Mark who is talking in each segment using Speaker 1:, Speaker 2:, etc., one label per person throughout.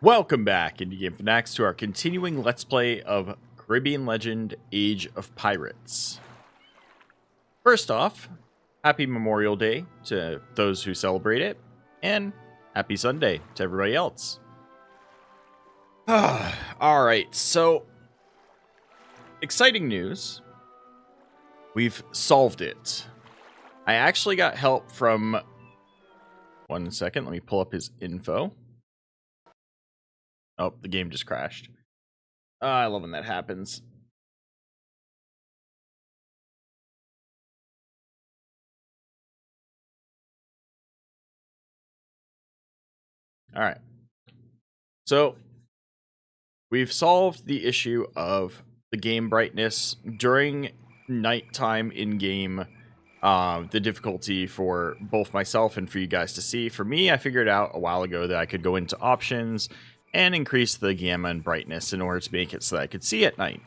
Speaker 1: Welcome back, Indie Game Fanatics, to our continuing Let's Play of Caribbean Legend Age of Pirates. First off, happy Memorial Day to those who celebrate it, and happy Sunday to everybody else. Alright, so exciting news. We've solved it. I actually got help from... One second, let me pull up his info. Oh, the game just crashed. I love when that happens. All right. So, we've solved the issue of the game brightness during nighttime in-game, the difficulty for both myself and for you guys to see. For me, I figured out a while ago that I could go into options and increase the gamma and brightness in order to make it so that I could see at night.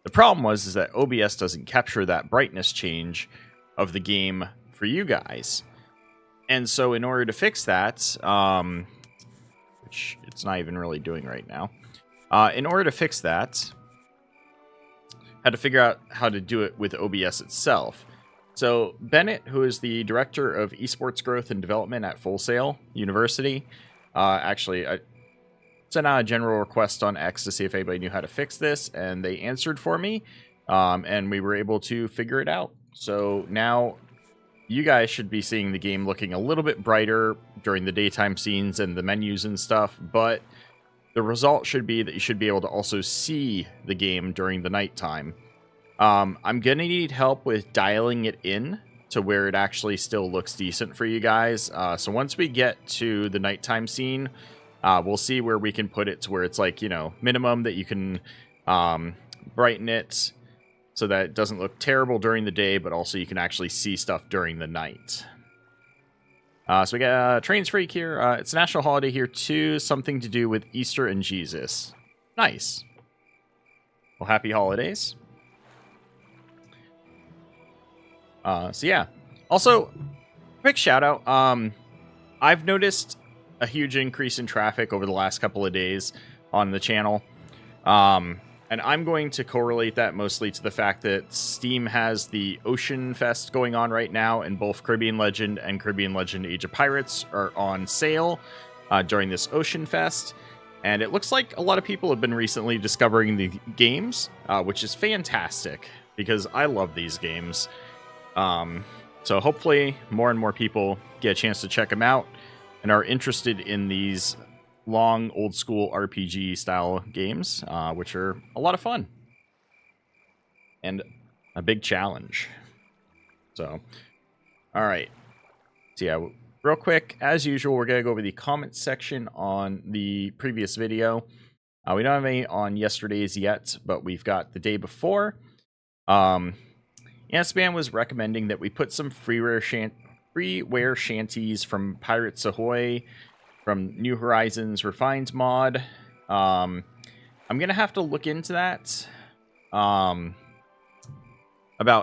Speaker 1: The problem was that OBS doesn't capture that brightness change of the game for you guys. And so in order to fix that, which it's not even really doing right now, in order to fix that, I had to figure out how to do it with OBS itself. So Bennett, who is the director of esports growth and development at Full Sail University, actually, I sent out a general request on X to see if anybody knew how to fix this, and they answered for me, and we were able to figure it out. So now you guys should be seeing the game looking a little bit brighter during the daytime scenes and the menus and stuff, but the result should be that you should be able to also see the game during the nighttime. I'm going to need help with dialing it in to where it actually still looks decent for you guys. So once we get to the nighttime scene, we'll see where we can put it to where it's like, you know, minimum that you can brighten it so that it doesn't look terrible during the day, but also you can actually see stuff during the night. So we got Trains Freak here. It's a national holiday here too, something to do with Easter and Jesus. Nice. Well, happy holidays. So yeah. Also, quick shout out. I've noticed a huge increase in traffic over the last couple of days on the channel. And I'm going to correlate that mostly to the fact that Steam has the Ocean Fest going on right now, and both Caribbean Legend and Caribbean Legend Age of Pirates are on sale during this Ocean Fest. And it looks like a lot of people have been recently discovering the games, which is fantastic because I love these games. So hopefully more and more people get a chance to check them out and are interested in these long, old-school RPG-style games, which are a lot of fun. And a big challenge. So, alright. So yeah, real quick, as usual, we're going to go over the comments section on the previous video. We don't have any on yesterday's yet, but we've got the day before. Ant-Man was recommending that we put some freeware shanties from Pirates Ahoy, from New Horizons Refined mod. I'm gonna have to look into that. About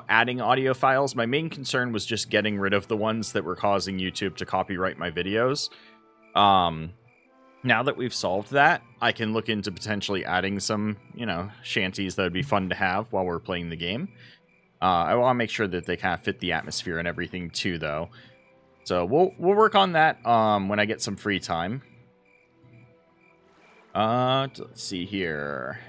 Speaker 1: adding audio files. My main concern was just getting rid of the ones that were causing YouTube to copyright my videos. Now that we've solved that, I can look into potentially adding some, you know, shanties that would be fun to have while we're playing the game. I want to make sure that they kind of fit the atmosphere and everything too, though. So we'll work on that when I get some free time. Let's see here.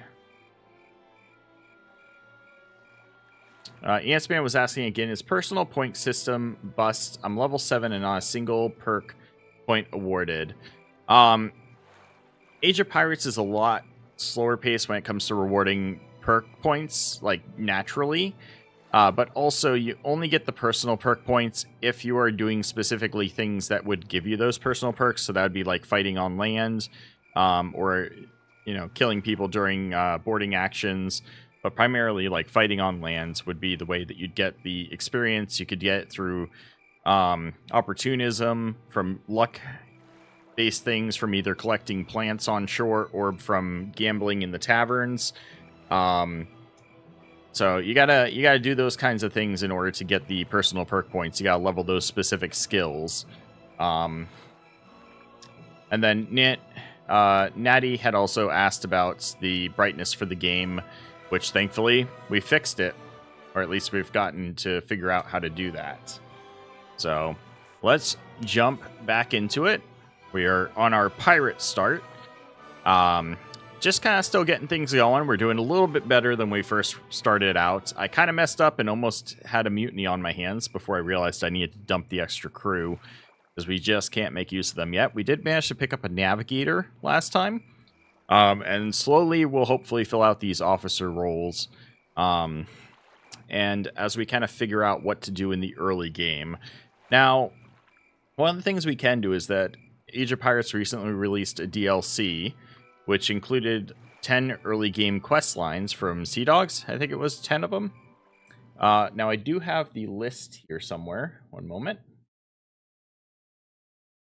Speaker 1: Ant-Man was asking again, his personal point system bust. I'm level 7 and on a single perk point awarded. Age of Pirates is a lot slower pace when it comes to rewarding perk points, like, naturally. But also, you only get the personal perk points if you are doing specifically things that would give you those personal perks. So that would be like fighting on land, or, you know, killing people during boarding actions. But primarily, like, fighting on land would be the way that you'd get the experience. You could get it through opportunism, from luck-based things, from either collecting plants on shore or from gambling in the taverns. So you gotta do those kinds of things in order to get the personal perk points. You gotta level those specific skills. And then Nit Natty had also asked about the brightness for the game, which thankfully we fixed it, or at least we've gotten to figure out how to do that. So let's jump back into it. We are on our pirate start. Just kind of still getting things going. We're doing a little bit better than we first started out. I kind of messed up and almost had a mutiny on my hands before I realized I needed to dump the extra crew, because we just can't make use of them yet. We did manage to pick up a navigator last time. And slowly we'll hopefully fill out these officer roles. And as we kind of figure out what to do in the early game. Now, one of the things we can do is that Age of Pirates recently released a DLC, which included 10 early game quest lines from Sea Dogs. I think it was 10 of them. Now, I do have the list here somewhere. One moment.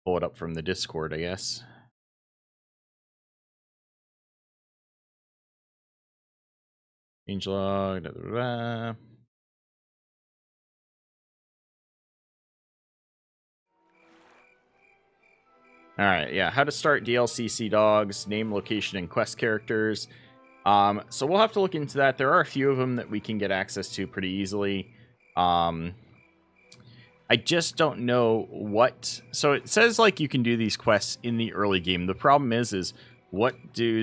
Speaker 1: Pull it up from the Discord, I guess. Changelog. All right, yeah, how to start DLC Sea Dogs, name, location, and quest characters. So we'll have to look into that. There are a few of them that we can get access to pretty easily. I just don't know what... So it says, like, you can do these quests in the early game. The problem is what do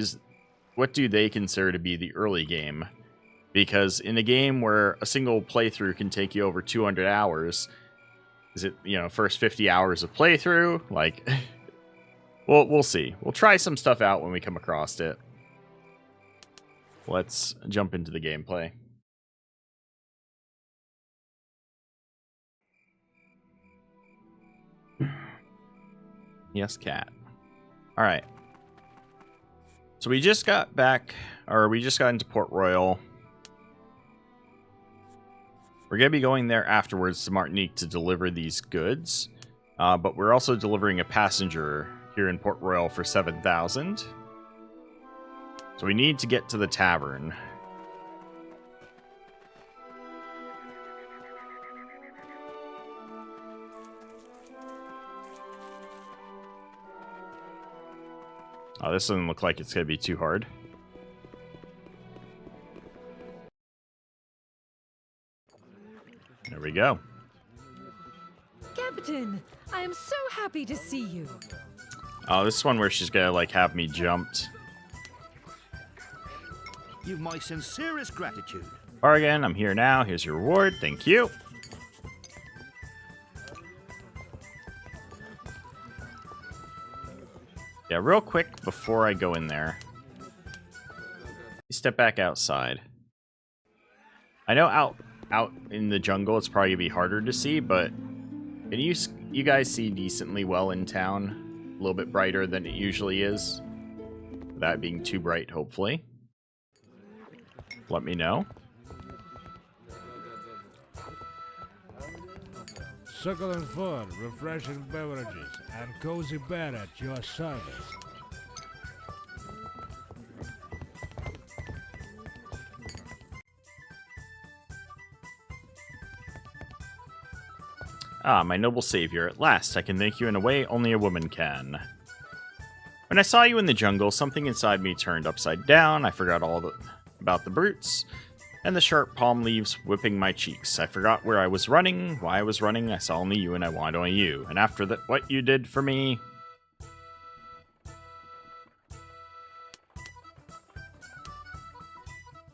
Speaker 1: they consider to be the early game? Because in a game where a single playthrough can take you over 200 hours, is it, first 50 hours of playthrough? Like... Well, we'll see. We'll try some stuff out when we come across it. Let's jump into the gameplay. Yes, cat. All right. So we just got back, or we just got into Port Royal. We're going to be going there afterwards to Martinique to deliver these goods. But we're also delivering a passenger here in Port Royal for 7,000. So we need to get to the tavern. Oh, this doesn't look like it's going to be too hard. There we go.
Speaker 2: Captain, I am so happy to see you.
Speaker 1: Oh, this is one where she's gonna, like, have me jumped.
Speaker 3: You've my sincerest gratitude.
Speaker 1: Bargain, I'm here now. Here's your reward. Thank you. Yeah, real quick before I go in there. Step back outside. I know out in the jungle it's probably gonna be harder to see, but can you guys see decently well in town? A little bit brighter than it usually is. Without being too bright, hopefully. Let me know.
Speaker 4: Succulent food, refreshing beverages, and cozy bed at your service.
Speaker 1: Ah, my noble savior, at last I can thank you in a way only a woman can. When I saw you in the jungle, something inside me turned upside down. I forgot about the brutes, and the sharp palm leaves whipping my cheeks. I forgot where I was running, why I was running. I saw only you and I wanted only you. And after that, what you did for me...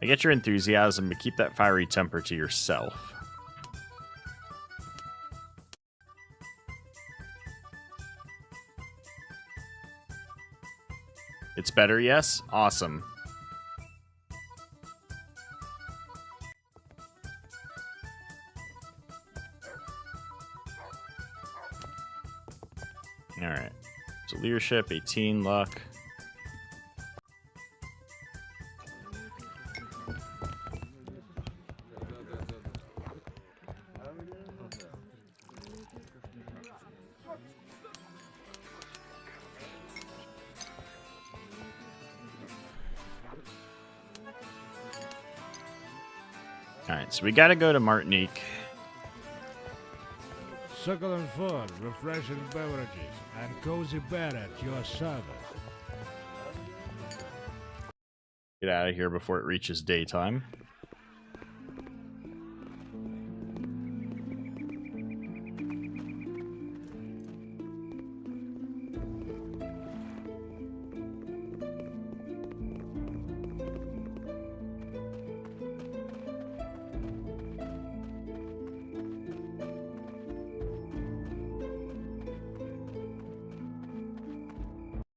Speaker 1: I get your enthusiasm, but keep that fiery temper to yourself. It's better, yes? Awesome. Alright. So leadership, 18, luck. Alright, so we gotta go to Martinique.
Speaker 4: Succulent food, refreshing beverages, and cozy bed at your service.
Speaker 1: Get out of here before it reaches daytime.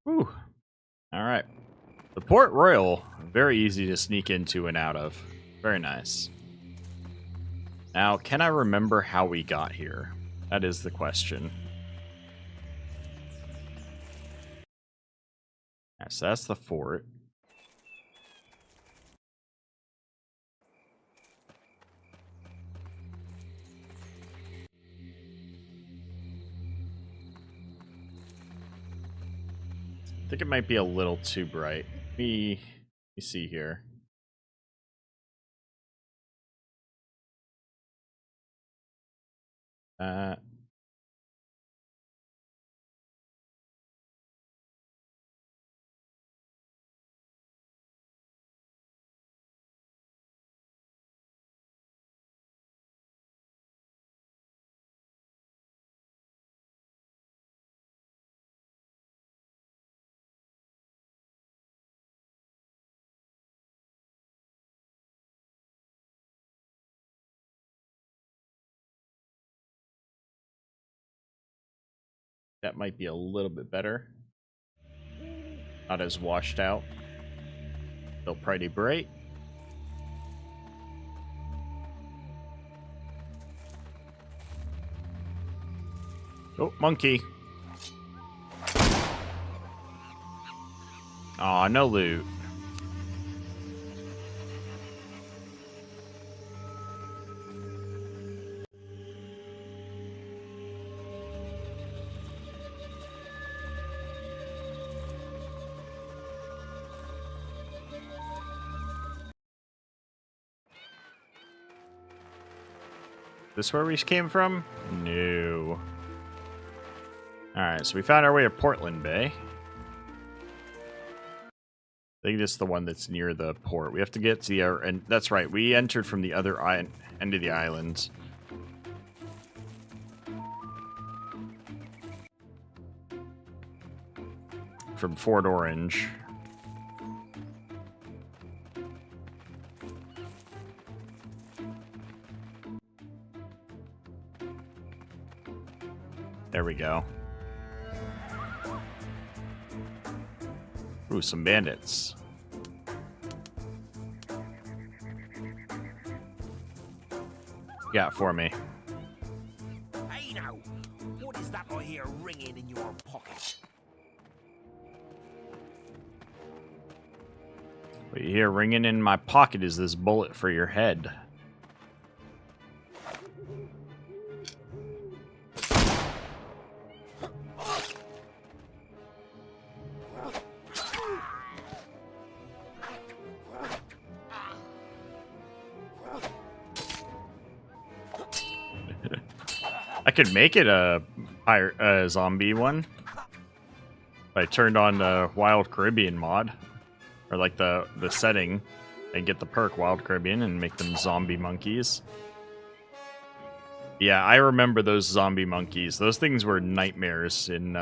Speaker 1: Whew. All right. The Port Royal, very easy to sneak into and out of. Very nice. Now, can I remember how we got here? That is the question. Yeah, so that's the fort. I think it might be a little too bright. Let me see here. That might be a little bit better. Not as washed out. Still pretty bright. Oh, monkey. Aw, no loot. This where we came from? No. Alright, so we found our way to Portland Bay. I think this is the one that's near the port. We have to get to the other, and that's right, we entered from the other end of the island. From Fort Orange. There we go. Ooh, some bandits. Got for me.
Speaker 3: Hey now, what is that I hear ringing in your pocket?
Speaker 1: What you hear ringing in my pocket is this bullet for your head. I could make it a zombie one. If I turned on the Wild Caribbean mod. Or like the setting. And get the perk Wild Caribbean and make them zombie monkeys. Yeah, I remember those zombie monkeys. Those things were nightmares in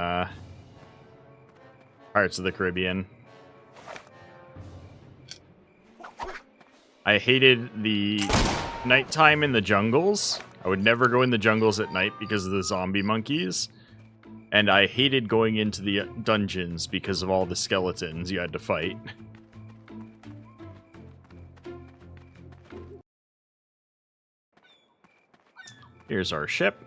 Speaker 1: Pirates of the Caribbean. I hated the nighttime in the jungles. I would never go in the jungles at night because of the zombie monkeys. And I hated going into the dungeons because of all the skeletons you had to fight. Here's our ship.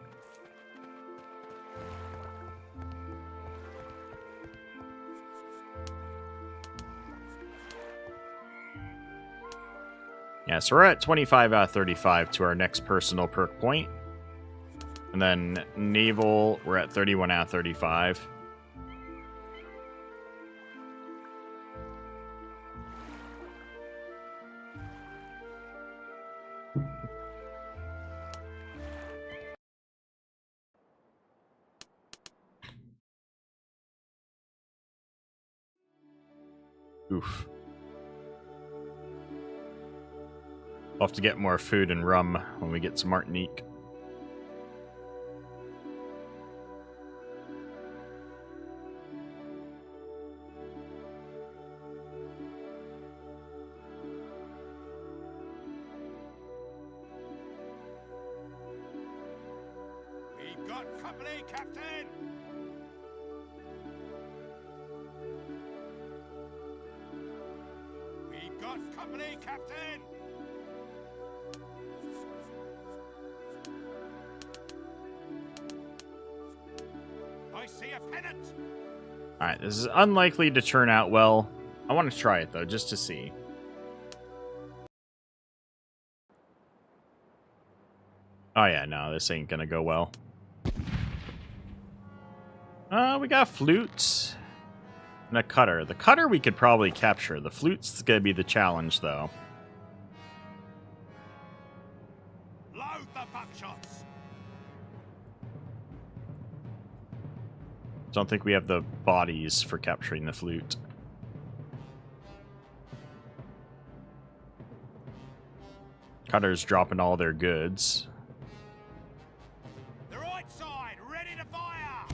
Speaker 1: Yeah, so we're at 25 out of 35 to our next personal perk point. And then naval, we're at 31 out of 35. Oof. We'll have to get more food and rum when we get to Martinique.
Speaker 3: We've got company, Captain! We've got company, Captain! I see a pennant!
Speaker 1: Alright, this is unlikely to turn out well. I want to try it, though, just to see. Oh yeah, no, this ain't gonna go well. We got flutes and a cutter. The cutter we could probably capture. The flute's gonna be the challenge, though.
Speaker 3: Load the buckshots!
Speaker 1: Don't think we have the bodies for capturing the flute. Cutter's dropping all their goods.
Speaker 3: The right side, ready to fire!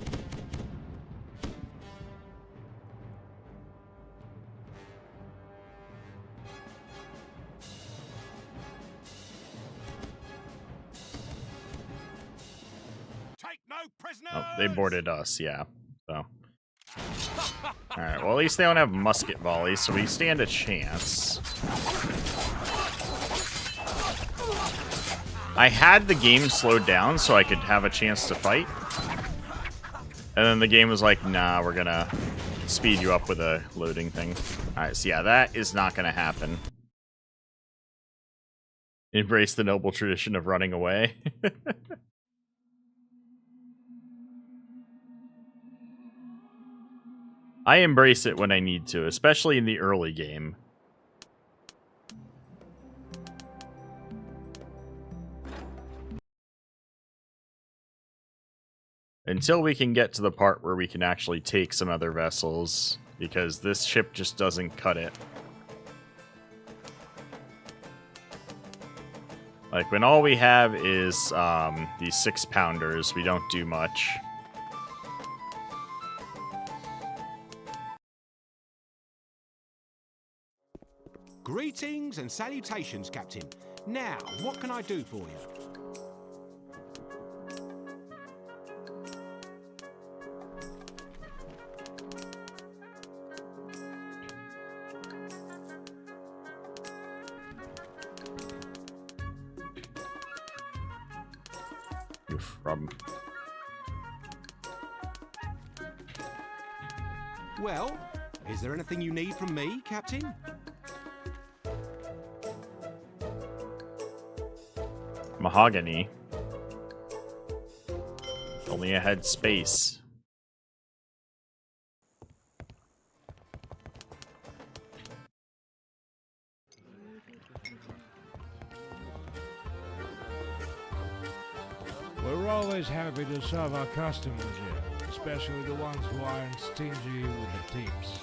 Speaker 3: Take no prisoners!
Speaker 1: Oh, they boarded us, yeah. So. Alright, well, at least they don't have musket volleys, so we stand a chance. I had the game slowed down so I could have a chance to fight. And then the game was like, nah, we're gonna speed you up with a loading thing. Alright, so yeah, that is not gonna happen. Embrace the noble tradition of running away. I embrace it when I need to, especially in the early game. Until we can get to the part where we can actually take some other vessels, because this ship just doesn't cut it. Like, when all we have is these 6-pounders, we don't do much.
Speaker 5: Greetings and salutations, Captain. Now, what can I do for you?
Speaker 1: From
Speaker 5: Well, is there anything you need from me, Captain?
Speaker 1: mahogany. Only ahead space.
Speaker 4: We're always happy to serve our customers here, especially the ones who aren't stingy with the tips.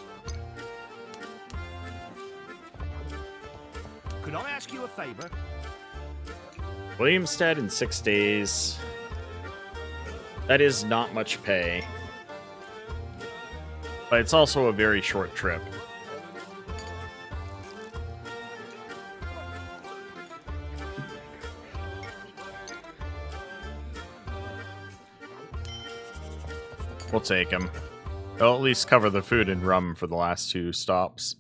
Speaker 3: Could I ask you a favor?
Speaker 1: Williamstead in 6 days. That is not much pay. But it's also a very short trip. We'll take him. They'll at least cover the food and rum for the last 2 stops.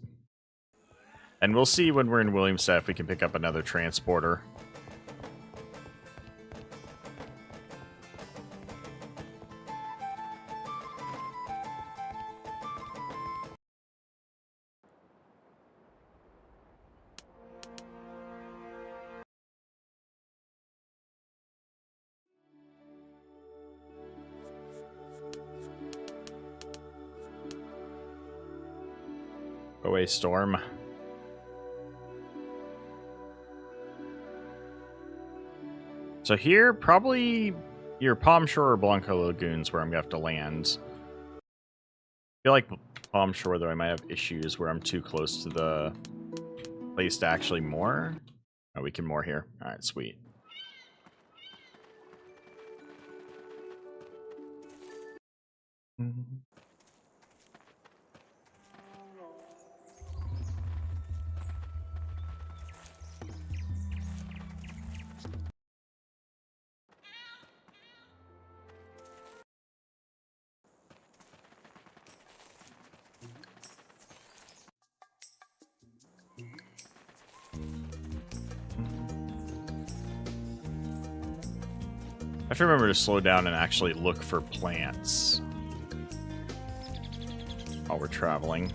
Speaker 1: And we'll see when we're in Williamstead if we can pick up another transporter. Away, Storm. So here, probably your Palm Shore or Blanco Lagoons where I'm going to have to land. I feel like Palm Shore, though, I might have issues where I'm too close to the place to actually moor. Oh, we can more here. All right, sweet. I have to remember to slow down and actually look for plants while we're traveling.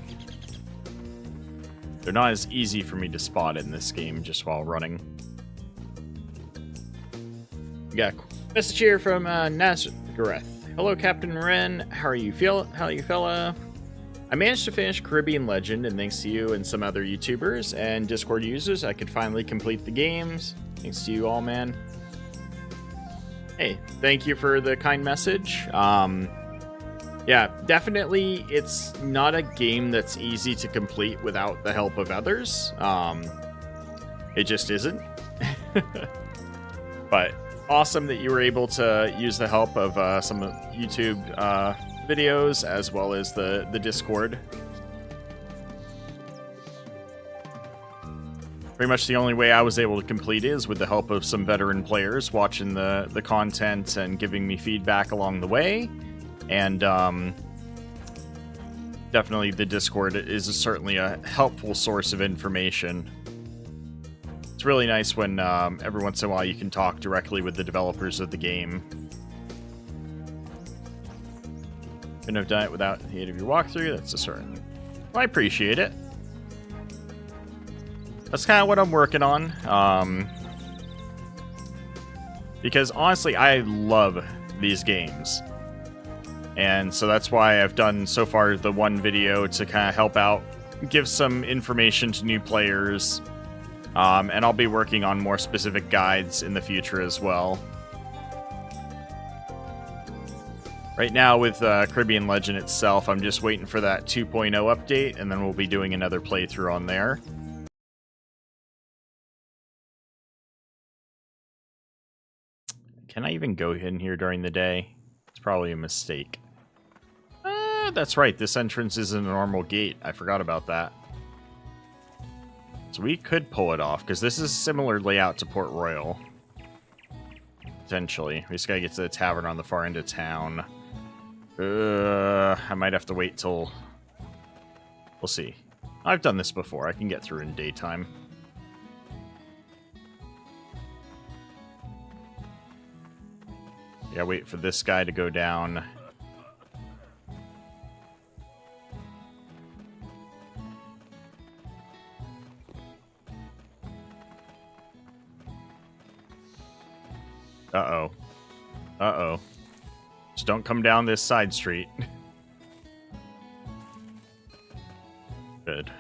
Speaker 1: They're not as easy for me to spot in this game just while running. We got a message here from Nazareth. Hello, Captain Wren. How are you fella? I managed to finish Caribbean Legend, and thanks to you and some other YouTubers and Discord users, I could finally complete the games. Thanks to you all, man. Hey, thank you for the kind message. Yeah, definitely it's not a game that's easy to complete without the help of others. It just isn't. But awesome that you were able to use the help of some YouTube videos as well as the Discord. Pretty much the only way I was able to complete it is with the help of some veteran players watching the content and giving me feedback along the way. And definitely the Discord is certainly a helpful source of information. It's really nice when every once in a while you can talk directly with the developers of the game. Couldn't have done it without the aid of your walkthrough, that's a certain. Well, I appreciate it. That's kind of what I'm working on. Because honestly, I love these games. And so that's why I've done so far the one video to kind of help out, give some information to new players. And I'll be working on more specific guides in the future as well. Right now with Caribbean Legend itself, I'm just waiting for that 2.0 update, and then we'll be doing another playthrough on there. Can I even go in here during the day? It's probably a mistake. That's right, this entrance isn't a normal gate. I forgot about that. So we could pull it off, because this is a similar layout to Port Royal. Potentially. We just gotta get to the tavern on the far end of town. I might have to wait till... We'll see. I've done this before. I can get through in daytime. Yeah, wait for this guy to go down. Uh-oh. Uh-oh. Just don't come down this side street. Good.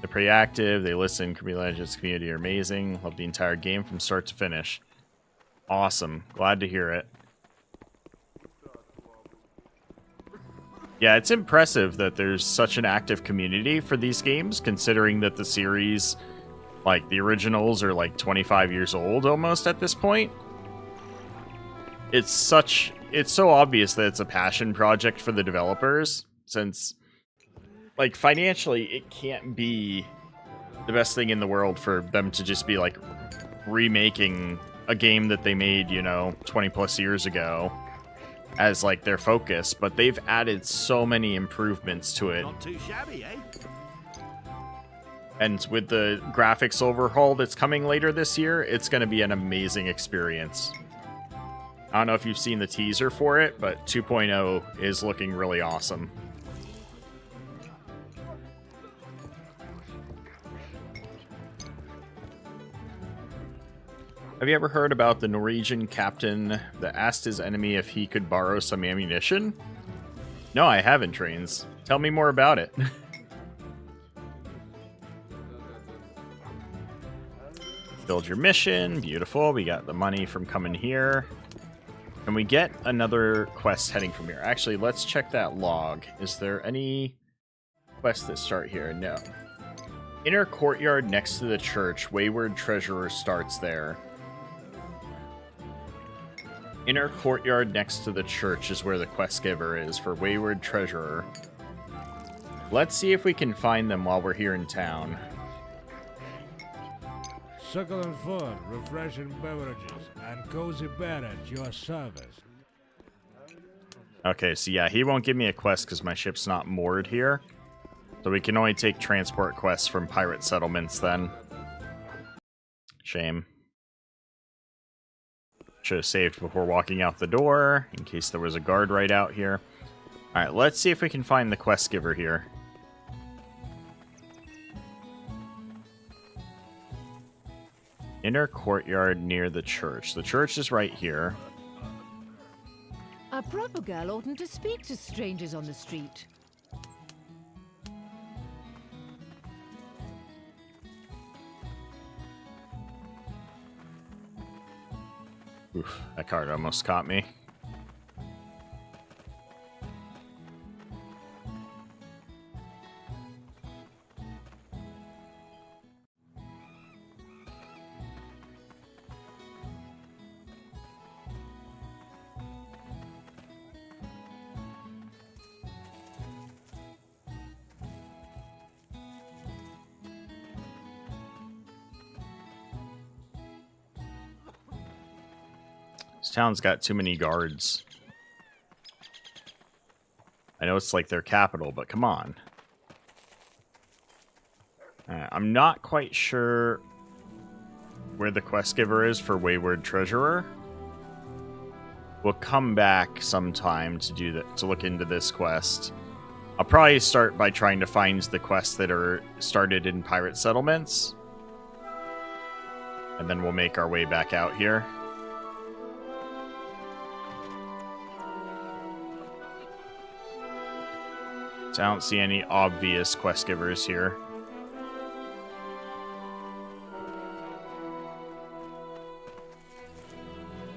Speaker 1: They're pretty active. They listen. Legends community are amazing. Love the entire game from start to finish. Awesome. Glad to hear it. Yeah, it's impressive that there's such an active community for these games, considering that the series, like the originals, are like 25 years old almost at this point. It's so obvious that it's a passion project for the developers, since like financially it can't be the best thing in the world for them to just be like remaking a game that they made, you know, 20 plus years ago as like their focus, but they've added so many improvements to it.
Speaker 3: Not too shabby, eh?
Speaker 1: And with the graphics overhaul that's coming later this year, it's going to be an amazing experience. I don't know if you've seen the teaser for it, but 2.0 is looking really awesome. Have you ever heard about the Norwegian captain that asked his enemy if he could borrow some ammunition? No, I haven't, Trains. Tell me more about it. Build your mission. Beautiful. We got the money from coming here. Can we get another quest heading from here? Actually, let's check that log. Is there any quests that start here? No. Inner courtyard next to the church. Wayward treasurer starts there. Inner courtyard next to the church is where the quest giver is for Wayward Treasurer. Let's see if we can find them while we're here in town.
Speaker 4: Succulent food, refreshing beverages, and cozy bed at your service.
Speaker 1: Okay, so yeah, he won't give me a quest because my ship's not moored here. So we can only take transport quests from pirate settlements then. Shame. Should have saved before walking out the door, in case there was a guard right out here. Alright, let's see if we can find the quest giver here. Inner courtyard near the church. The church is right here.
Speaker 2: A proper girl oughtn't to speak to strangers on the street.
Speaker 1: Oof, that card almost caught me. This town's got too many guards. I know it's like their capital, but come on. I'm not quite sure where the quest giver is for Wayward Treasurer. We'll come back sometime to do that, to look into this quest. I'll probably start by trying to find the quests that are started in pirate settlements. And then we'll make our way back out here. So I don't see any obvious quest givers here.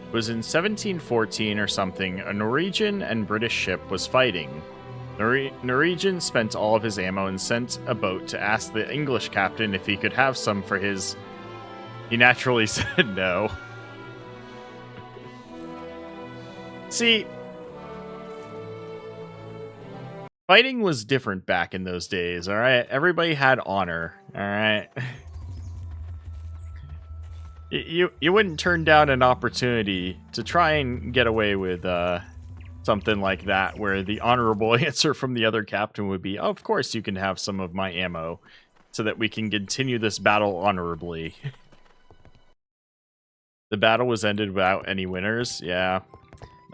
Speaker 1: It was in 1714 or something, a Norwegian and British ship was fighting. Norwegian spent all of his ammo and sent a boat to ask the English captain if he could have some for his... He naturally said no. See... Fighting was different back in those days, alright? Everybody had honor, alright? You wouldn't turn down an opportunity to try and get away with something like that, where the honorable answer from the other captain would be, oh, of course you can have some of my ammo, so that we can continue this battle honorably. The battle was ended without any winners, yeah.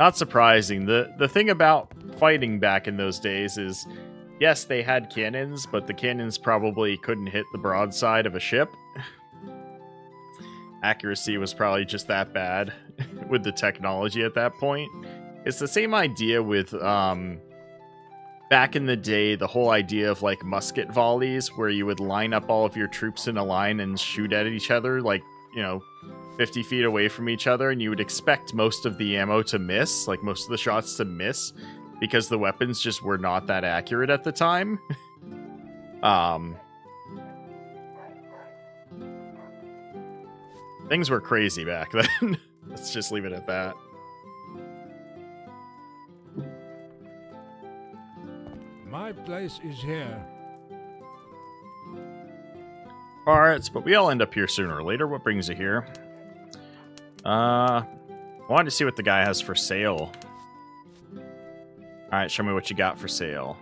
Speaker 1: Not surprising. The thing about fighting back in those days is, yes, they had cannons, but the cannons probably couldn't hit the broadside of a ship. Accuracy was probably just that bad with the technology at that point. It's the same idea with, back in the day, the whole idea of, like, musket volleys, where you would line up all of your troops in a line and shoot at each other, like, you know, 50 feet away from each other, and you would expect most of the ammo to miss, like most of the shots to miss, because the weapons just were not that accurate at the time. Things were crazy back then. Let's just leave it at that.
Speaker 4: My place is here.
Speaker 1: Alright, but we all end up here sooner or later. What brings you here? I wanted to see what the guy has for sale. Alright, show me what you got for sale.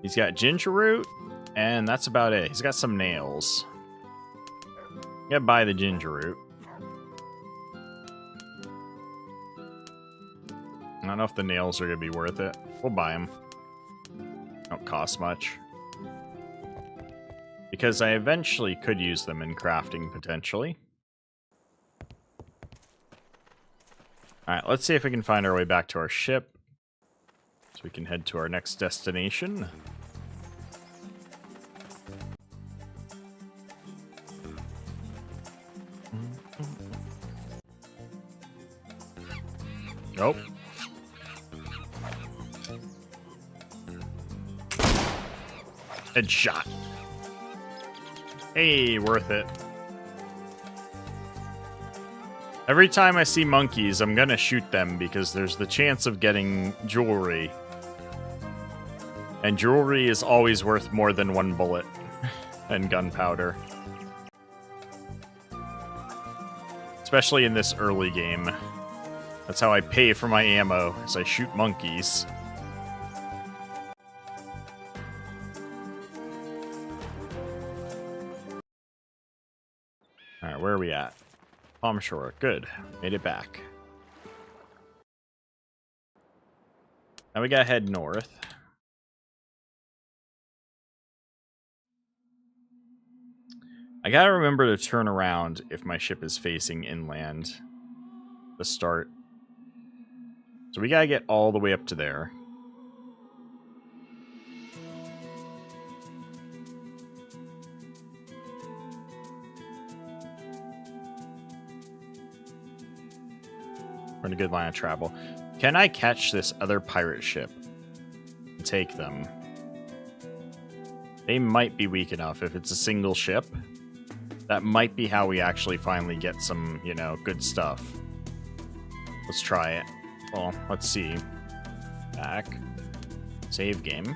Speaker 1: He's got ginger root, and that's about it. He's got some nails. You gotta buy the ginger root. I don't know if the nails are gonna be worth it. We'll buy them. Don't cost much. Because I eventually could use them in crafting, potentially. Alright, let's see if we can find our way back to our ship. So we can head to our next destination. Nope. Headshot. Hey, worth it. Every time I see monkeys, I'm gonna shoot them because there's the chance of getting jewelry. And jewelry is always worth more than one bullet and gunpowder. Especially in this early game. That's how I pay for my ammo, is I shoot monkeys. Alright, where are we at? Palm Shore. Good. Made it back. Now we gotta head north. I gotta remember to turn around if my ship is facing inland. The start. So we gotta get all the way up to there. We're in a good line of travel. Can I catch this other pirate ship and take them? They might be weak enough if it's a single ship. That might be how we actually finally get some, you know, good stuff. Let's try it. Well, let's see. Back. Save game.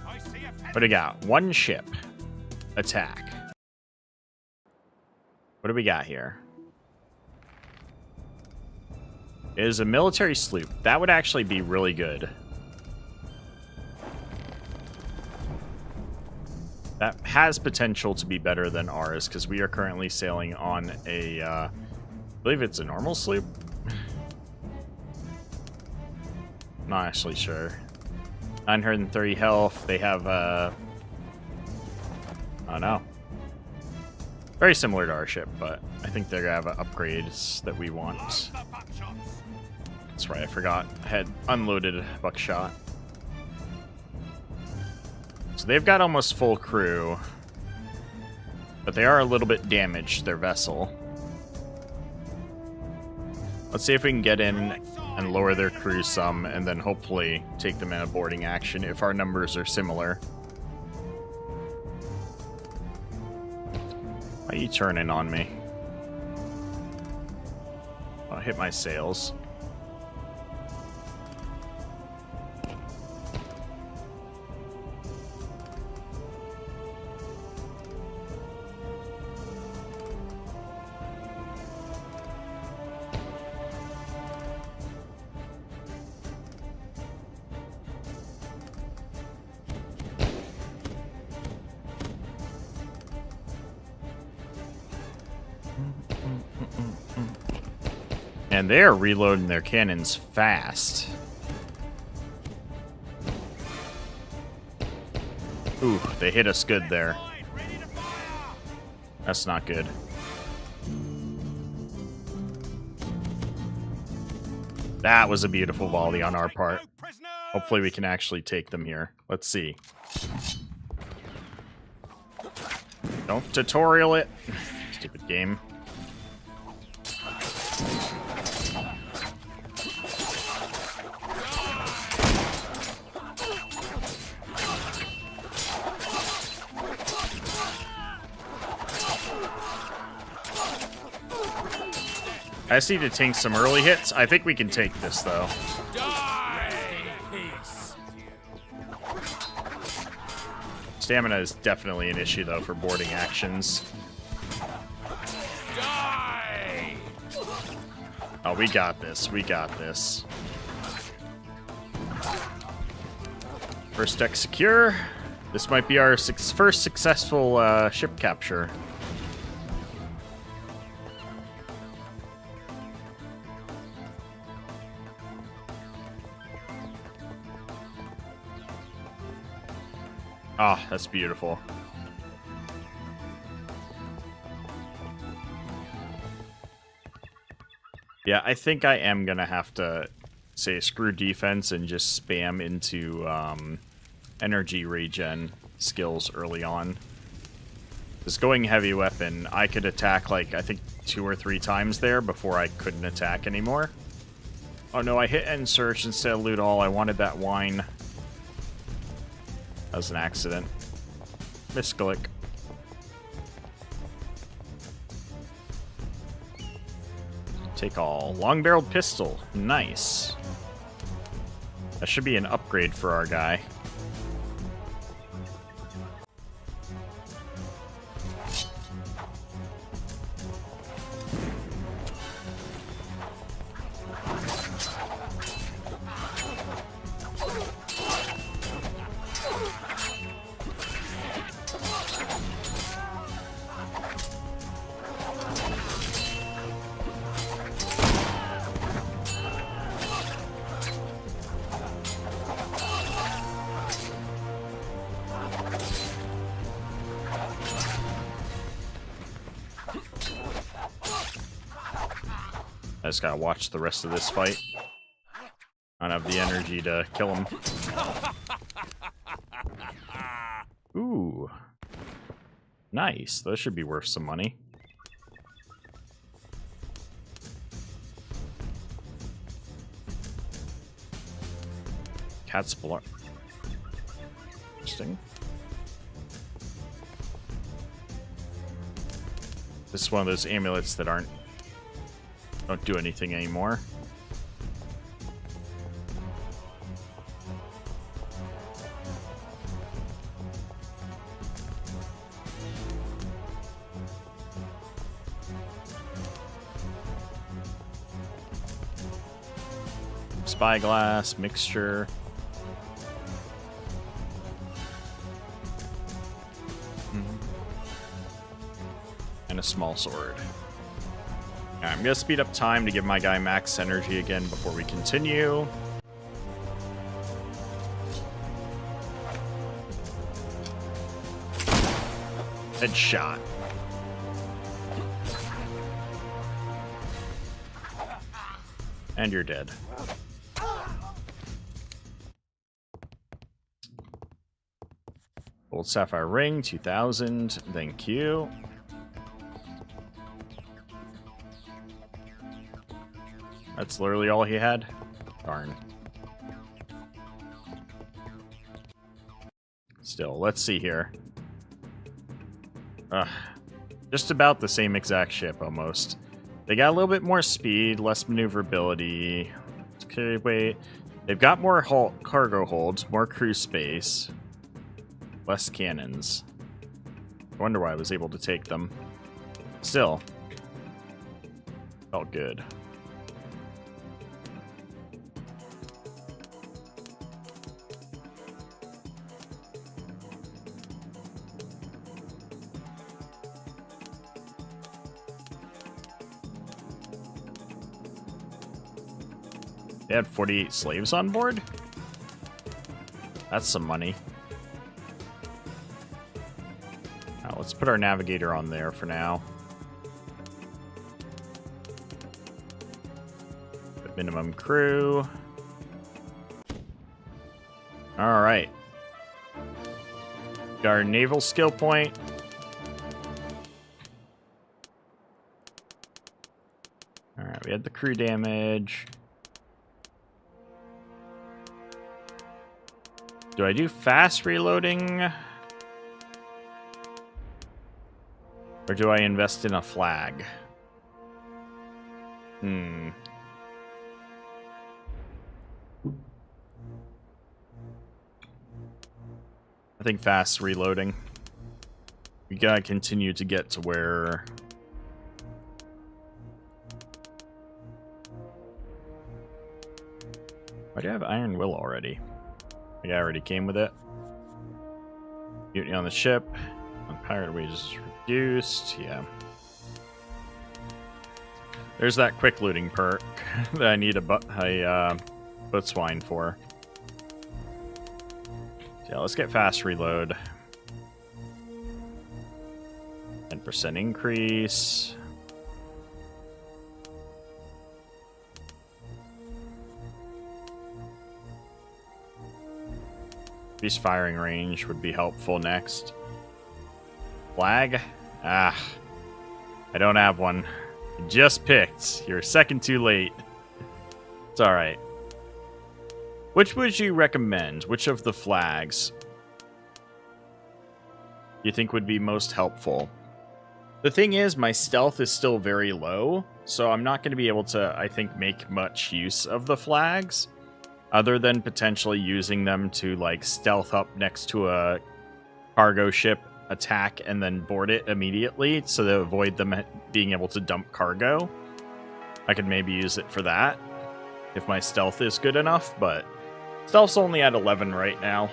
Speaker 1: What do we got? One ship. Attack. What do we got here? It is a military sloop. That would actually be really good. That has potential to be better than ours, because we are currently sailing on a, I believe it's a normal sloop? Not actually sure. 930 health. They have, I don't know. Very similar to our ship, but I think they're going to have upgrades that we want. That's right, I forgot. I had unloaded buckshot. So they've got almost full crew. But they are a little bit damaged, their vessel. Let's see if we can get in and lower their crew some, and then hopefully take them in a boarding action if our numbers are similar. Why are you turning on me? I'll hit my sails. And they're reloading their cannons fast. Ooh, they hit us good there. That's not good. That was a beautiful volley on our part. Hopefully we can actually take them here. Let's see. Don't tutorial it. Stupid game. I just need to tank some early hits. I think we can take this, though. Stamina is definitely an issue, though, for boarding actions. Oh, we got this. We got this. First deck secure. This might be our first successful ship capture. Ah, that's beautiful. Yeah, I think I am gonna have to say screw defense and just spam into energy regen skills early on. Because going heavy weapon, I could attack like I think 2 or 3 times there before I couldn't attack anymore. Oh no, I hit end search instead of loot all. I wanted that wine. That was an accident. Misclick. Take all. Long-barreled pistol. Nice. That should be an upgrade for our guy. I just gotta watch the rest of this fight. I don't have the energy to kill him. Ooh. Nice. Those should be worth some money. Cat's blood. Interesting. This is one of those amulets that don't do anything anymore. Spyglass, mixture. And a small sword. Alright, I'm gonna speed up time to give my guy max energy again before we continue. Headshot. And you're dead. Gold sapphire ring, 2000. Thank you. That's literally all he had? Darn. Still, let's see here. Just about the same exact ship, almost. They got a little bit more speed, less maneuverability. Carry weight. They've got more cargo holds, more crew space, less cannons. I wonder why I was able to take them. Still, felt good. They had 48 slaves on board? That's some money. Now, let's put our navigator on there for now. Put minimum crew. Alright. Got our naval skill point. Alright, we had the crew damage. Do I do fast reloading? Or do I invest in a flag? I think fast reloading. We gotta continue to get to where... Why do I have Iron Will already? The guy already came with it. Mutiny on the ship. On pirate wages reduced. Yeah. There's that quick looting perk that I need a Bootswine for. So yeah, let's get fast reload. 10% increase. Increased firing range would be helpful next. Flag? I don't have one. Just picked. You're a second too late. It's alright. Which would you recommend? Which of the flags? you think would be most helpful? The thing is, my stealth is still very low, so I'm not going to be able to, I think, make much use of the flags, other than potentially using them to, like, stealth up next to a cargo ship, attack, and then board it immediately, so to avoid them being able to dump cargo. I could maybe use it for that, if my stealth is good enough, but stealth's only at 11 right now.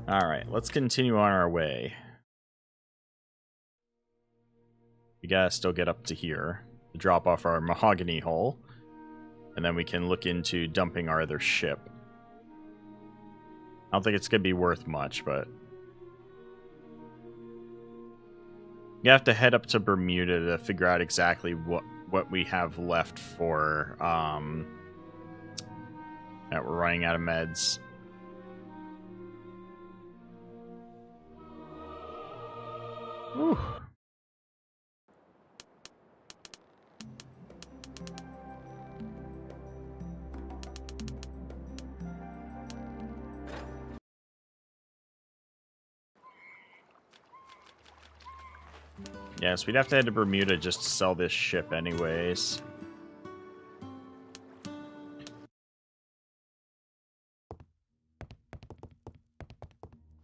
Speaker 1: Alright, let's continue on our way. We gotta still get up to here to drop off our mahogany hull, and then we can look into dumping our other ship. I don't think it's gonna be worth much, but you have to head up to Bermuda to figure out exactly what we have left for that we're running out of meds. Whew. Yes, we'd have to head to Bermuda just to sell this ship anyways.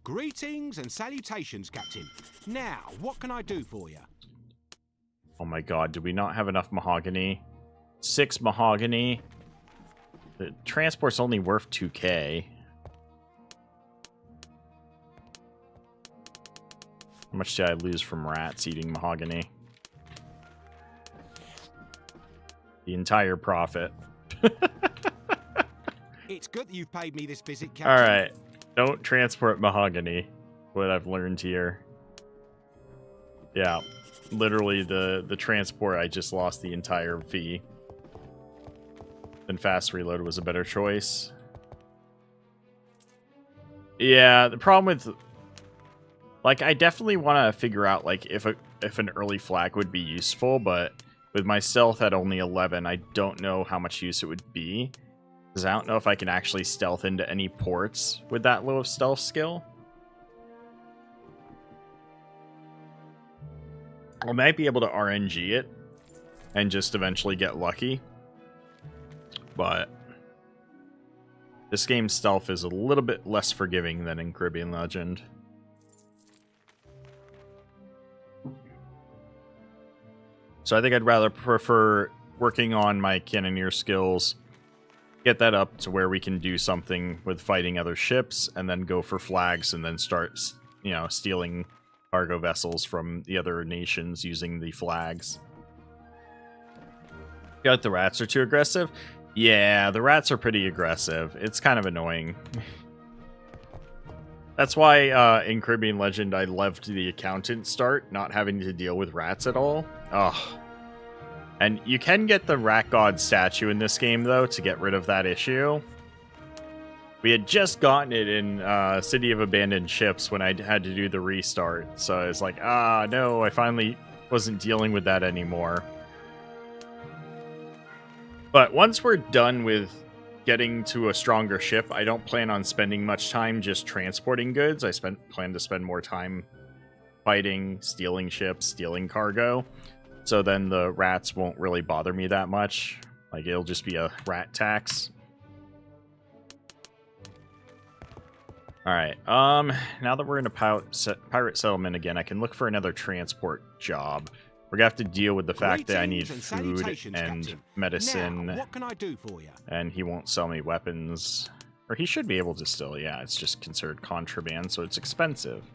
Speaker 5: Greetings and salutations, Captain. Now, what can I do for you?
Speaker 1: Oh my god, do we not have enough mahogany? 6 mahogany. The transport's only worth 2k. How much did I lose from rats eating mahogany? The entire profit.
Speaker 5: It's good that you've paid me this visit, Captain.
Speaker 1: Alright. Don't transport mahogany. What I've learned here. Yeah. Literally, the transport, I just lost the entire fee. Then fast reload was a better choice. Yeah, the problem with... Like, I definitely want to figure out, like, if an early flag would be useful, but with my stealth at only 11, I don't know how much use it would be. Because I don't know if I can actually stealth into any ports with that low of stealth skill. I might be able to RNG it and just eventually get lucky. But this game's stealth is a little bit less forgiving than in Caribbean Legend. So I think I'd rather prefer working on my cannoneer skills, get that up to where we can do something with fighting other ships, and then go for flags and then start, you know, stealing cargo vessels from the other nations using the flags. Feel like the rats are too aggressive? Yeah, the rats are pretty aggressive. It's kind of annoying. That's why in Caribbean Legend I loved the accountant start, not having to deal with rats at all. Ugh. And you can get the rat god statue in this game, though, to get rid of that issue. We had just gotten it in City of Abandoned Ships when I had to do the restart. So I was like, ah, no, I finally wasn't dealing with that anymore. But once we're done with getting to a stronger ship, I don't plan on spending much time just transporting goods. I plan to spend more time fighting, stealing ships, stealing cargo. So then the rats won't really bother me that much. Like, it'll just be a rat tax. Alright, now that we're in a pirate settlement again, I can look for another transport job. We're gonna have to deal with the fact that I need food and
Speaker 5: Captain.
Speaker 1: medicine.
Speaker 5: Now, what can I do for you?
Speaker 1: And he won't sell me weapons. Or he should be able to still, yeah. It's just considered contraband, so it's expensive.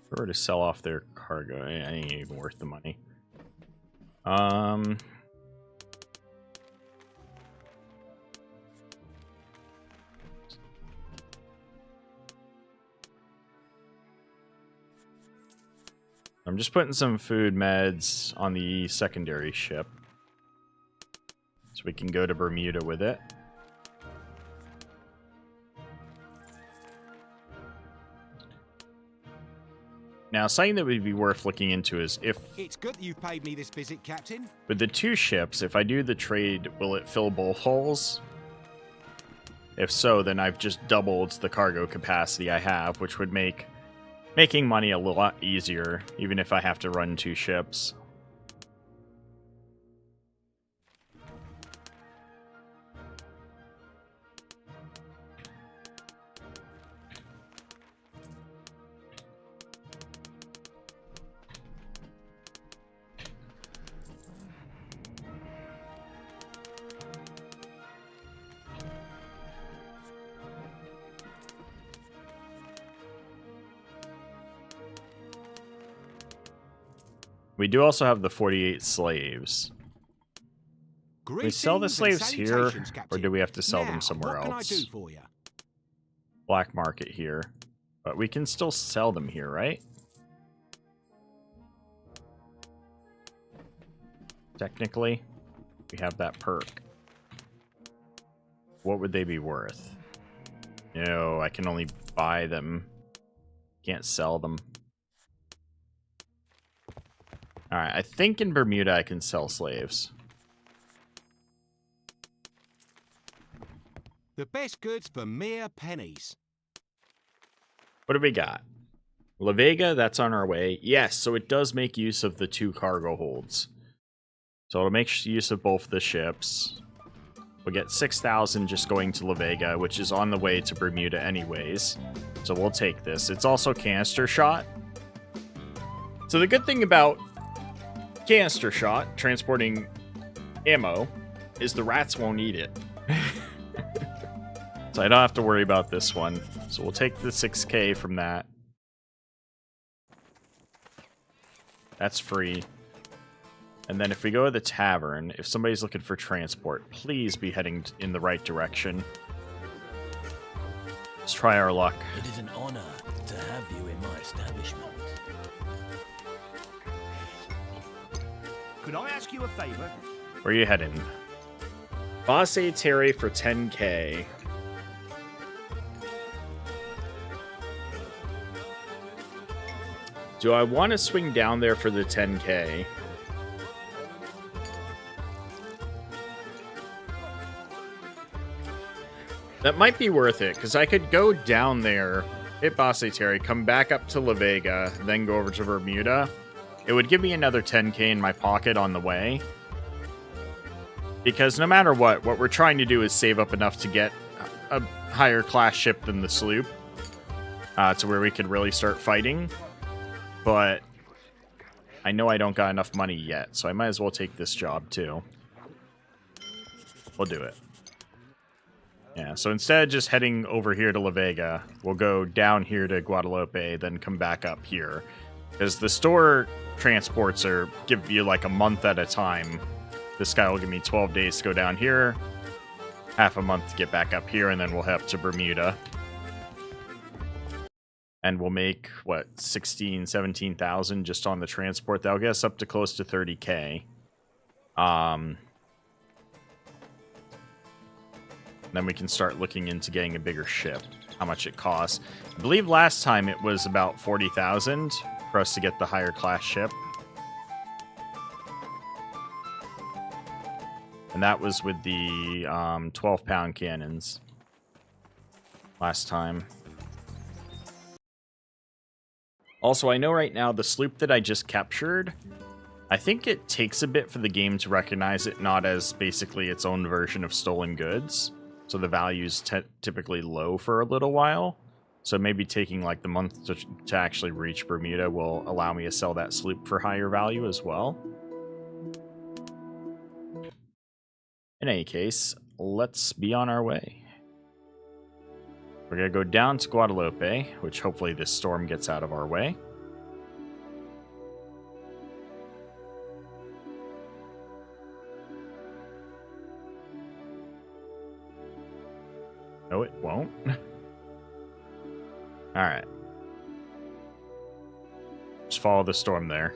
Speaker 1: If I were to sell off their cargo, it ain't even worth the money. I'm just putting some food meds on the secondary ship, so we can go to Bermuda with it. Now, something that would be worth looking into is if,
Speaker 5: It's good that you've paid me this visit, Captain.
Speaker 1: with the 2 ships, if I do the trade, will it fill both hulls? If so, then I've just doubled the cargo capacity I have, which would make making money a lot easier, even if I have to run 2 ships. We do also have the 48 slaves. Do we sell the slaves here, or do we have to sell them somewhere else?
Speaker 5: What can I do for you?
Speaker 1: Black market here. But we can still sell them here, right? Technically, we have that perk. What would they be worth? No, I can only buy them. Can't sell them. Alright, I think in Bermuda I can sell slaves.
Speaker 5: The best goods for mere pennies.
Speaker 1: What do we got? La Vega, that's on our way. Yes, so it does make use of the 2 cargo holds. So it'll make use of both the ships. We'll get 6,000 just going to La Vega, which is on the way to Bermuda anyways. So we'll take this. It's also canister shot. So the good thing about canister shot, transporting ammo, is the rats won't eat it. So I don't have to worry about this one. So we'll take the 6K from that. That's free. And then if we go to the tavern, if somebody's looking for transport, please be heading in the right direction. Let's try our luck.
Speaker 6: It is an honor to have you in my establishment.
Speaker 3: Could I ask you a favor?
Speaker 1: Where are you heading? Boss A Terry for 10K. Do I want to swing down there for the 10K? That might be worth it, because I could go down there, hit Boss A Terry, come back up to La Vega, then go over to Bermuda. It would give me another 10K in my pocket on the way. Because no matter what we're trying to do is save up enough to get a higher class ship than the sloop. To where we could really start fighting. But I know I don't got enough money yet, so I might as well take this job too. We'll do it. Yeah, so instead of just heading over here to La Vega, we'll go down here to Guadalupe, then come back up here. Because the store transports are give you like a month at a time. This guy will give me 12 days to go down here, half a month to get back up here, and then we'll head up to Bermuda. And we'll make, what, 16, 17,000 just on the transport. That'll get us up to close to 30K. Then we can start looking into getting a bigger ship, how much it costs. I believe last time it was about 40,000 for us to get the higher class ship. And that was with the 12-pound cannons last time. Also, I know right now the sloop that I just captured, I think it takes a bit for the game to recognize it not as basically its own version of stolen goods. So the value's typically low for a little while. So maybe taking like the month to actually reach Bermuda will allow me to sell that sloop for higher value as well. In any case, let's be on our way. We're going to go down to Guadalupe, which hopefully this storm gets out of our way. No, it won't. Alright. Just follow the storm there.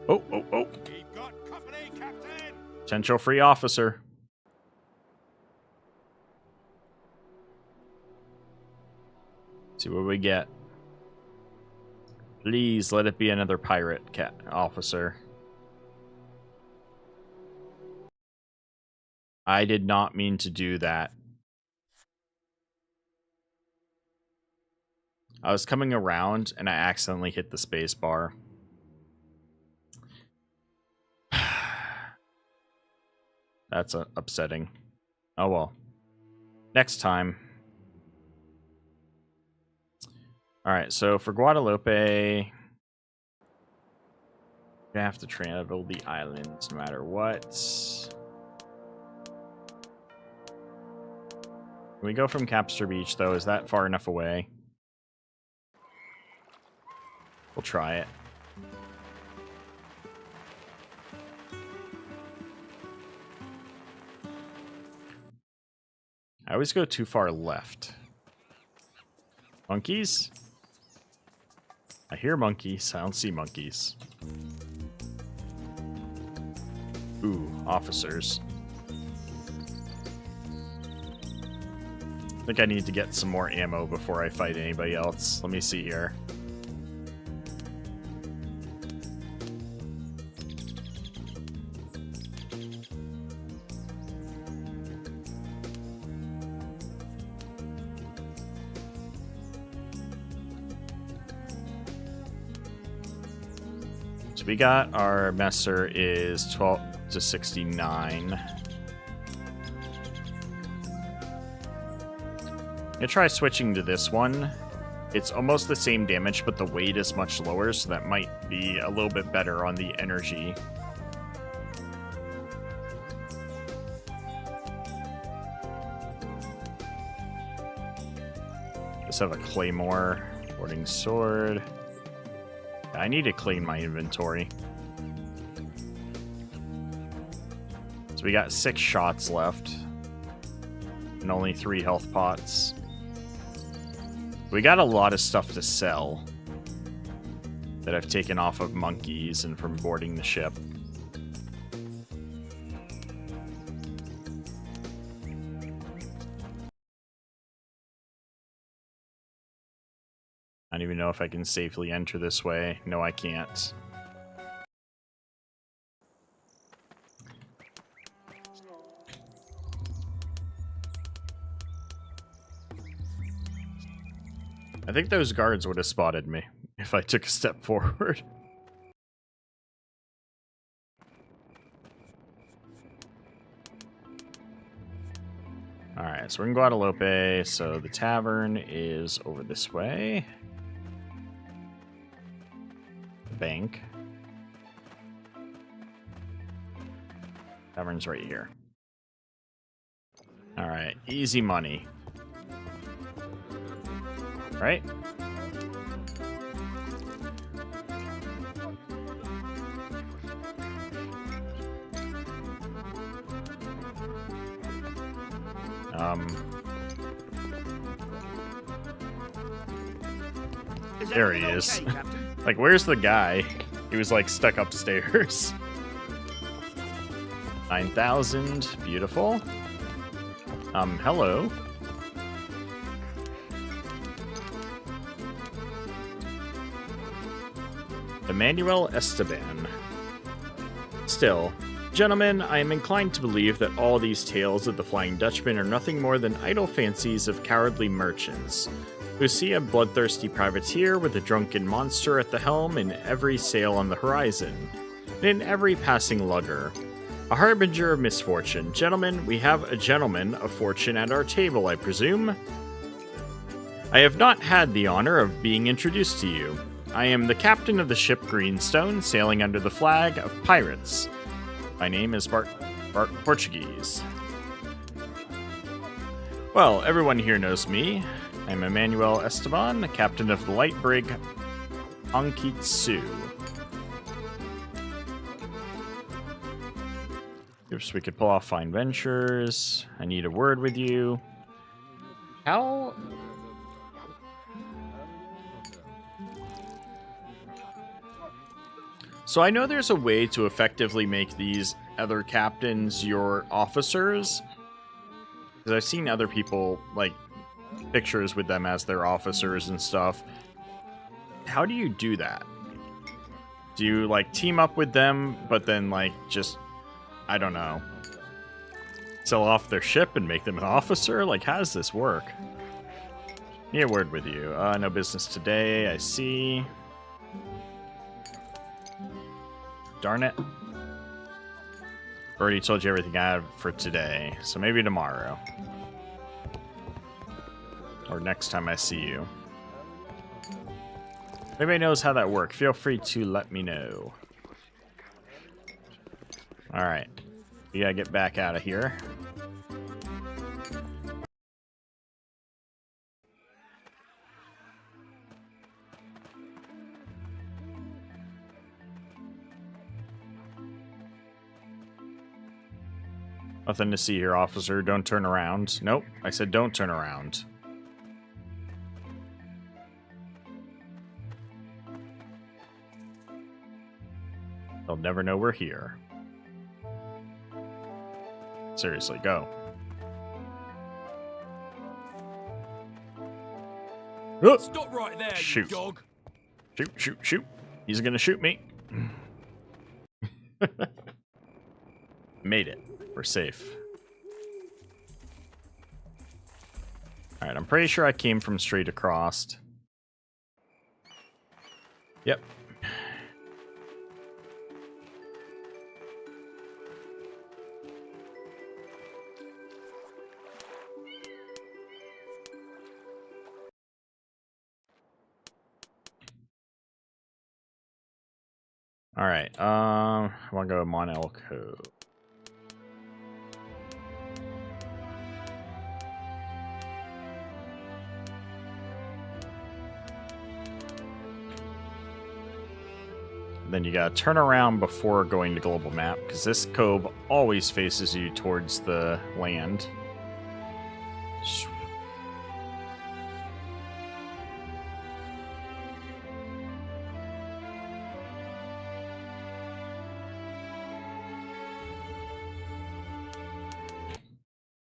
Speaker 1: Oh, oh, oh.
Speaker 5: We've got company, Captain!
Speaker 1: Potential free officer. See what we get. Please let it be another pirate officer. I did not mean to do that. I was coming around and I accidentally hit the space bar. That's upsetting. Oh well. Next time. Alright, so for Guadalupe, I have to travel the islands no matter what. Can we go from Capstone Beach, though? Is that far enough away? We'll try it. I always go too far left. Monkeys? I hear monkeys. I don't see monkeys. Ooh, officers. I think I need to get some more ammo before I fight anybody else. Let me see here. So we got our messer is 12 to 69. I'm gonna try switching to this one. It's almost the same damage, but the weight is much lower, so that might be a little bit better on the energy. Let's have a claymore, boarding sword. I need to clean my inventory. So we got 6 shots left. And only 3 health pots. We got a lot of stuff to sell. That I've taken off of monkeys and from boarding the ship. I don't even know if I can safely enter this way. No, I can't. I think those guards would have spotted me if I took a step forward. Alright, so we're in Guadalupe, so the tavern is over this way. The bank. Tavern's right here. Alright, easy money. Right? There he is. Like, where's the guy? He was, like, stuck upstairs. 9,000. Beautiful. Hello. Emmanuel Esteban. Still, gentlemen, I am inclined to believe that all these tales of the Flying Dutchman are nothing more than idle fancies of cowardly merchants, who see a bloodthirsty privateer with a drunken monster at the helm in every sail on the horizon, and in every passing lugger. A harbinger of misfortune. Gentlemen, we have a gentleman of fortune at our table, I presume? I have not had the honor of being introduced to you. I am the captain of the ship Greenstone, sailing under the flag of pirates. My name is Bart Portuguese. Well, everyone here knows me. I'm Emmanuel Esteban, captain of the light brig Ankitsu. Oops, we could pull off fine ventures. I need a word with you. How... So I know there's a way to effectively make these other captains your officers. Because I've seen other people, like, pictures with them as their officers and stuff. How do you do that? Do you, like, team up with them, but then, like, just, I don't know, sell off their ship and make them an officer? Like, how does this work? Need a word with you. No business today, I see. Darn it. Already told you everything I have for today, so maybe tomorrow. Or next time I see you. If anybody knows how that works, feel free to let me know. Alright. We gotta get back out of here. Nothing to see here, officer. Don't turn around. Nope, I said don't turn around. They'll never know we're here. Seriously, go.
Speaker 6: Stop right there,
Speaker 1: Shoot.
Speaker 6: you dog.
Speaker 1: Shoot, shoot, shoot. He's gonna shoot me. Made it. We're safe. Alright, I'm pretty sure I came from straight across. Yep. Alright, I want to go to Monel Cove. Then you gotta turn around before going to global map, because this cove always faces you towards the land.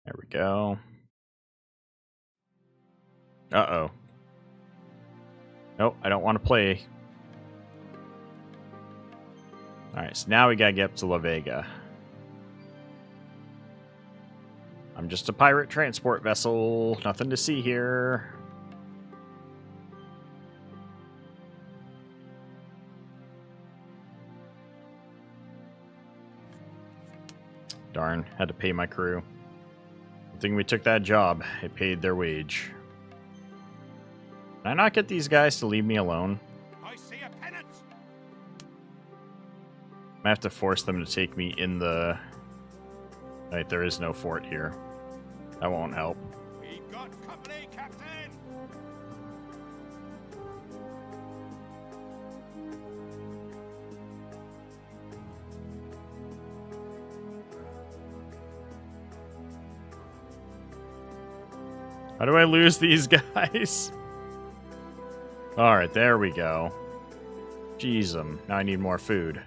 Speaker 1: There we go. Uh-oh. Nope, I don't want to play. Alright, so now we gotta get up to La Vega. I'm just a pirate transport vessel. Nothing to see here. Darn, had to pay my crew. Good thing we took that job. It paid their wage. Can I not get these guys to leave me alone?
Speaker 5: I see a pennant.
Speaker 1: I have to force them to take me in the... Right, there is no fort here. That won't help.
Speaker 5: We've got company, Captain.
Speaker 1: How do I lose these guys? Alright, there we go. Jeez, now I need more food.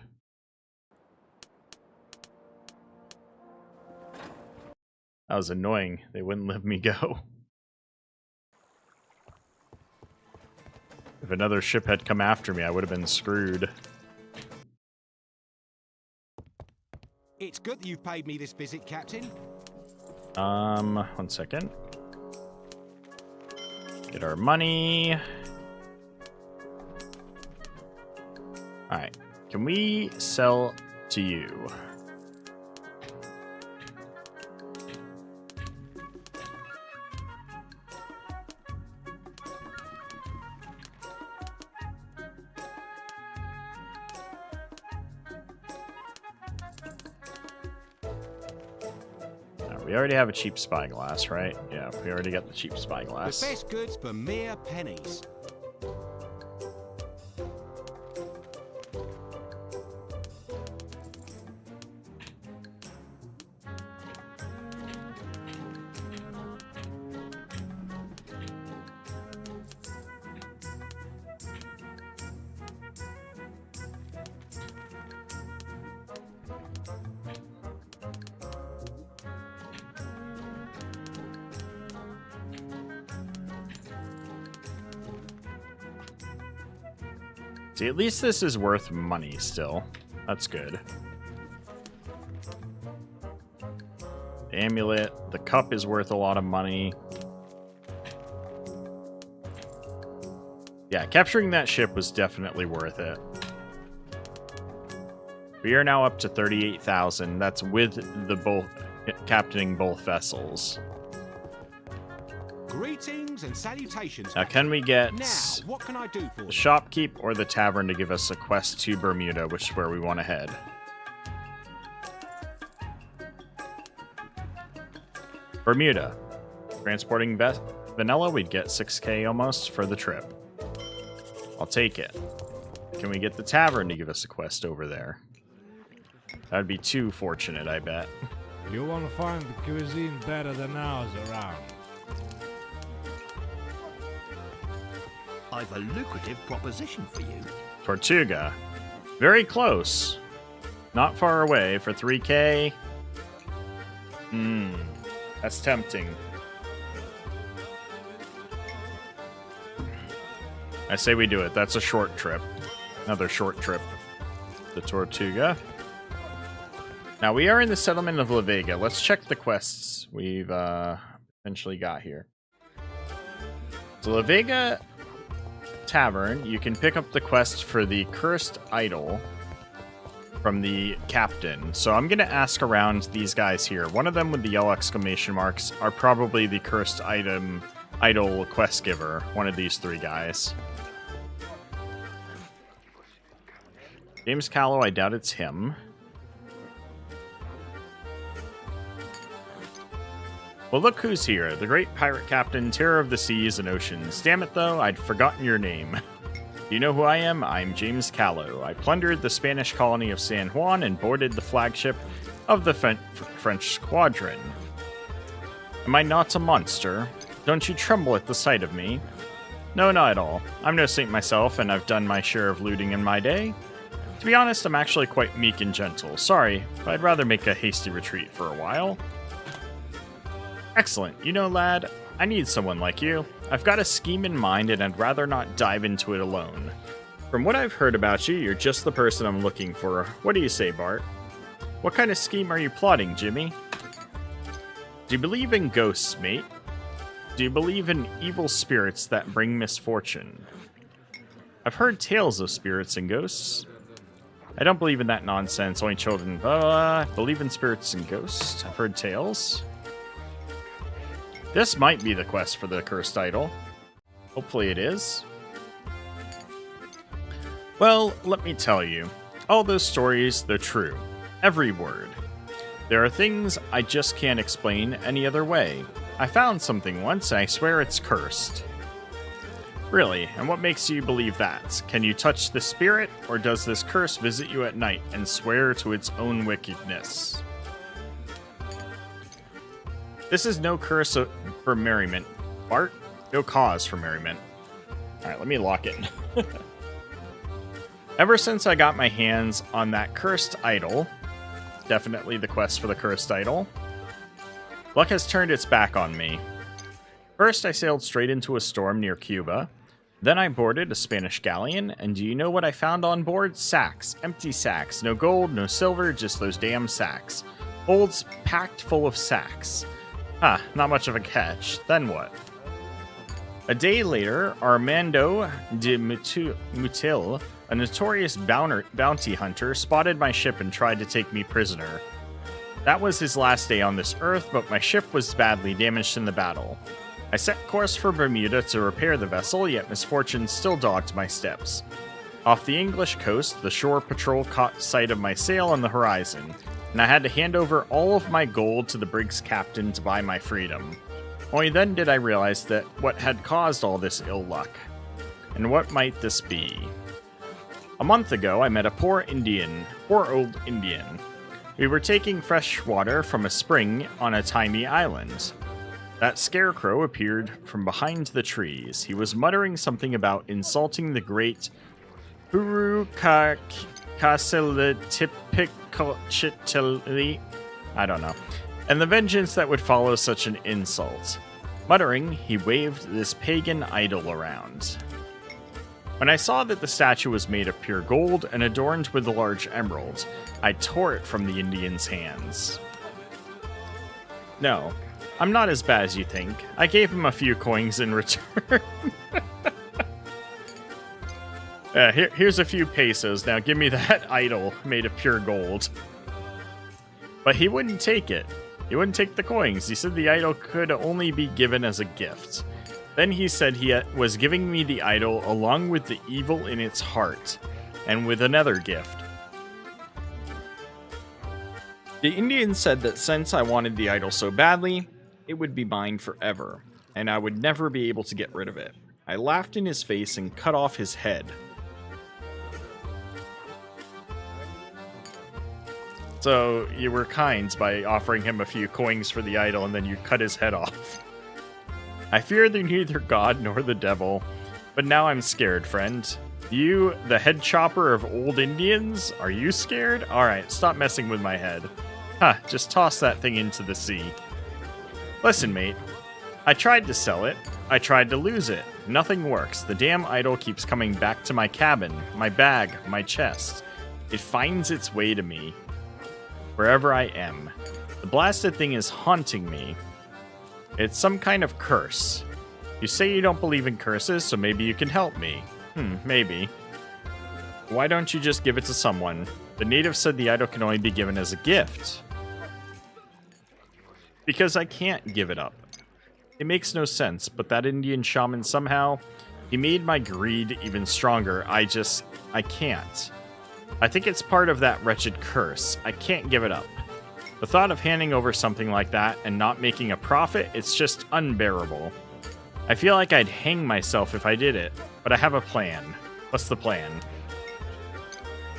Speaker 1: That was annoying. They wouldn't let me go. If another ship had come after me, I would have been screwed.
Speaker 5: It's good that you've paid me this visit, Captain.
Speaker 1: 1 second. Get our money. Alright. Can we sell to you? We already have a cheap spyglass, right? Yeah, we already got the cheap spyglass.
Speaker 5: The best goods for mere pennies.
Speaker 1: See, at least this is worth money still. That's good. The amulet. The cup is worth a lot of money. Yeah, capturing that ship was definitely worth it. We are now up to 38,000. That's with the captaining both vessels.
Speaker 5: Greetings and salutations.
Speaker 1: Now, can we get
Speaker 5: Now, what can I do for
Speaker 1: the
Speaker 5: you?
Speaker 1: shopkeep or the tavern to give us a quest to Bermuda, which is where we want to head? Bermuda. Transporting vanilla, we'd get 6k almost for the trip. I'll take it. Can we get the tavern to give us a quest over there? That'd be too fortunate, I bet.
Speaker 4: You won't find the cuisine better than ours around.
Speaker 3: I've a lucrative proposition for you.
Speaker 1: Tortuga. Very close. Not far away for 3k. That's tempting. I say we do it. That's a short trip. Another short trip. The Tortuga. Now, we are in the settlement of La Vega. Let's check the quests we've eventually got here. So, La Vega Tavern, you can pick up the quest for the Cursed Idol from the Capt'n. So I'm going to ask around these guys here. One of them with the yellow exclamation marks are probably the Cursed Idol quest giver. One of these three guys. James Callow, I doubt it's him. Well, look who's here. The great pirate captain, terror of the seas and oceans. Damn it, though, I'd forgotten your name. Do you know who I am? I'm James Callow. I plundered the Spanish colony of San Juan and boarded the flagship of the French squadron. Am I not a monster? Don't you tremble at the sight of me? No, not at all. I'm no saint myself, and I've done my share of looting in my day. To be honest, I'm actually quite meek and gentle. Sorry, but I'd rather make a hasty retreat for a while. Excellent. You know, lad, I need someone like you. I've got a scheme in mind, and I'd rather not dive into it alone. From what I've heard about you, you're just the person I'm looking for. What do you say, Bart? What kind of scheme are you plotting, Jimmy? Do you believe in ghosts, mate? Do you believe in evil spirits that bring misfortune? I've heard tales of spirits and ghosts. I don't believe in that nonsense. Only children believe in spirits and ghosts. I've heard tales. This might be the quest for the Cursed Idol. Hopefully it is. Well, let me tell you. All those stories, they're true. Every word. There are things I just can't explain any other way. I found something once, and I swear it's cursed. Really, and what makes you believe that? Can you touch the spirit, or does this curse visit you at night and swear to its own wickedness? This is no curse for merriment. Bart, no cause for merriment. Alright, let me lock it. Ever since I got my hands on that Cursed Idol, definitely the quest for the Cursed Idol, luck has turned its back on me. First, I sailed straight into a storm near Cuba. Then I boarded a Spanish galleon, and do you know what I found on board? Sacks. Empty sacks. No gold, no silver, just those damn sacks. Holds packed full of sacks. Huh, not much of a catch. Then what? A day later, Armando de Mutil, a notorious bounty hunter, spotted my ship and tried to take me prisoner. That was his last day on this earth, but my ship was badly damaged in the battle. I set course for Bermuda to repair the vessel, yet misfortune still dogged my steps. Off the English coast, the shore patrol caught sight of my sail on the horizon, and I had to hand over all of my gold to the brig's captain to buy my freedom. Only then did I realize that what had caused all this ill luck. And what might this be? A month ago, I met a poor old Indian. We were taking fresh water from a spring on a tiny island. That scarecrow appeared from behind the trees. He was muttering something about insulting the great Hurukasilitipikachitili, I don't know, and the vengeance that would follow such an insult. Muttering, he waved this pagan idol around. When I saw that the statue was made of pure gold and adorned with a large emerald, I tore it from the Indian's hands. No, I'm not as bad as you think. I gave him a few coins in return. Here's a few pesos. Now give me that idol made of pure gold. But he wouldn't take it. He wouldn't take the coins. He said the idol could only be given as a gift. Then he said he was giving me the idol along with the evil in its heart, and with another gift. The Indian said that since I wanted the idol so badly, it would be mine forever, and I would never be able to get rid of it. I laughed in his face and cut off his head. So you were kind by offering him a few coins for the idol, and then you cut his head off. I fear neither God nor the devil, but now I'm scared, friend. You, the head chopper of old Indians? Are you scared? Alright, stop messing with my head. Huh, just toss that thing into the sea. Listen, mate. I tried to sell it. I tried to lose it. Nothing works. The damn idol keeps coming back to my cabin, my bag, my chest. It finds its way to me, wherever I am. The blasted thing is haunting me. It's some kind of curse. You say you don't believe in curses, so maybe you can help me. Maybe. Why don't you just give it to someone? The native said the idol can only be given as a gift. Because I can't give it up. It makes no sense, but that Indian shaman somehow, he made my greed even stronger. I can't. I think it's part of that wretched curse. I can't give it up. The thought of handing over something like that and not making a profit, it's just unbearable. I feel like I'd hang myself if I did it, but I have a plan. What's the plan?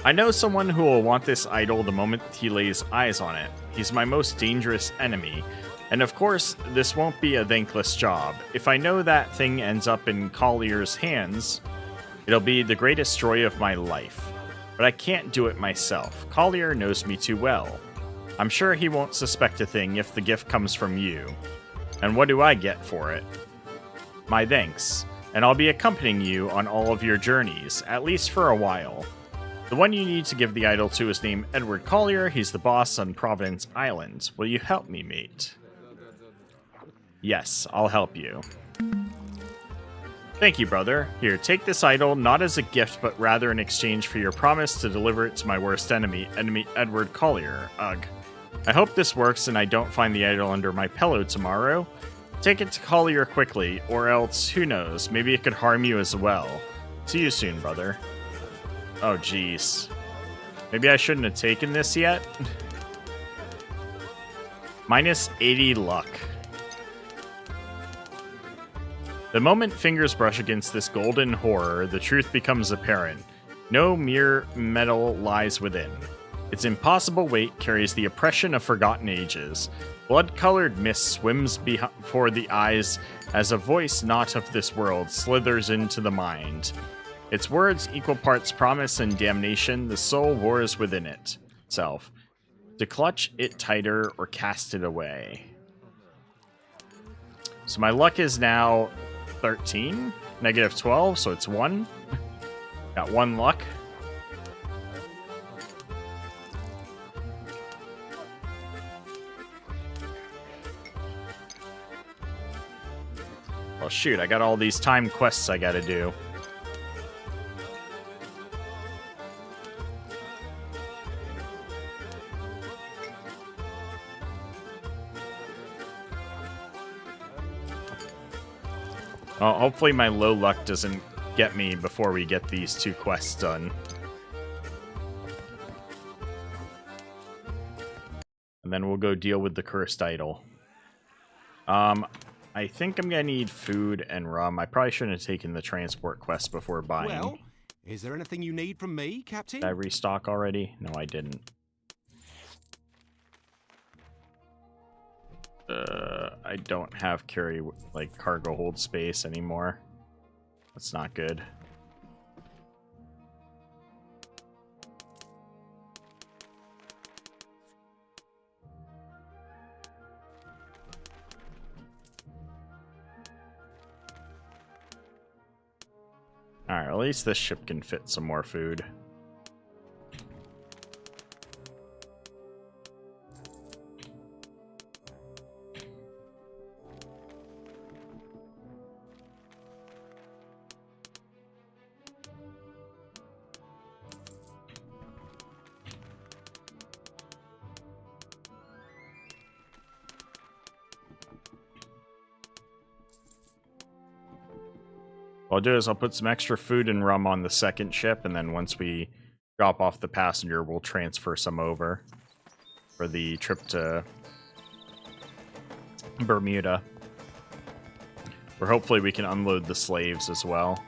Speaker 1: I know someone who will want this idol the moment he lays eyes on it. He's my most dangerous enemy. And of course, this won't be a thankless job. If I know that thing ends up in Collier's hands, it'll be the greatest joy of my life. But I can't do it myself. Collier knows me too well. I'm sure he won't suspect a thing if the gift comes from you. And what do I get for it? My thanks. And I'll be accompanying you on all of your journeys, at least for a while. The one you need to give the idol to is named Edward Collier. He's the boss on Providence Island. Will you help me, mate? Yes, I'll help you. Thank you, brother. Here, take this idol, not as a gift, but rather in exchange for your promise to deliver it to my worst enemy, Edward Collier. Ugh. I hope this works and I don't find the idol under my pillow tomorrow. Take it to Collier quickly, or else, who knows, maybe it could harm you as well. See you soon, brother. Oh, jeez. Maybe I shouldn't have taken this yet? Minus 80 luck. The moment fingers brush against this golden horror, the truth becomes apparent. No mere metal lies within. Its impossible weight carries the oppression of forgotten ages. Blood-colored mist swims before the eyes as a voice not of this world slithers into the mind. Its words equal parts promise and damnation, the soul wars within itself. To clutch it tighter or cast it away. So my luck is now 13, negative 12, so it's 1. Got 1 luck. Well, shoot, I got all these time quests I gotta do. Well, hopefully my low luck doesn't get me before we get these 2 quests done. And then we'll go deal with the cursed idol. I think I'm gonna need food and rum. I probably shouldn't have taken the transport quest before buying.
Speaker 5: Well, is there anything you need from me, Captain?
Speaker 1: Did I restock already? No, I didn't. I don't have cargo hold space anymore. That's not good. Alright, at least this ship can fit some more food. What I'll do is I'll put some extra food and rum on the second ship, and then once we drop off the passenger, we'll transfer some over for the trip to Bermuda, where hopefully we can unload the slaves as well.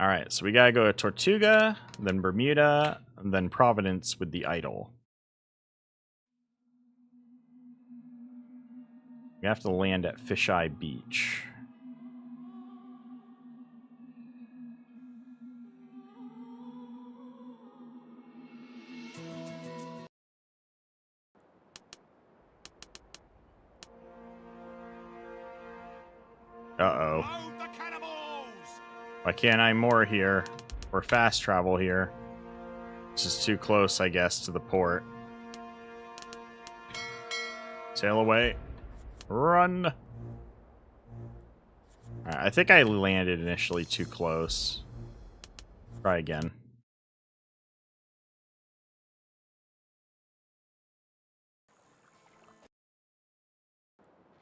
Speaker 1: Alright, so we gotta go to Tortuga, then Bermuda, and then Providence with the idol. We have to land at Fisheye Beach. Uh-oh.
Speaker 3: Load the cannibals!
Speaker 1: Why can't I moor here? Or fast travel here? This is too close, I guess, to the port. Sail away. Run! Alright, I think I landed initially too close. Try again.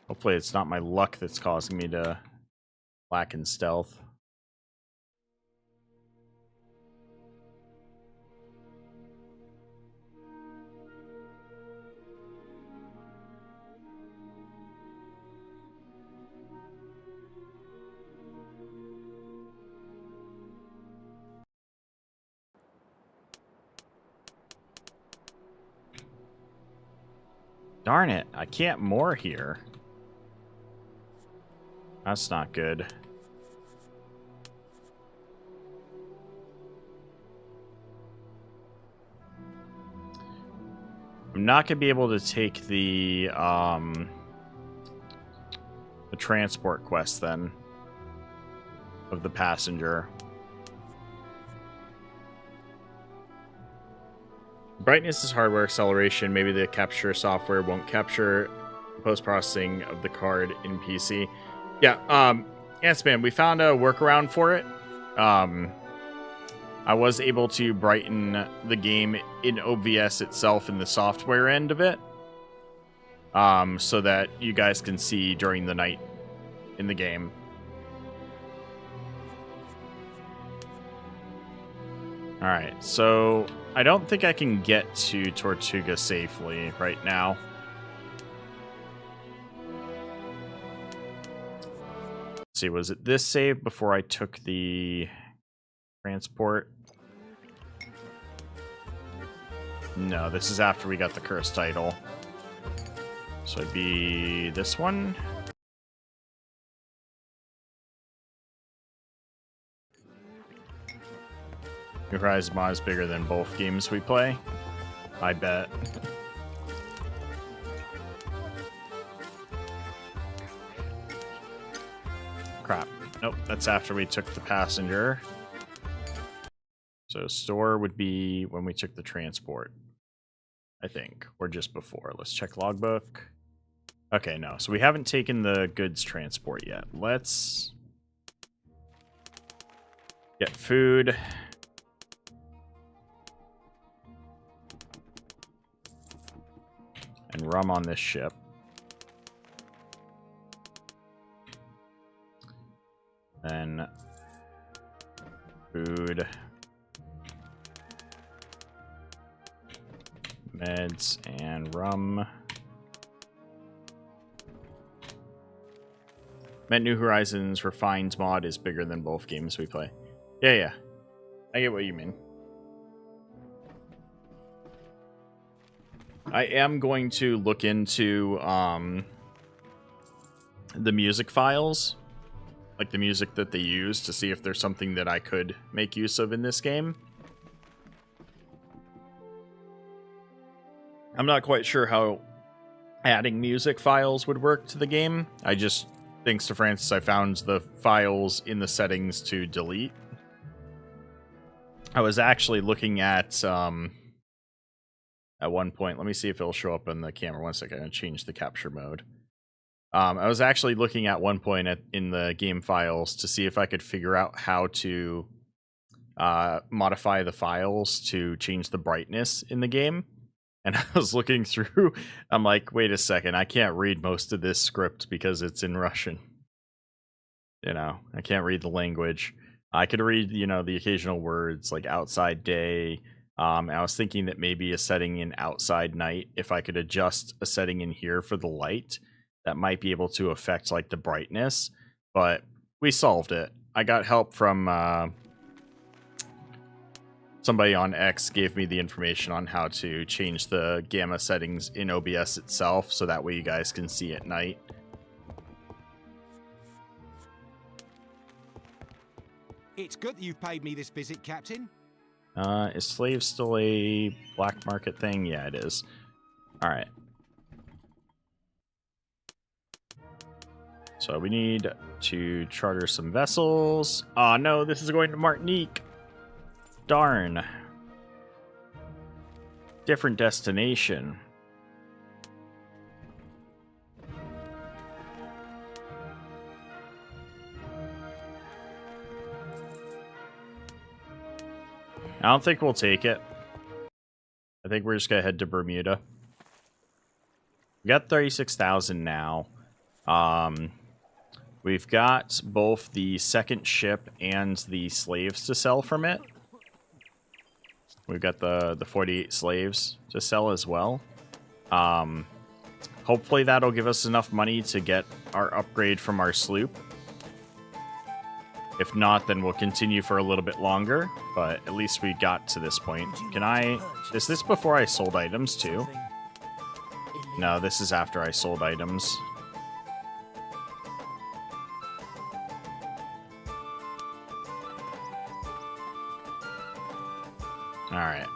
Speaker 1: Hopefully it's not my luck that's causing me to lack in stealth. Darn it, I can't moor here. That's not good. I'm not gonna be able to take the transport quest then of the passenger. Brightness is hardware acceleration. Maybe the capture software won't capture post-processing of the card in PC. Yeah, Ant-Man, we found a workaround for it. I was able to brighten the game in OBS itself in the software end of it. So that you guys can see during the night in the game. Alright, so I don't think I can get to Tortuga safely right now. Let's see, was it this save before I took the transport? No, this is after we got the cursed title. So it'd be this one. New Horizons mod is bigger than both games we play. I bet. Crap. Nope, that's after we took the passenger. So store would be when we took the transport, I think, or just before. Let's check logbook. Okay, no. So we haven't taken the goods transport yet. Let's get food. And rum on this ship. Then food. Meds and rum. New Horizons Refined mod is bigger than both games we play. Yeah. I get what you mean. I am going to look into the music files, like the music that they use, to see if there's something that I could make use of in this game. I'm not quite sure how adding music files would work to the game. I just thanks to Francis, I found the files in the settings to delete. I was actually looking at one point. Let me see if it'll show up on the camera. 1 second. I'm going to change the capture mode. I was actually looking at one point in the game files to see if I could figure out how to modify the files to change the brightness in the game. And I was looking through. I'm like, wait a second. I can't read most of this script because it's in Russian. You know, I can't read the language. I could read, you know, the occasional words like outside day. I was thinking that maybe a setting in outside night, if I could adjust a setting in here for the light, that might be able to affect like the brightness. But we solved it. I got help from somebody on X gave me the information on how to change the gamma settings in OBS itself, so that way you guys can see at night.
Speaker 5: It's good that you've paid me this visit, Captain.
Speaker 1: Is slave still a black market thing? Yeah, it is. Alright. So we need to charter some vessels. Oh no, this is going to Martinique. Darn. Different destination. I don't think we'll take it. I think we're just gonna head to Bermuda. We got 36,000 now. We've got both the second ship and the slaves to sell from it. We've got the 48 slaves to sell as well. Hopefully that'll give us enough money to get our upgrade from our sloop. If not, then we'll continue for a little bit longer, but at least we got to this point. Can I... Is this before I sold items, too? No, this is after I sold items. Alright.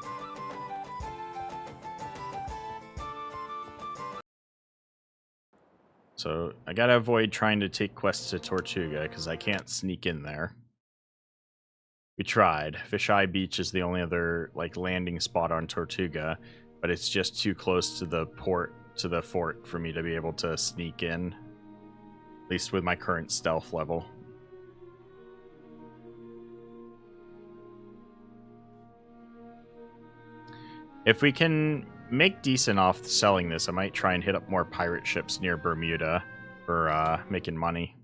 Speaker 1: So, I gotta avoid trying to take quests to Tortuga, because I can't sneak in there. We tried. Fisheye Beach is the only other, like, landing spot on Tortuga, but it's just too close to the port, to the fort, for me to be able to sneak in. At least with my current stealth level. If we can make decent off selling this, I might try and hit up more pirate ships near Bermuda for making money.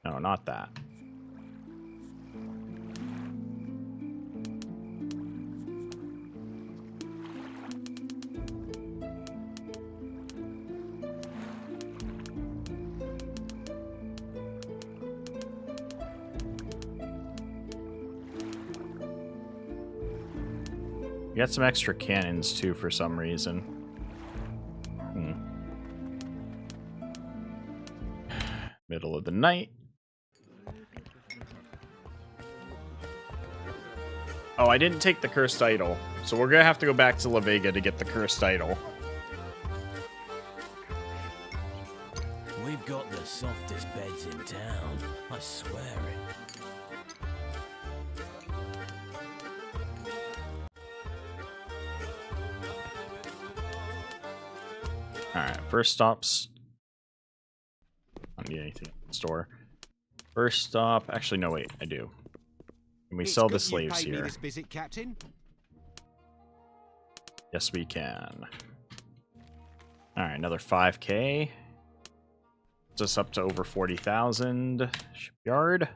Speaker 1: No, not that. We got some extra cannons, too, for some reason. Middle of the night. Oh, I didn't take the cursed idol. So we're gonna have to go back to La Vega to get the cursed idol.
Speaker 7: We've got the softest beds in town. I swear it.
Speaker 1: Alright, first stops. I don't need anything at the store. First stop. Actually, no, wait, I do. Can we sell the slaves here?
Speaker 5: This visit, Captain.
Speaker 1: Yes, we can. Alright, another 5K. Gets us up to over 40,000. Shipyard.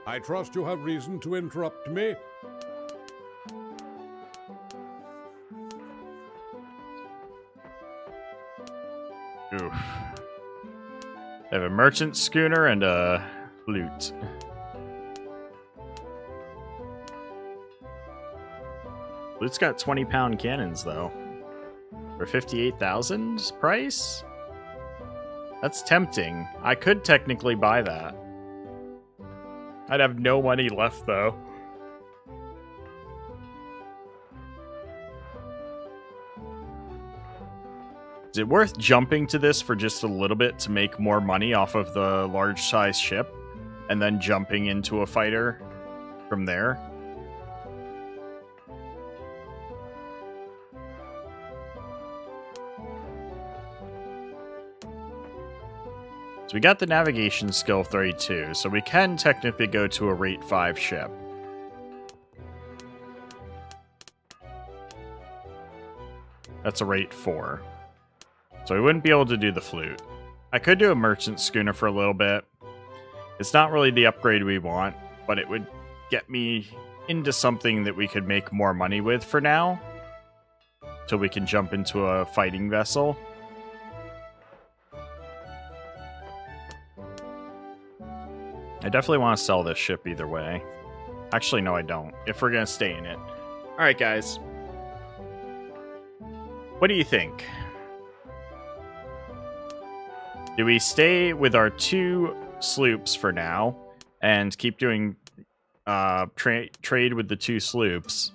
Speaker 4: I trust you have reason to interrupt me.
Speaker 1: Oof. They have a merchant schooner and a flute. Flute's got 20-pound cannons, though. For 58,000 price? That's tempting. I could technically buy that. I'd have no money left, though. Is it worth jumping to this for just a little bit to make more money off of the large size ship and then jumping into a fighter from there? So we got the navigation skill of 32, so we can technically go to a rate 5 ship. That's a rate 4. So we wouldn't be able to do the flute. I could do a merchant schooner for a little bit. It's not really the upgrade we want, but it would get me into something that we could make more money with for now. Till we can jump into a fighting vessel. I definitely want to sell this ship either way. Actually, no, I don't. If we're going to stay in it. Alright, guys. What do you think? Do we stay with our 2 sloops for now and keep doing trade with the 2 sloops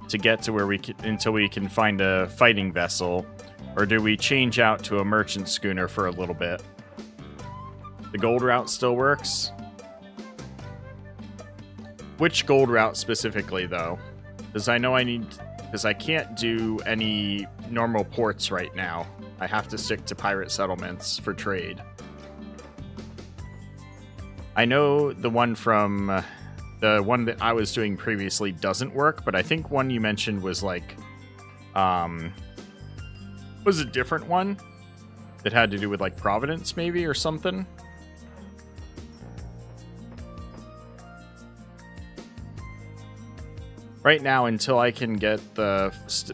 Speaker 1: to get to where we can, until we can find a fighting vessel, or do we change out to a merchant schooner for a little bit? The gold route still works. Which gold route specifically, though? Because I know because I can't do any normal ports right now. I have to stick to pirate settlements for trade. I know the one from the one that I was doing previously doesn't work, but I think one you mentioned was like was a different one that had to do with like Providence maybe or something. Right now, until I can get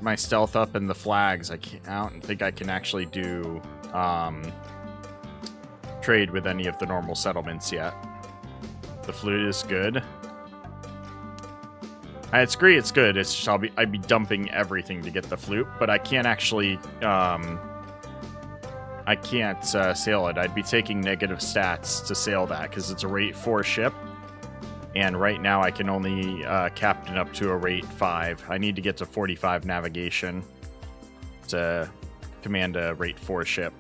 Speaker 1: my stealth up and the flags, I don't think I can actually do trade with any of the normal settlements yet. The flute is good. I agree, it's good. It's just I'd be dumping everything to get the flute, but I can't actually I can't sail it. I'd be taking negative stats to sail that because it's a rate 4 ship. And right now I can only captain up to a rate 5. I need to get to 45 navigation to command a rate 4 ship.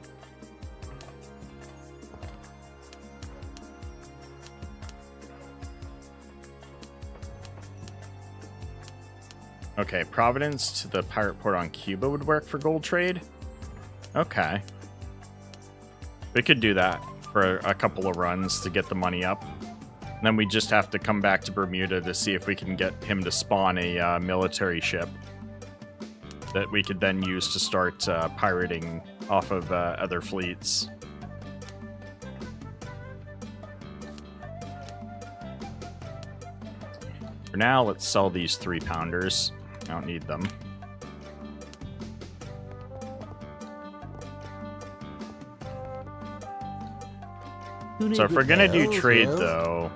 Speaker 1: Okay, Providence to the pirate port on Cuba would work for gold trade. Okay. We could do that for a couple of runs to get the money up. And then we just have to come back to Bermuda to see if we can get him to spawn a military ship that we could then use to start pirating off of other fleets. For now, let's sell these 3-pounders. I don't need them. So if we're gonna do trade, though,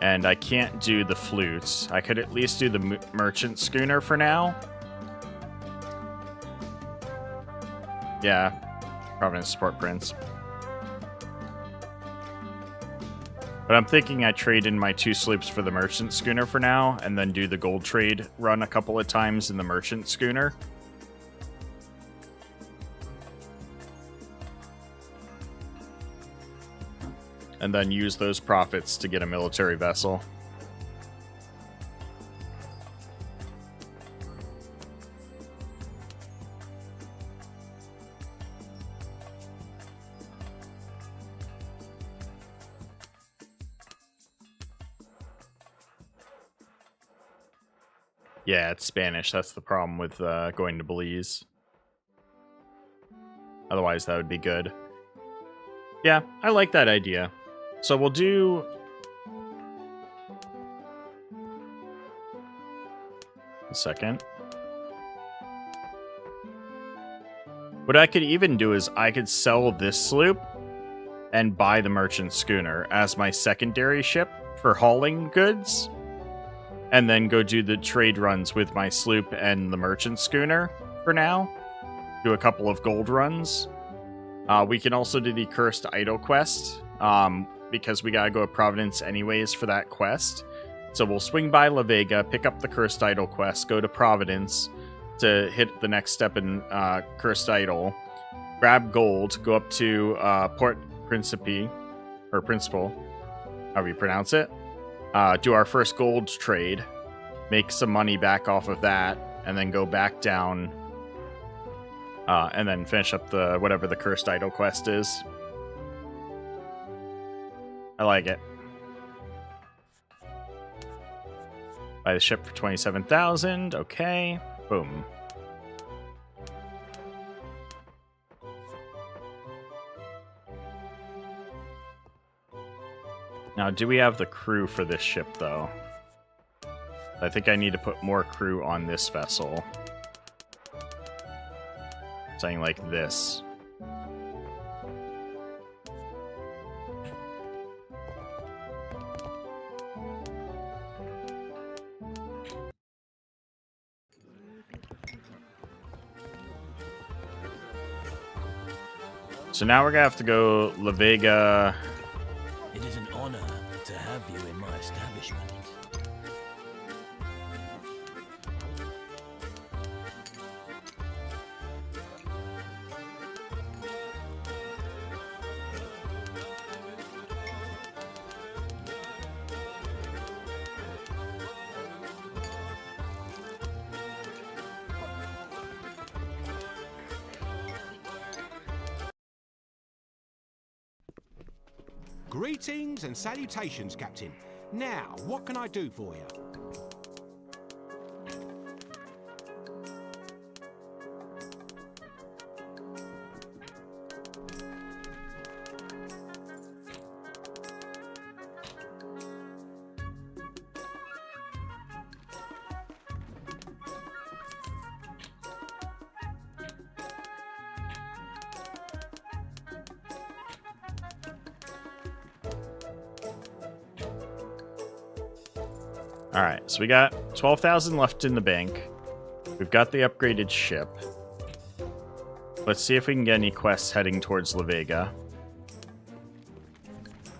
Speaker 1: and I can't do the flutes, I could at least do the merchant schooner for now. Yeah, Providence Support Prince. But I'm thinking I trade in my 2 sloops for the merchant schooner for now, and then do the gold trade run a couple of times in the merchant schooner. And then use those profits to get a military vessel. Yeah, it's Spanish. That's the problem with going to Belize. Otherwise, that would be good. Yeah, I like that idea. So we'll do... a second. What I could even do is I could sell this sloop and buy the merchant schooner as my secondary ship for hauling goods, and then go do the trade runs with my sloop and the merchant schooner for now. do a couple of gold runs. We can also do the Cursed Idol quest, because we gotta go to Providence anyways for that quest. So we'll swing by La Vega, pick up the Cursed Idol quest, go to Providence to hit the next step in Cursed Idol, grab gold, go up to Port Principe, or Principal, however you pronounce it, do our first gold trade, make some money back off of that, and then go back down, and then finish up the whatever the Cursed Idol quest is. I like it. Buy the ship for 27,000. Okay. Boom. Now, do we have the crew for this ship, though? I think I need to put more crew on this vessel. Something like this. So now we're gonna have to go La Vega.
Speaker 7: It is an honor to have you in my establishment.
Speaker 5: Greetings and salutations, Captain. Now, what can I do for you?
Speaker 1: Alright, so we got 12,000 left in the bank. We've got the upgraded ship. Let's see if we can get any quests heading towards La Vega.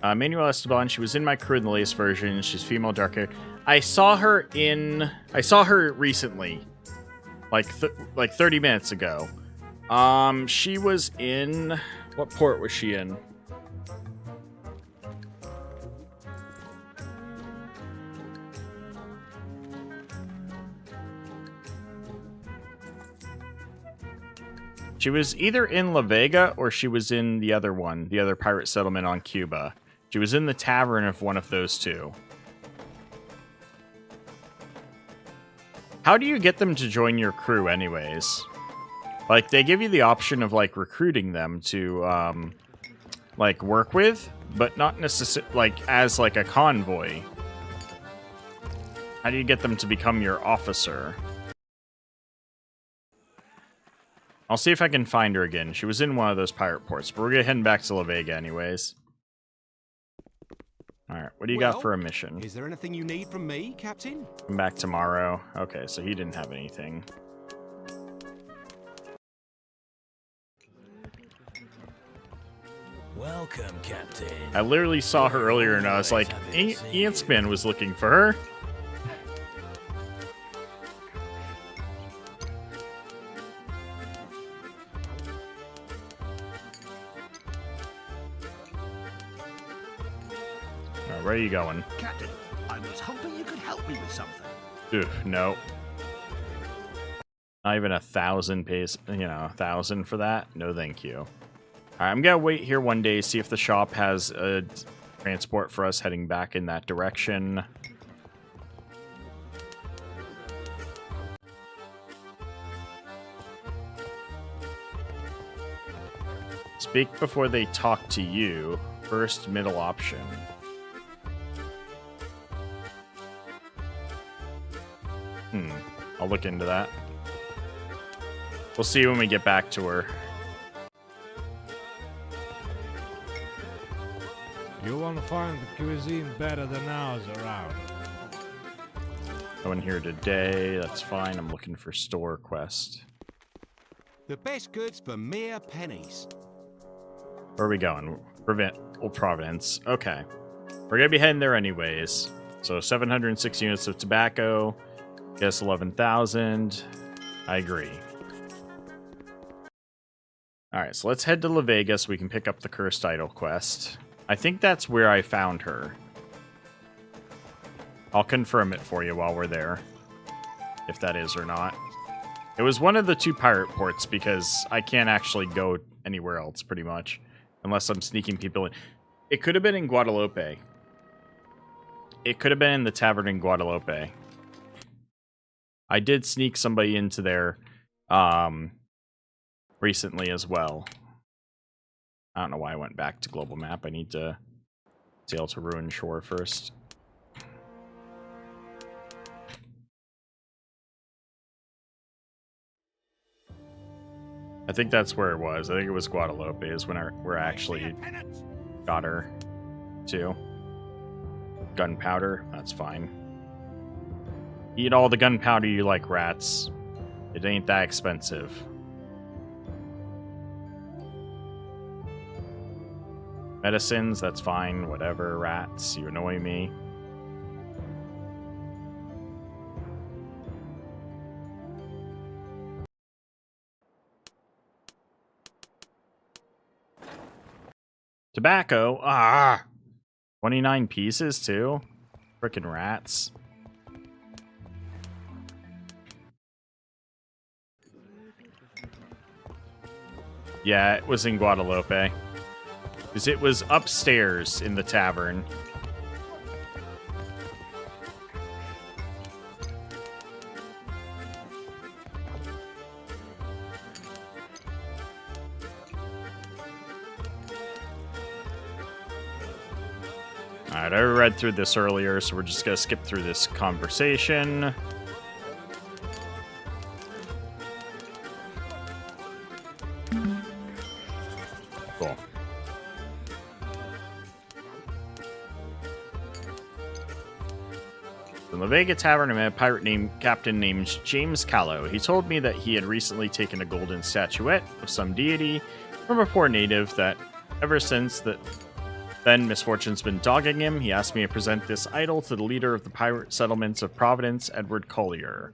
Speaker 1: Manuel Esteban, she was in my crew in the latest version. She's female, dark hair. I saw her recently. Like 30 minutes ago. She was in... What port was she in? She was either in La Vega or she was in the other one, the other pirate settlement on Cuba. She was in the tavern of one of those two. How do you get them to join your crew anyways? Like, they give you the option of, like, recruiting them to, like, work with, but not necessarily, like, as, like, a convoy. How do you get them to become your officer? I'll see if I can find her again. She was in one of those pirate ports, but we're gonna head back to La Vega anyways. Alright, what do you got for a mission?
Speaker 5: Is there anything you need from me, Captain?
Speaker 1: Come back tomorrow. Okay, so he didn't have anything.
Speaker 7: Welcome, Captain.
Speaker 1: I literally saw her earlier and I was like, Ianspin was looking for her. Where are you going?
Speaker 3: Captain, I was hoping you could help me with something.
Speaker 1: Oof, no. Not even 1,000 pace, 1,000 for that? No, thank you. Alright, I'm gonna wait here one day, see if the shop has a transport for us heading back in that direction. Speak before they talk to you. First middle option. I'll look into that. We'll see when we get back to her.
Speaker 4: You want to find the cuisine better than ours around.
Speaker 1: No one here today. That's fine. I'm looking for store quest.
Speaker 5: The best goods for mere pennies.
Speaker 1: Where are we going? Old Providence. Okay. We're going to be heading there anyways. So 706 units of tobacco. Guess 11,000. I agree. Alright, so let's head to La Vega so we can pick up the Cursed Idol quest. I think that's where I found her. I'll confirm it for you while we're there. If that is or not. It was one of the 2 pirate ports because I can't actually go anywhere else pretty much. Unless I'm sneaking people in. It could have been in Guadalupe. It could have been in the tavern in Guadalupe. I did sneak somebody into there recently as well. I don't know why I went back to global map. I need to sail to Ruin Shore first. I think that's where it was. I think it was Guadalupe is when we're actually got her too. Gunpowder, that's fine. Eat all the gunpowder you like, rats. It ain't that expensive. Medicines, that's fine. Whatever, rats. You annoy me. Tobacco? Ah! 29 pieces, too? Frickin' rats. Yeah, it was in Guadalupe. Because it was upstairs in the tavern. Alright, I read through this earlier, so we're just gonna skip through this conversation. Cool. In the Vega Tavern, I met a pirate named Captain named James Callow. He told me that he had recently taken a golden statuette of some deity from a poor native that ever since that then misfortune's been dogging him. He asked me to present this idol to the leader of the pirate settlements of Providence, Edward Collier,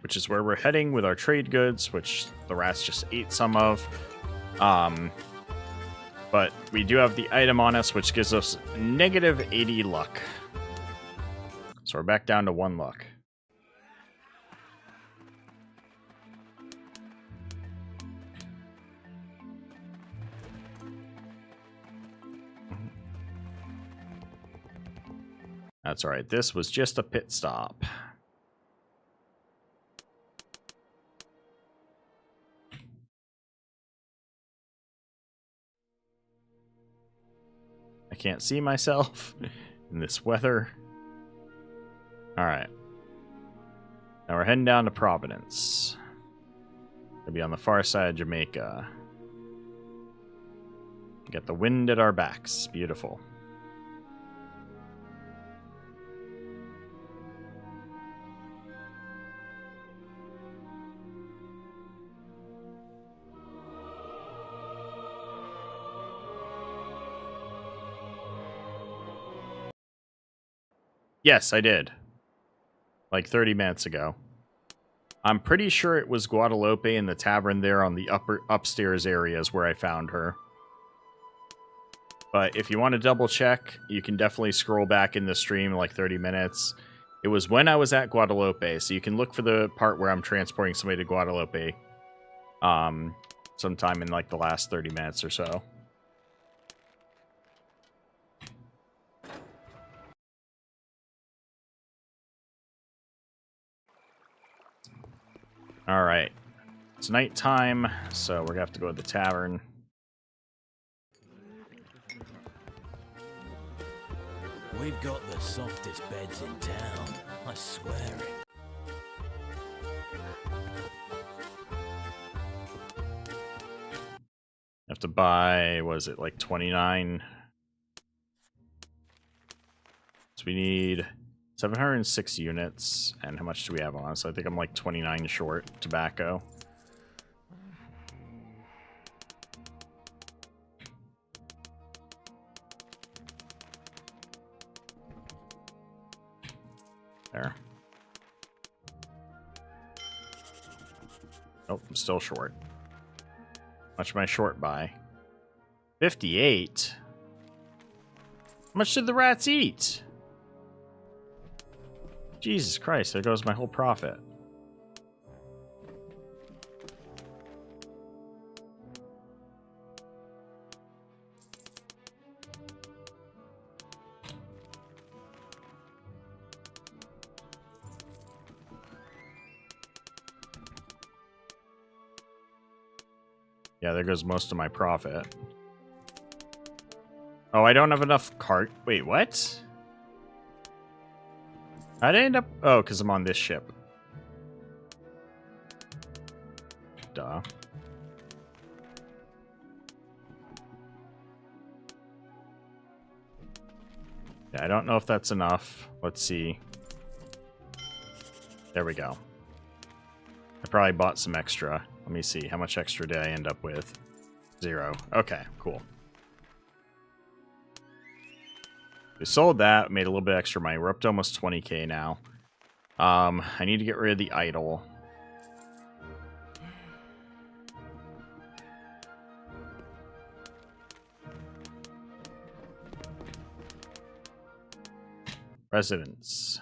Speaker 1: which is where we're heading with our trade goods, which the rats just ate some of. But we do have the item on us, which gives us negative 80 luck. So we're back down to 1 luck. That's alright. This was just a pit stop. I can't see myself in this weather. Alright. Now we're heading down to Providence. Gonna be on the far side of Jamaica. Get the wind at our backs. Beautiful. Yes, I did. Like 30 minutes ago. I'm pretty sure it was Guadalupe in the tavern there on the upstairs areas where I found her. But if you want to double check, you can definitely scroll back in the stream like 30 minutes. It was when I was at Guadalupe, so you can look for the part where I'm transporting somebody to Guadalupe. Sometime in like the last 30 minutes or so. Alright. It's nighttime, so we're gonna have to go to the tavern.
Speaker 7: We've got the softest beds in town. I swear it.
Speaker 1: Have to buy, was it like 29? So we need 706 units. And how much do we have on us? I think I'm like 29 short tobacco. Oh, I'm still short. How much am I short by? 58? How much did the rats eat? Jesus Christ, there goes my whole profit. Yeah, there goes most of my profit. Oh, I don't have enough cart. Wait, what? How'd I end up? Oh, because I'm on this ship. Duh. Yeah, I don't know if that's enough. Let's see. There we go. I probably bought some extra. Let me see. How much extra did I end up with? 0. Okay, cool. We sold that, made a little bit extra money. We're up to almost 20k now. I need to get rid of the idol. Residents.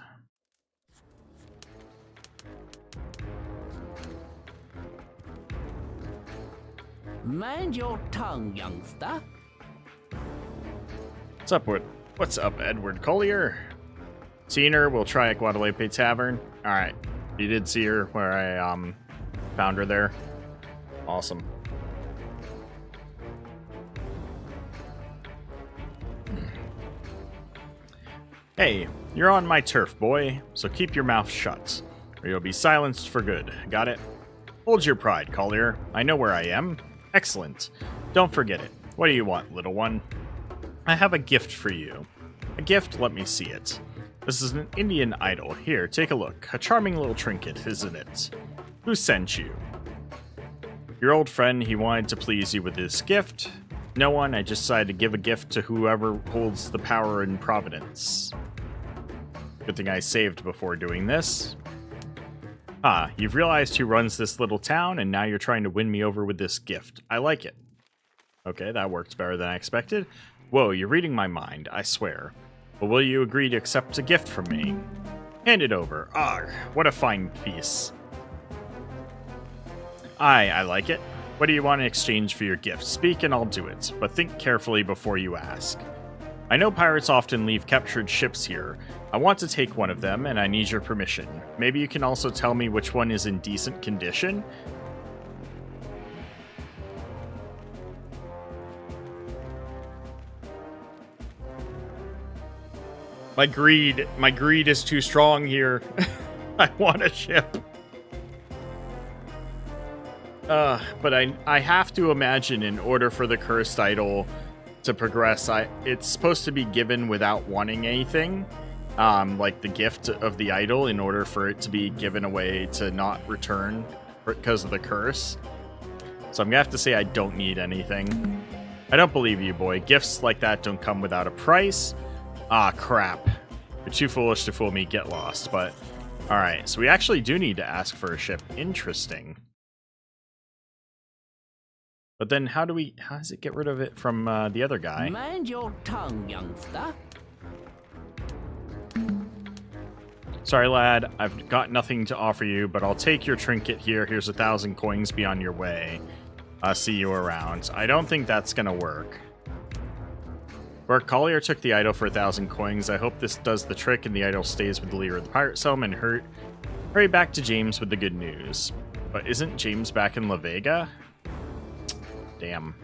Speaker 7: Mind your tongue, youngster.
Speaker 1: What's up, Wood? What's up, Edward Collier? Seen her? We'll try at Guadalupe Tavern. Alright. You did see her where I found her there. Awesome. Hey, you're on my turf, boy, so keep your mouth shut, or you'll be silenced for good. Got it? Hold your pride, Collier. I know where I am. Excellent. Don't forget it. What do you want, little one? I have a gift for you. A gift? Let me see it. This is an Indian idol. Here, take a look. A charming little trinket, isn't it? Who sent you? Your old friend, he wanted to please you with this gift. No one, I just decided to give a gift to whoever holds the power in Providence. Good thing I saved before doing this. Ah, you've realized who runs this little town, and now you're trying to win me over with this gift. I like it. Okay, that worked better than I expected. Whoa, you're reading my mind, I swear. But will you agree to accept a gift from me? Hand it over. Arg, what a fine piece. Aye, I like it. What do you want in exchange for your gift? Speak and I'll do it, but think carefully before you ask. I know pirates often leave captured ships here. I want to take one of them, and I need your permission. Maybe you can also tell me which one is in decent condition? My greed is too strong here. I want a ship. But I have to imagine in order for the cursed idol to progress, it's supposed to be given without wanting anything. Like the gift of the idol, in order for it to be given away to not return because of the curse. So I'm gonna have to say I don't need anything. I don't believe you, boy. Gifts like that don't come without a price. Ah, crap. You're too foolish to fool me. Get lost. But, alright. So we actually do need to ask for a ship. Interesting. But then how does it get rid of it from the other guy?
Speaker 7: Mind your tongue, youngster.
Speaker 1: Sorry, lad. I've got nothing to offer you, but I'll take your trinket here. Here's 1,000 coins. Be on your way. See you around. I don't think that's gonna work. Where Collier took the idol for 1,000 coins, I hope this does the trick and the idol stays with the leader of the pirate settlement and hurry back to James with the good news. But isn't James back in La Vega? Damn.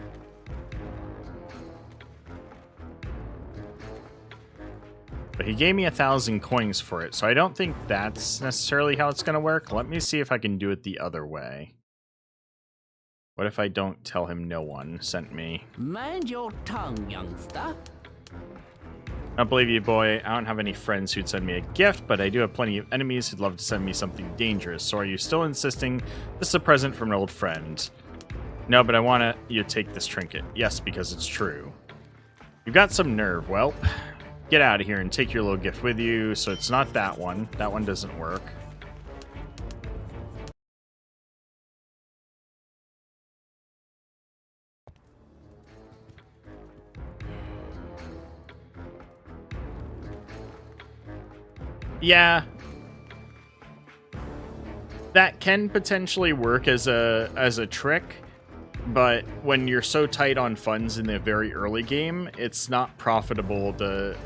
Speaker 1: But he gave me 1,000 coins for it, so I don't think that's necessarily how it's going to work. Let me see if I can do it the other way. What if I don't tell him no one sent me?
Speaker 7: Mind your tongue, youngster.
Speaker 1: I don't believe you, boy. I don't have any friends who'd send me a gift, but I do have plenty of enemies who'd love to send me something dangerous. So are you still insisting this is a present from an old friend? No, but I want you to take this trinket. Yes, because it's true. You've got some nerve, whelp. Get out of here and take your little gift with you. So it's not that one. That one doesn't work. Yeah. That can potentially work as a trick, but when you're so tight on funds in the very early game, it's not profitable. The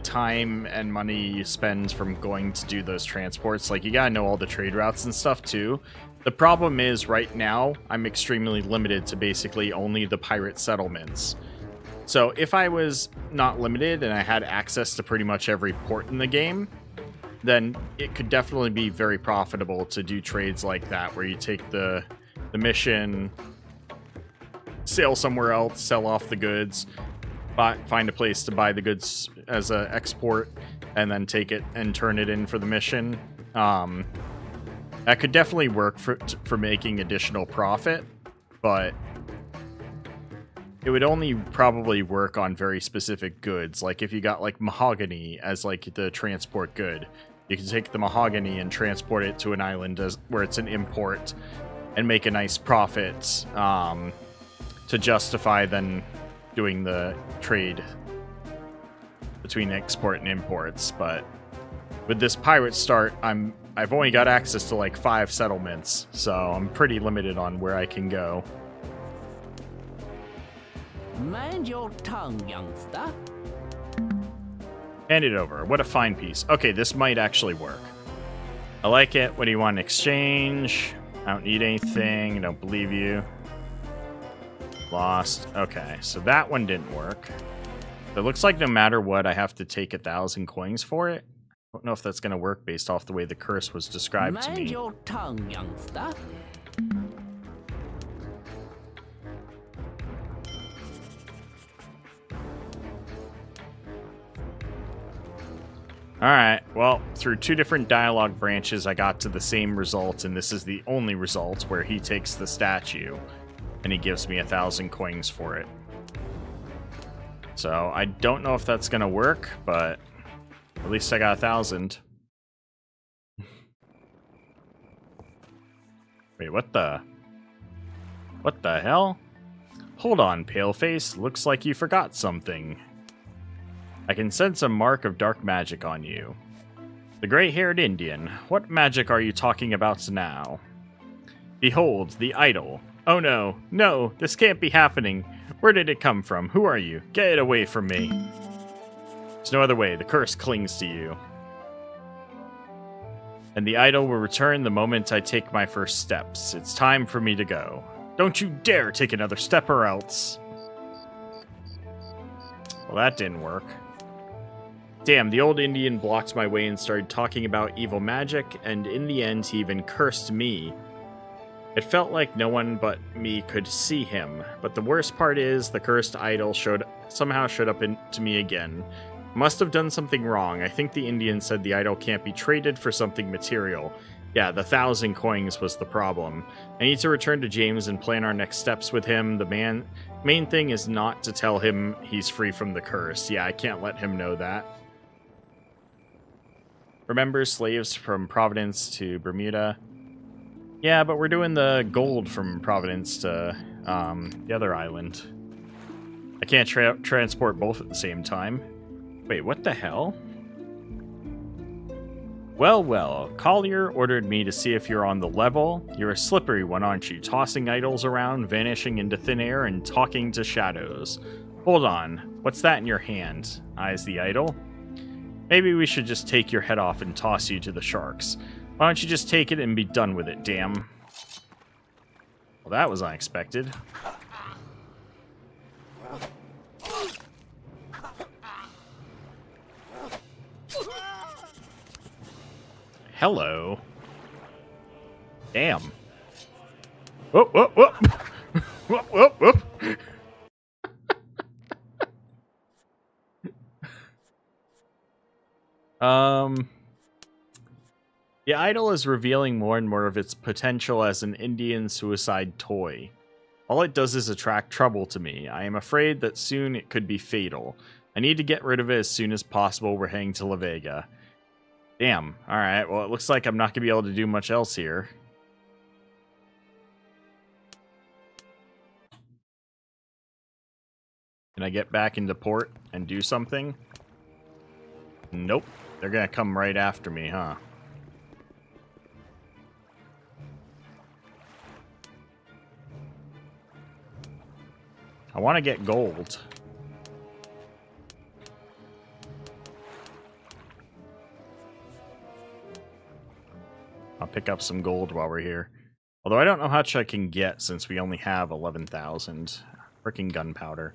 Speaker 1: time and money you spend from going to do those transports, like, you gotta know all the trade routes and stuff too. The problem is, right now, I'm extremely limited to basically only the pirate settlements. So if I was not limited and I had access to pretty much every port in the game, then it could definitely be very profitable to do trades like that, where you take the mission, sail somewhere else, sell off the goods, find a place to buy the goods as an export, and then take it and turn it in for the mission. That could definitely work for making additional profit, but it would only probably work on very specific goods. Like if you got like mahogany as like the transport good, you can take the mahogany and transport it to an island where it's an import and make a nice profit to justify then doing the trade between export and imports. But with this pirate start, I've only got access to like 5 settlements, so I'm pretty limited on where I can go.
Speaker 8: Mind your tongue, youngster.
Speaker 1: Hand it over. What a fine piece. Okay, this might actually work. I like it. What do you want in exchange? I don't need anything. I don't believe you. Lost. Okay, so that one didn't work. It looks like no matter what, I have to take 1,000 coins for it. I don't know if that's going to work based off the way the curse was described to me.
Speaker 8: Mind your tongue, youngster.
Speaker 1: Alright, well, through 2 different dialogue branches, I got to the same result, and this is the only result, where he takes the statue, and he gives me 1,000 coins for it. So, I don't know if that's gonna work, but at least I got 1,000. Wait, what the hell? Hold on, Paleface. Looks like you forgot something. I can sense a mark of dark magic on you. The gray-haired Indian. What magic are you talking about now? Behold, the idol. Oh no, no, this can't be happening. Where did it come from? Who are you? Get it away from me. There's no other way. The curse clings to you. And the idol will return the moment I take my first steps. It's time for me to go. Don't you dare take another step or else. Well, that didn't work. Damn, the old Indian blocked my way and started talking about evil magic, and in the end he even cursed me. It felt like no one but me could see him, but the worst part is the cursed idol somehow showed up to me again. Must have done something wrong. I think the Indian said the idol can't be traded for something material. Yeah, the 1,000 coins was the problem. I need to return to James and plan our next steps with him. The main thing is not to tell him he's free from the curse. Yeah, I can't let him know that. Remember slaves from Providence to Bermuda? Yeah, but we're doing the gold from Providence to the other island. I can't transport both at the same time. Wait, what the hell? Well, well, Collier ordered me to see if you're on the level. You're a slippery one, aren't you? Tossing idols around, vanishing into thin air, and talking to shadows. Hold on, what's that in your hand? Eyes the idol? Maybe we should just take your head off and toss you to the sharks. Why don't you just take it and be done with it, damn? Well, that was unexpected. Hello. Damn. Whoop, whoop, whoop. Whoop, whoop, whoop. The idol is revealing more and more of its potential as an Indian suicide toy. All it does is attract trouble to me. I am afraid that soon it could be fatal. I need to get rid of it as soon as possible. We're heading to La Vega. Damn. Alright, well, it looks like I'm not going to be able to do much else here. Can I get back into port and do something? Nope. They're gonna come right after me, huh? I want to get gold. I'll pick up some gold while we're here. Although I don't know how much I can get since we only have 11,000. Freaking gunpowder.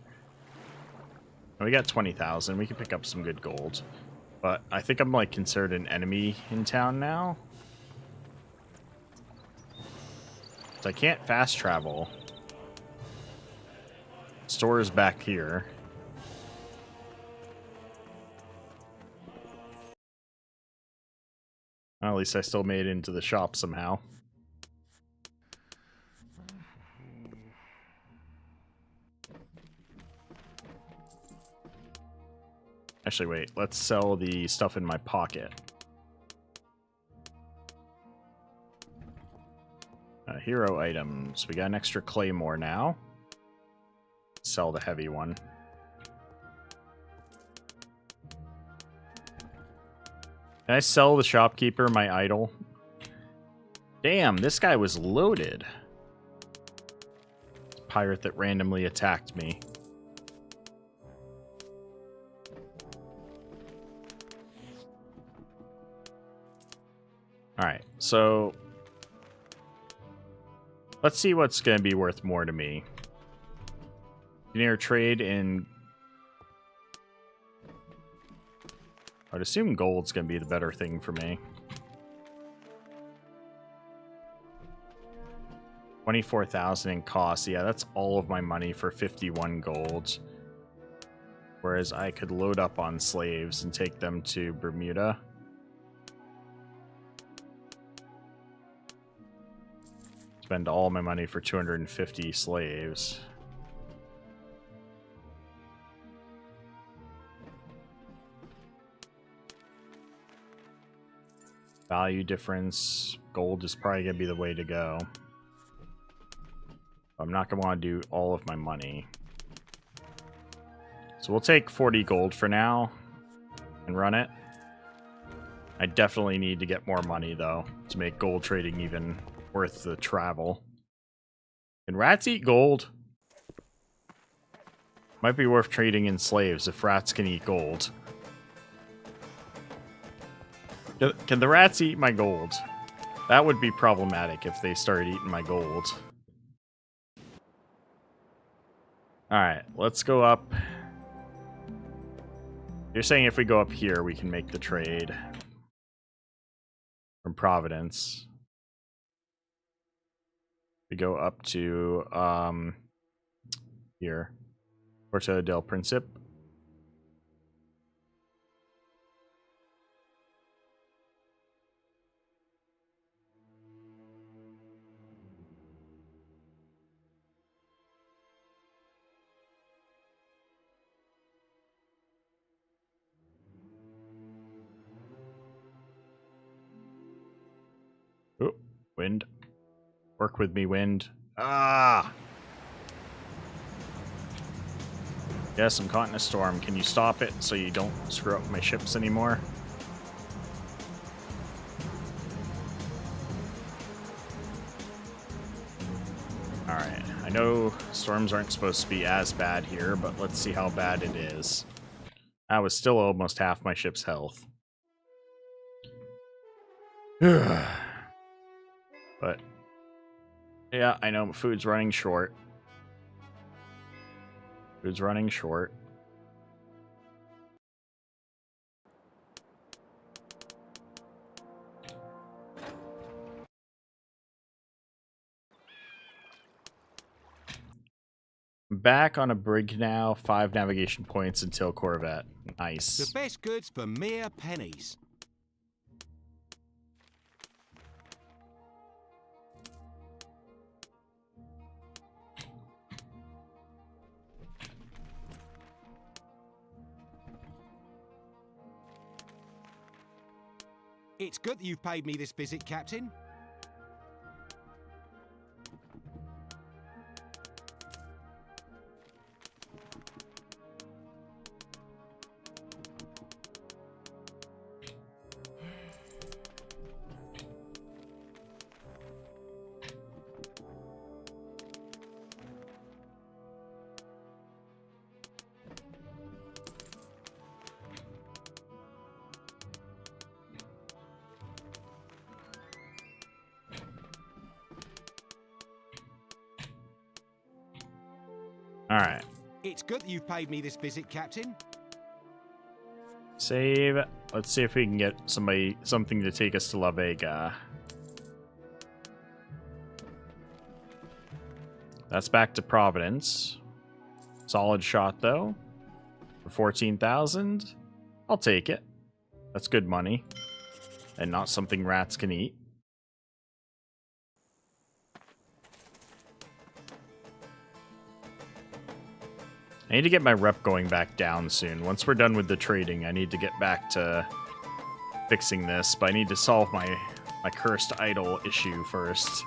Speaker 1: We got 20,000. We can pick up some good gold. But I think I'm like considered an enemy in town now. So I can't fast travel. Store is back here. Well, at least I still made it into the shop somehow. Actually, wait. Let's sell the stuff in my pocket. Hero items. We got an extra claymore now. Sell the heavy one. Can I sell the shopkeeper my idol? Damn, this guy was loaded. Pirate that randomly attacked me. Alright, so let's see what's going to be worth more to me. Engineer trade in... I'd assume gold's going to be the better thing for me. 24,000 in cost. Yeah, that's all of my money for 51 gold. Whereas I could load up on slaves and take them to Bermuda. Spend all my money for 250 slaves. Value difference. Gold is probably going to be the way to go. I'm not going to want to do all of my money. So we'll take 40 gold for now and run it. I definitely need to get more money, though, to make gold trading even worth the travel. Can rats eat gold? Might be worth trading in slaves if rats can eat gold. Can the rats eat my gold? That would be problematic if they started eating my gold. Alright, let's go up. You're saying if we go up here, we can make the trade from Providence. We go up to here, Puerto del Principe. Oh, wind. Work with me, wind. Ah! Yes, I'm caught in a storm. Can you stop it so you don't screw up my ships anymore? Alright, I know storms aren't supposed to be as bad here, but let's see how bad it is. That was still almost half my ship's health. But yeah, I know food's running short. Food's running short. Back on a brig now. 5 navigation points until Corvette. Nice.
Speaker 5: The best goods for mere pennies. It's good that you've paid me this visit, Captain.
Speaker 1: Alright.
Speaker 5: It's good that you've paid me this visit, Captain.
Speaker 1: Save. Let's see if we can get something to take us to La Vega. That's back to Providence. Solid shot, though. For 14,000. I'll take it. That's good money. And not something rats can eat. I need to get my rep going back down soon. Once we're done with the trading, I need to get back to fixing this. But I need to solve my cursed idol issue first.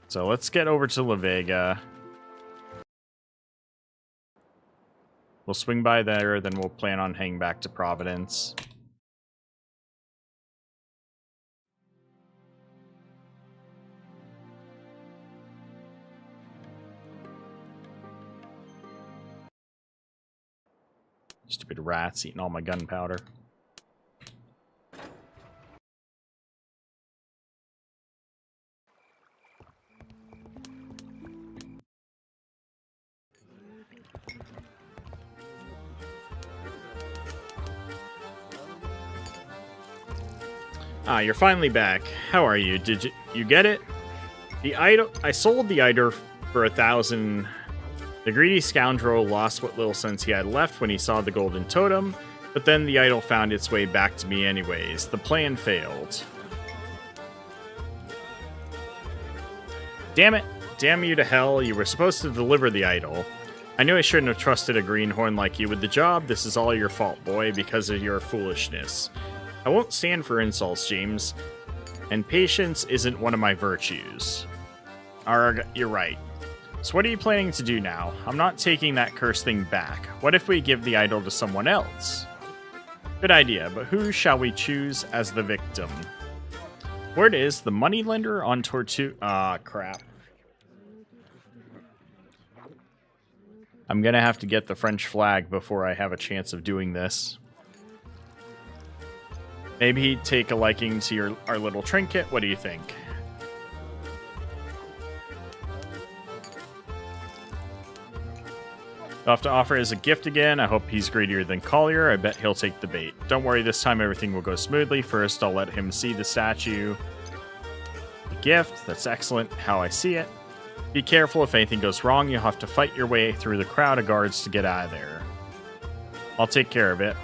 Speaker 1: So let's get over to La Vega. We'll swing by there, then we'll plan on heading back to Providence. Stupid rats eating all my gunpowder. Ah, you're finally back. How are you? Did you get it? The idol. I sold the idol for 1,000. The greedy scoundrel lost what little sense he had left when he saw the golden totem, but then the idol found its way back to me anyways. The plan failed. Damn it. Damn you to hell. You were supposed to deliver the idol. I knew I shouldn't have trusted a greenhorn like you with the job. This is all your fault, boy, because of your foolishness. I won't stand for insults, James. And patience isn't one of my virtues. Arg, you're right. So what are you planning to do now? I'm not taking that cursed thing back. What if we give the idol to someone else? Good idea, but who shall we choose as the victim? Word is, the moneylender on Tortuga... Ah, crap. I'm gonna have to get the French flag before I have a chance of doing this. Maybe he'd take a liking to our little trinket. What do you think? I'll have to offer as a gift again. I hope he's greedier than Collier. I bet he'll take the bait. Don't worry, this time everything will go smoothly. First, I'll let him see the statue. The gift. That's excellent. How I see it. Be careful. If anything goes wrong, you'll have to fight your way through the crowd of guards to get out of there. I'll take care of it.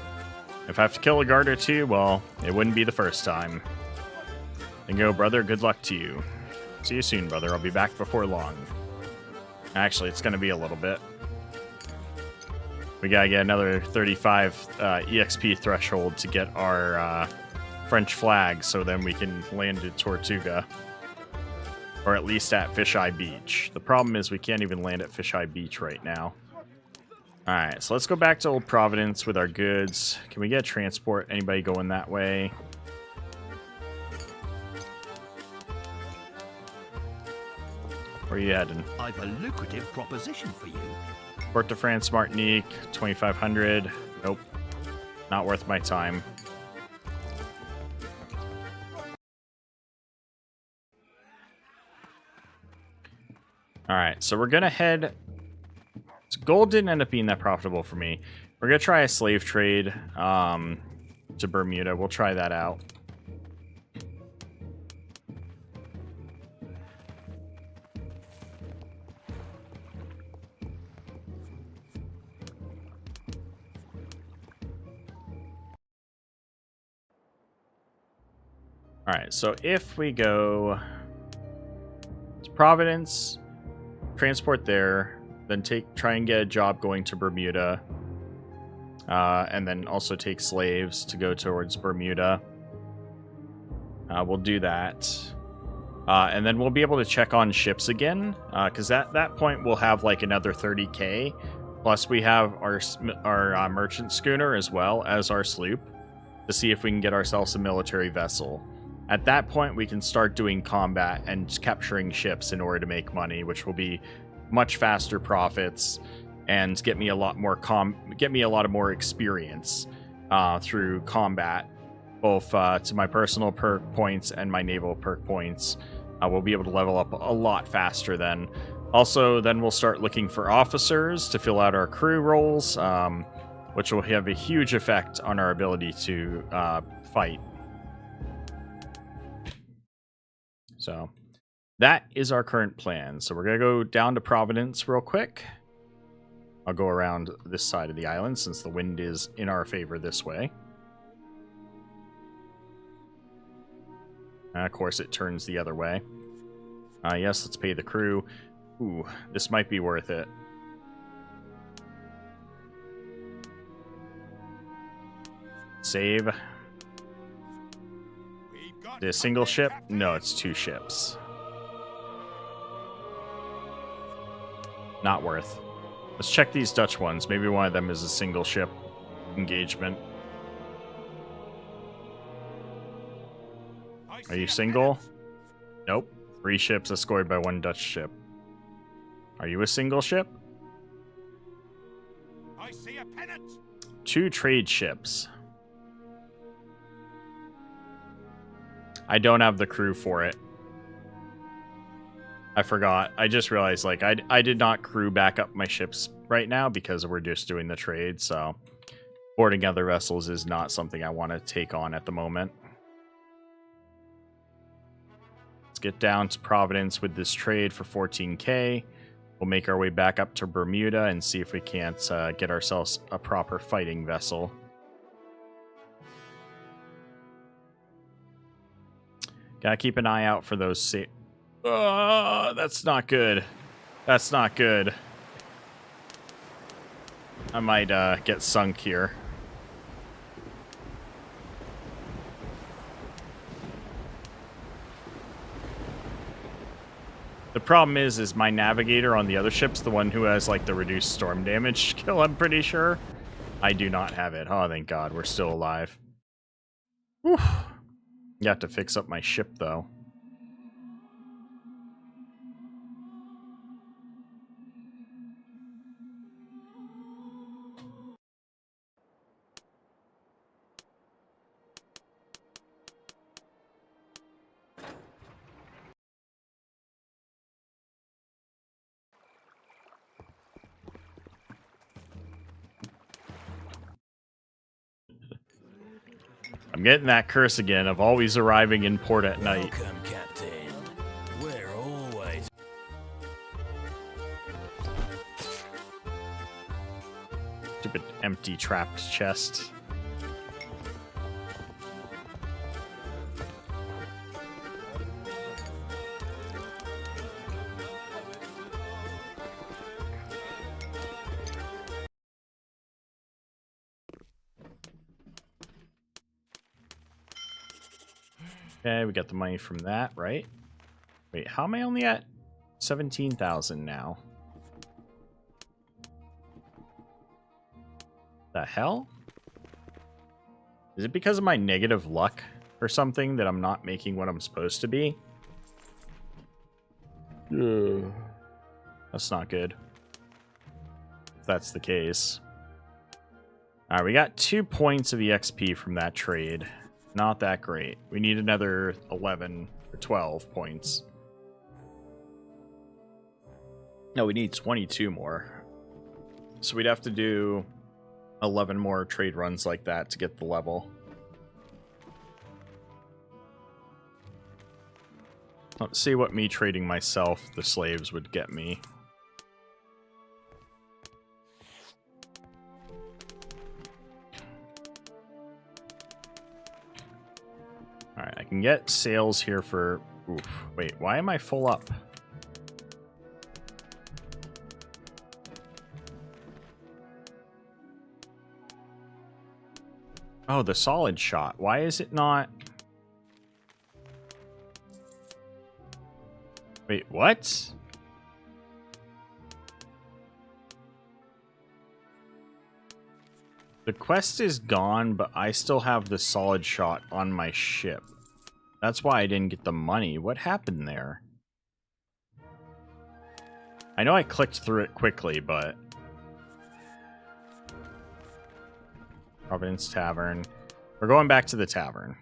Speaker 1: If I have to kill a guard or two, well, it wouldn't be the first time. Then go, brother. Good luck to you. See you soon, brother. I'll be back before long. Actually, it's going to be a little bit. We gotta get another 35 EXP threshold to get our French flag, so then we can land at Tortuga. Or at least at Fisheye Beach. The problem is we can't even land at Fisheye Beach right now. Alright, so let's go back to Old Providence with our goods. Can we get a transport? Anybody going that way? Where are you heading?
Speaker 3: I've a lucrative proposition for you.
Speaker 1: Port de France, Martinique, 2,500. Nope. Not worth my time. Alright, so we're gonna head... Gold didn't end up being that profitable for me. We're gonna try a slave trade to Bermuda. We'll try that out. Alright, so if we go to Providence, transport there, then try and get a job going to Bermuda, and then also take slaves to go towards Bermuda. We'll do that. And then we'll be able to check on ships again, because at that point we'll have like another 30k, plus we have our merchant schooner as well as our sloop, to see if we can get ourselves a military vessel. At that point, we can start doing combat and capturing ships in order to make money, which will be much faster profits and get me a lot more experience through combat, both to my personal perk points and my naval perk points, We'll be able to level up a lot faster then. Also, then we'll start looking for officers to fill out our crew roles, which will have a huge effect on our ability to fight. So that is our current plan. So we're going to go down to Providence real quick. I'll go around this side of the island since the wind is in our favor this way. Of course, it turns the other way. Yes, let's pay the crew. Ooh, this might be worth it. Save. Is it a single ship? No, it's 2 ships. Not worth. Let's check these Dutch ones. Maybe one of them is a single ship engagement. Are you single? Nope. 3 ships escorted by 1 Dutch ship. Are you a single ship?
Speaker 5: I see a pennant.
Speaker 1: 2 trade ships. I don't have the crew for it. I forgot. I just realized, like, I did not crew back up my ships right now because we're just doing the trade, so boarding other vessels is not something I want to take on at the moment. Let's get down to Providence with this trade for 14k. We'll make our way back up to Bermuda and see if we can't get ourselves a proper fighting vessel. Gotta keep an eye out for those that's not good. That's not good. I might get sunk here. The problem is my navigator on the other ship's the one who has, like, the reduced storm damage skill, I'm pretty sure. I do not have it. Oh, thank God. We're still alive. Whew. You have to fix up my ship, though. I'm getting that curse again of always arriving in port at night.
Speaker 7: Welcome, Captain. We're always...
Speaker 1: Stupid empty trapped chest. Okay, we got the money from that, right? Wait, how am I only at 17,000 now? The hell? Is it because of my negative luck or something that I'm not making what I'm supposed to be? That's not good. If that's the case. Alright, we got 2 points of EXP from that trade. Not that great. We need another 11 or 12 points. No, we need 22 more. So we'd have to do 11 more trade runs like that to get the level. Let's see what me trading myself the slaves would get me. Alright, I can get sales here for... Oof. Wait, why am I full up? Oh, the solid shot. Why is it not... Wait, what? The quest is gone, but I still have the solid shot on my ship. That's why I didn't get the money. What happened there? I know I clicked through it quickly, but... Providence Tavern. We're going back to the tavern.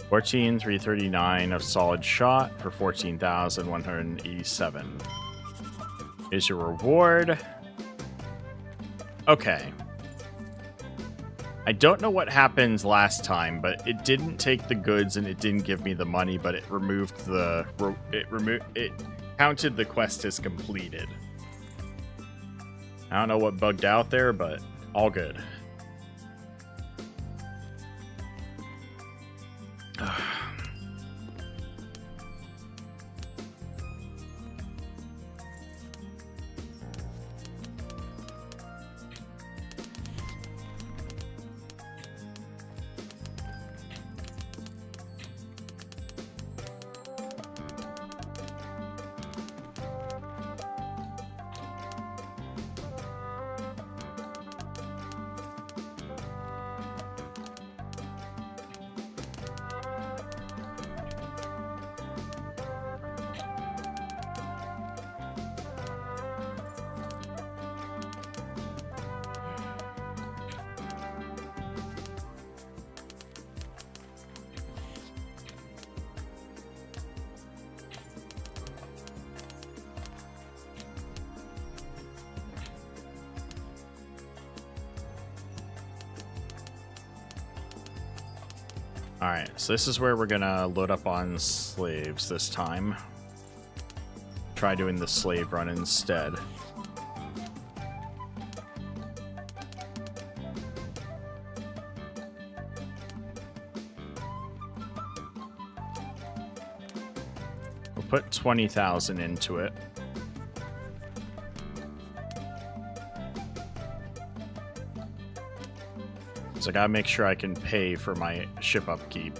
Speaker 1: 14,339 of solid shot for 14,187. Is your reward. Okay. I don't know what happened last time, but it didn't take the goods and it didn't give me the money, but it removed the it counted the quest as completed. I don't know what bugged out there, but all good. Alright, so this is where we're gonna load up on slaves this time. Try doing the slave run instead. We'll put 20,000 into it. So I gotta make sure I can pay for my ship upkeep.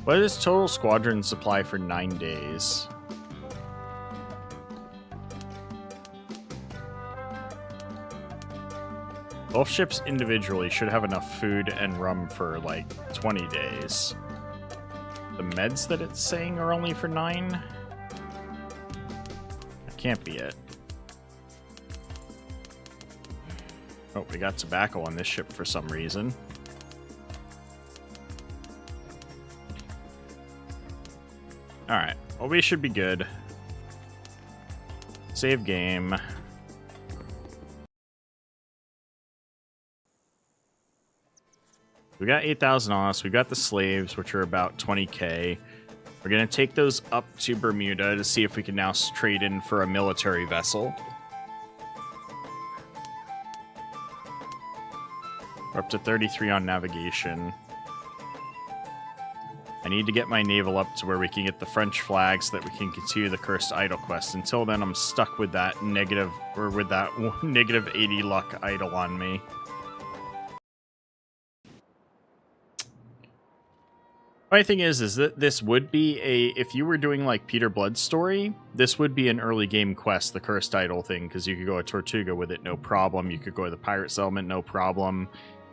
Speaker 1: What is total squadron supply for 9 days? Both ships individually should have enough food and rum for like 20 days. The meds that it's saying are only for 9? Can't be it. Oh, we got tobacco on this ship for some reason. Alright, well, we should be good. Save game. We got 8,000 on us. We got the slaves, which are about 20k. We're going to take those up to Bermuda to see if we can now trade in for a military vessel. We're up to 33 on navigation. I need to get my naval up to where we can get the French flag so that we can continue the Cursed Idol quest. Until then, I'm stuck with that negative 80 luck idol on me. My thing is that this would be if you were doing like Peter Blood's story, this would be an early game quest, the Cursed Idol thing, because you could go to Tortuga with it, no problem. You could go to the pirate settlement, no problem.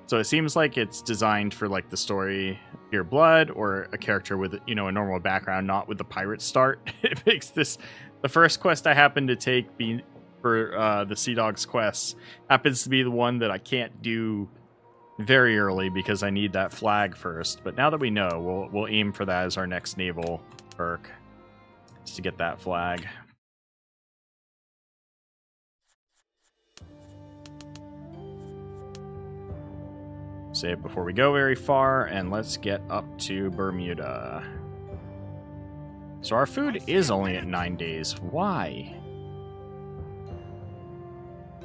Speaker 1: So it seems like it's designed for like the story Peter Blood or a character with, you know, a normal background, not with the pirate start. It makes this the first quest I happen to take for the Sea Dogs quest happens to be the one that I can't do very early because I need that flag first. But now that we know, we'll aim for that as our next naval perk, just to get that flag. Save before we go very far, and let's get up to Bermuda. So our food is only at 9 days. Why?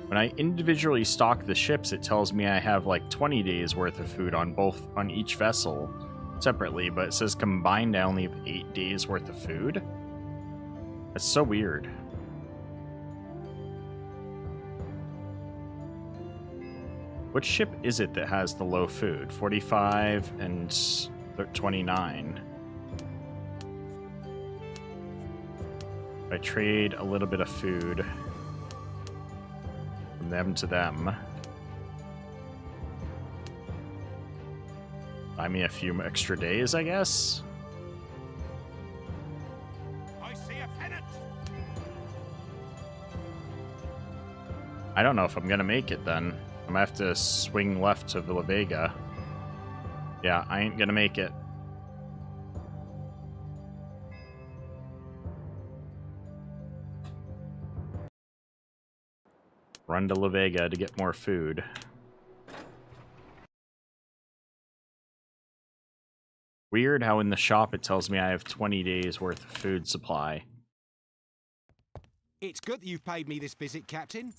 Speaker 1: When I individually stock the ships, it tells me I have like 20 days worth of food on each vessel separately, but it says combined I only have 8 days worth of food. That's so weird. What ship is it that has the low food? 45 and 29. I trade a little bit of food from them to them. Buy me a few extra days, I guess.
Speaker 5: I see a pennant.
Speaker 1: I don't know if I'm gonna make it then. I'm gonna have to swing left to La Vega. Yeah, I ain't gonna make it. Run to La Vega to get more food. Weird how in the shop it tells me I have 20 days worth of food supply.
Speaker 5: It's good that you've paid me this visit, Captain.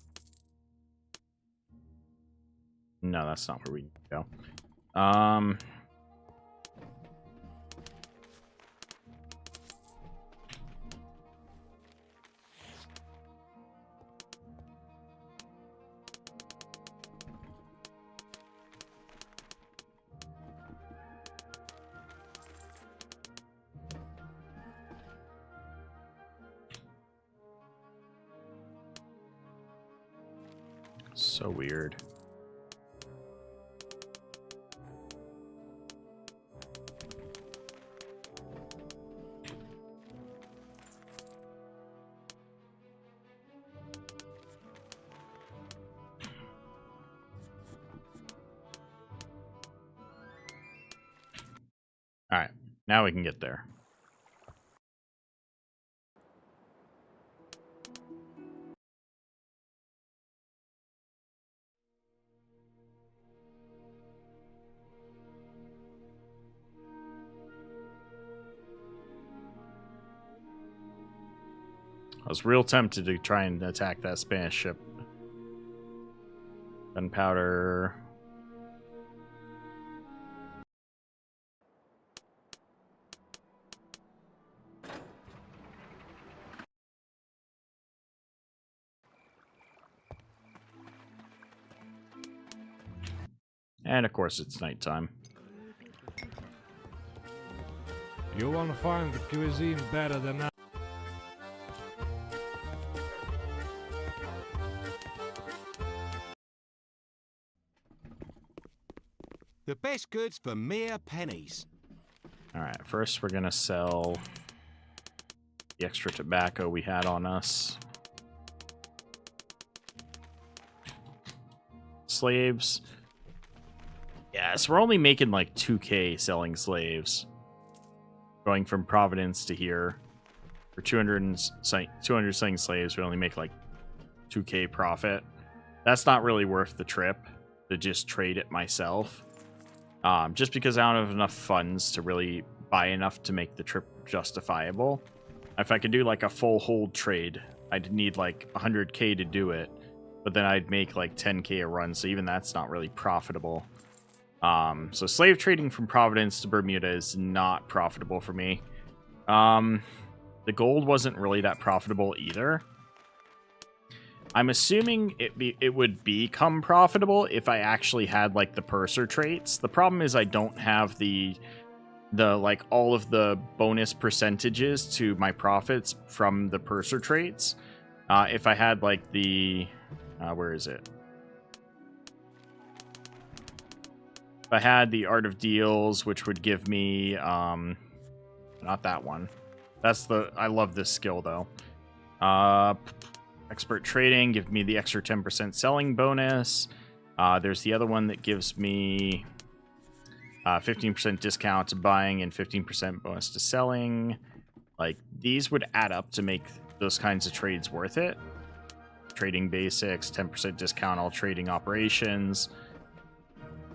Speaker 1: No, that's not where we go. So weird. All right, now we can get there. I was real tempted to try and attack that Spanish ship. Gunpowder. And of course it's nighttime.
Speaker 4: You want to find the cuisine better than that?
Speaker 5: The best goods for mere pennies.
Speaker 1: Alright, first we're gonna sell the extra tobacco we had on us. Slaves. Yes, we're only making like 2k selling slaves. Going from Providence to here. For 200 selling slaves, we only make like 2k profit. That's not really worth the trip to just trade it myself. Just because I don't have enough funds to really buy enough to make the trip justifiable. If I could do like a full hold trade, I'd need like 100k to do it, but then I'd make like 10k a run, so even that's not really profitable. So slave trading from Providence to Bermuda is not profitable for me. The gold wasn't really that profitable either. I'm assuming it would become profitable if I actually had like the purser traits. The problem is I don't have the like all of the bonus percentages to my profits from the purser traits. If I had like the where is it? If I had the Art of Deals, which would give me not that one. I love this skill though. Expert trading, give me the extra 10% selling bonus. There's the other one that gives me 15% discount to buying and 15% bonus to selling. Like, these would add up to make those kinds of trades worth it. Trading basics, 10% discount all trading operations.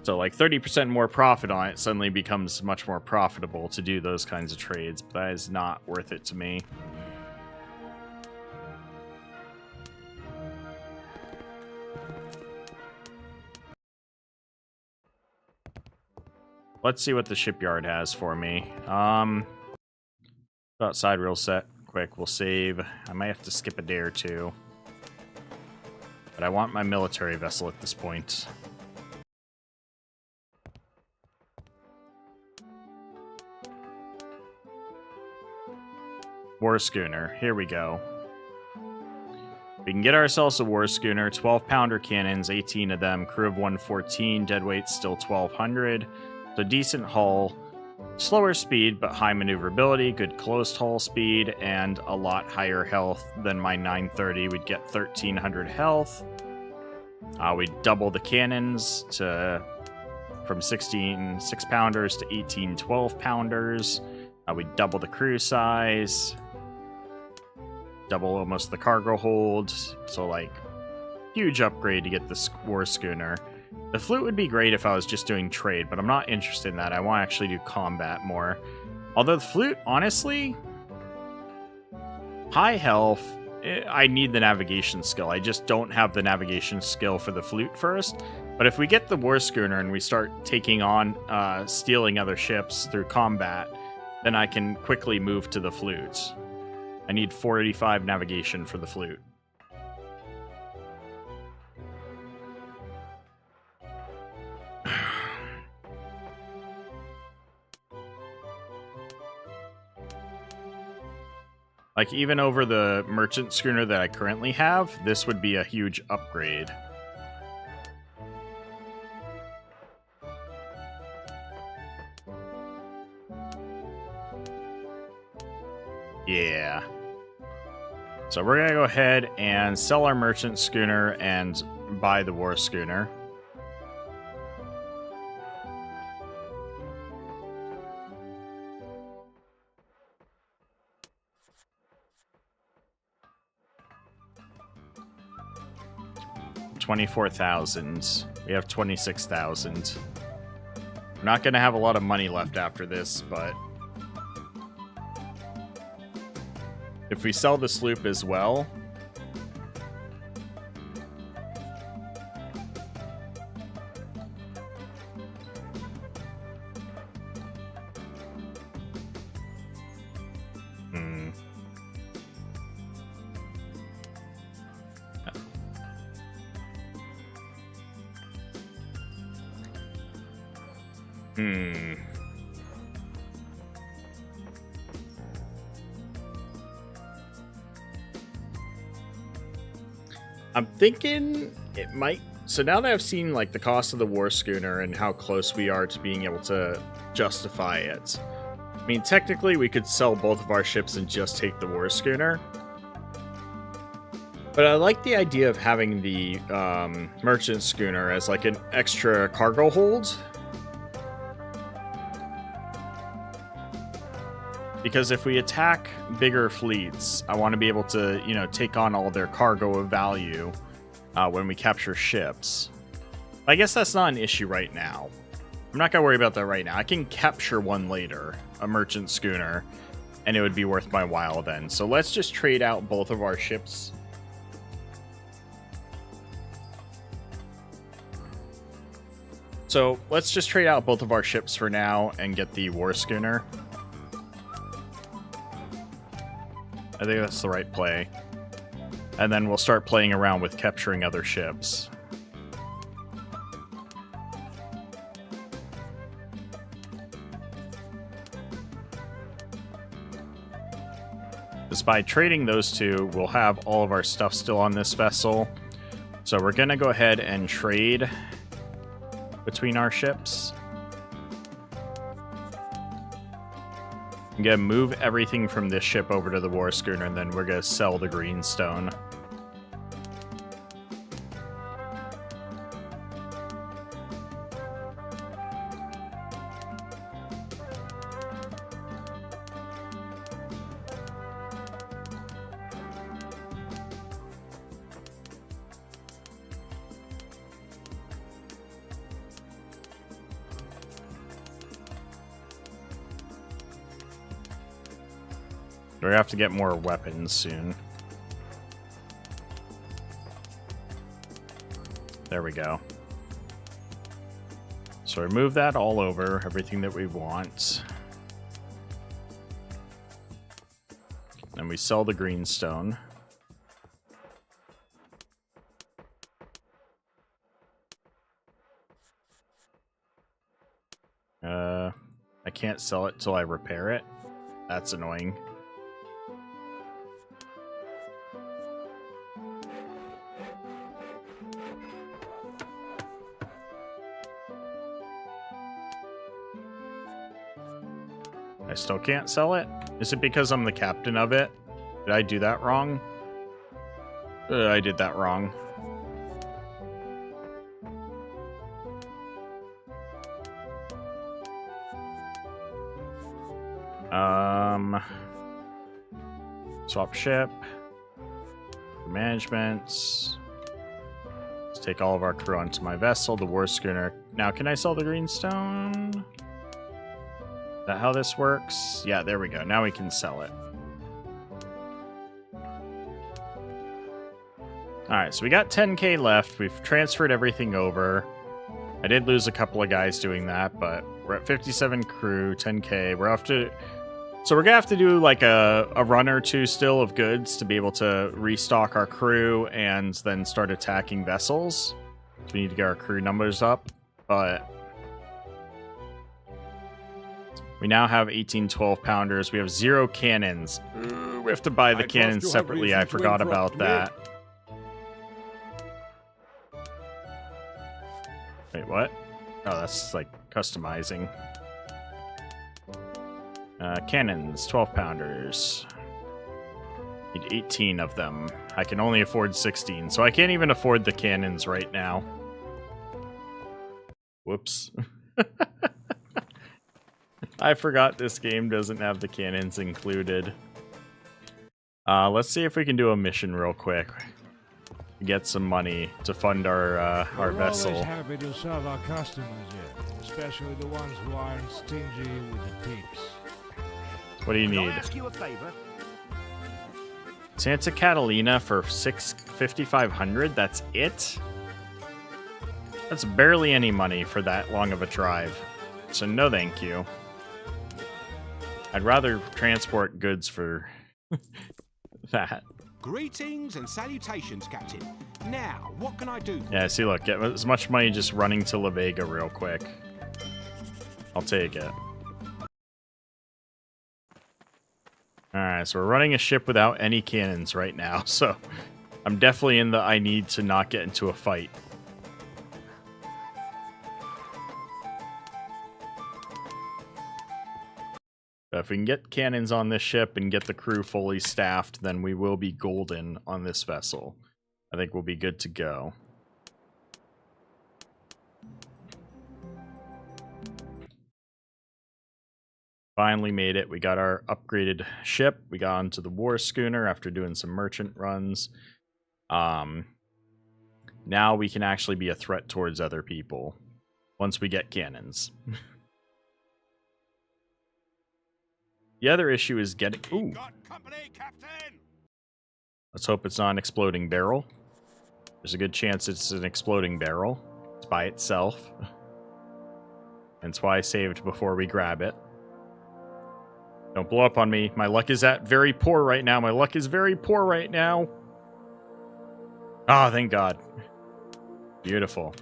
Speaker 1: So like 30% more profit on it suddenly becomes much more profitable to do those kinds of trades, but that is not worth it to me. Let's see what the shipyard has for me. Go outside real quick. We'll save. I might have to skip a day or two. But I want my military vessel at this point. War schooner. Here we go. We can get ourselves a war schooner. 12-pounder cannons, 18 of them. Crew of 114. Deadweight still 1,200. So decent hull, slower speed, but high maneuverability, good closed hull speed, and a lot higher health than my 930. We'd get 1,300 health. We double the cannons from 16 6-pounders to 18 12-pounders. We double the crew size. Double almost the cargo hold. So, like, huge upgrade to get the war schooner. The flute would be great if I was just doing trade, but I'm not interested in that. I want to actually do combat more. Although the flute, honestly, high health, I need the navigation skill. I just don't have the navigation skill for the flute first. But if we get the war schooner and we start taking on, stealing other ships through combat, then I can quickly move to the flute. I need 485 navigation for the flute. Like, even over the merchant schooner that I currently have, this would be a huge upgrade. Yeah. So we're going to go ahead and sell our merchant schooner and buy the war schooner. $24,000. We have 26,000. We're not going to have a lot of money left after this, but if we sell the sloop as well, I'm thinking it might. So now that I've seen like the cost of the war schooner and how close we are to being able to justify it, I mean, technically we could sell both of our ships and just take the war schooner. But I like the idea of having the merchant schooner as like an extra cargo hold. Because if we attack bigger fleets, I want to be able to, you know, take on all their cargo of value when we capture ships. I guess that's not an issue right now. I'm not going to worry about that right now. I can capture one later, a merchant schooner, and it would be worth my while then. So let's just trade out both of our ships. So let's just trade out both of our ships for now and get the war schooner. I think that's the right play. And then we'll start playing around with capturing other ships. Just by trading those two, we'll have all of our stuff still on this vessel. So we're going to go ahead and trade between our ships. I'm going to move everything from this ship over to the war schooner, and then we're going to sell the greenstone. We have to get more weapons soon. There we go. So remove that all over, everything that we want. Then we sell the greenstone. I can't sell it till I repair it. That's annoying. I still can't sell it? Is it because I'm the captain of it? Did I do that wrong? I did that wrong. Swap ship. Management. Let's take all of our crew onto my vessel, the war schooner. Now, can I sell the greenstone? Is that how this works? Yeah, there we go. Now we can sell it. Alright, so we got 10k left. We've transferred everything over. I did lose a couple of guys doing that, but we're at 57 crew, 10k. We're off to... So we're going to have to do like a run or two still of goods to be able to restock our crew and then start attacking vessels. So we need to get our crew numbers up, but... We now have 18 12-pounders. We have 0 cannons. Ooh, we have to buy the cannons separately. I forgot about that. Wait, what? Oh, that's like customizing. Cannons, 12-pounders. Need 18 of them. I can only afford 16, so I can't even afford the cannons right now. Whoops. I forgot this game doesn't have the cannons included. Let's see if we can do a mission real quick. Get some money to fund our vessel.
Speaker 4: We're always happy to serve our customers here, especially the ones who aren't stingy with the tips.
Speaker 1: What do you
Speaker 3: Can I
Speaker 1: need?
Speaker 3: ask you a favor?
Speaker 1: Santa Catalina for 5,500. That's it? That's barely any money for that long of a drive. So no thank you. I'd rather transport goods for that.
Speaker 5: Greetings and salutations, Captain. Now, what can I do for
Speaker 1: Yeah, see, look, get as much money just running to La Vega real quick. I'll take it. Alright, so we're running a ship without any cannons right now, so I'm definitely in the I need to not get into a fight. But if we can get cannons on this ship and get the crew fully staffed, then we will be golden on this vessel. I think we'll be good to go. Finally made it. We got our upgraded ship. We got onto the war schooner after doing some merchant runs. Now we can actually be a threat towards other people once we get cannons. The other issue is getting... Ooh.
Speaker 5: Got company, Captain!
Speaker 1: Let's hope it's not an exploding barrel. There's a good chance it's an exploding barrel. It's by itself. That's why I saved before we grab it. Don't blow up on me. My luck is very poor right now. My luck is very poor right now. Ah, oh, thank God. Beautiful.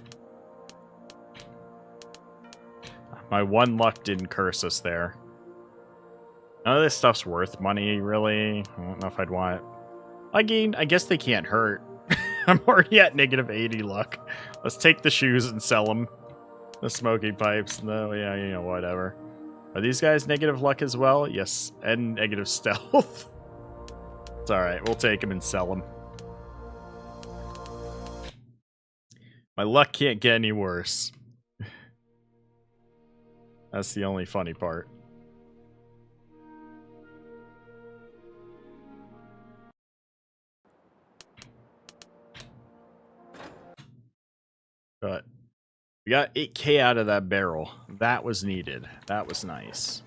Speaker 1: My one luck didn't curse us there. None of this stuff's worth money, really. I don't know if I'd want it. Again, I guess they can't hurt. I'm already at negative 80 luck. Let's take the shoes and sell them. The smoking pipes. No, yeah, you know, whatever. Are these guys negative luck as well? Yes, and negative stealth. It's alright, we'll take them and sell them. My luck can't get any worse. That's the only funny part. But we got 8k out of that barrel. That was needed. That was nice.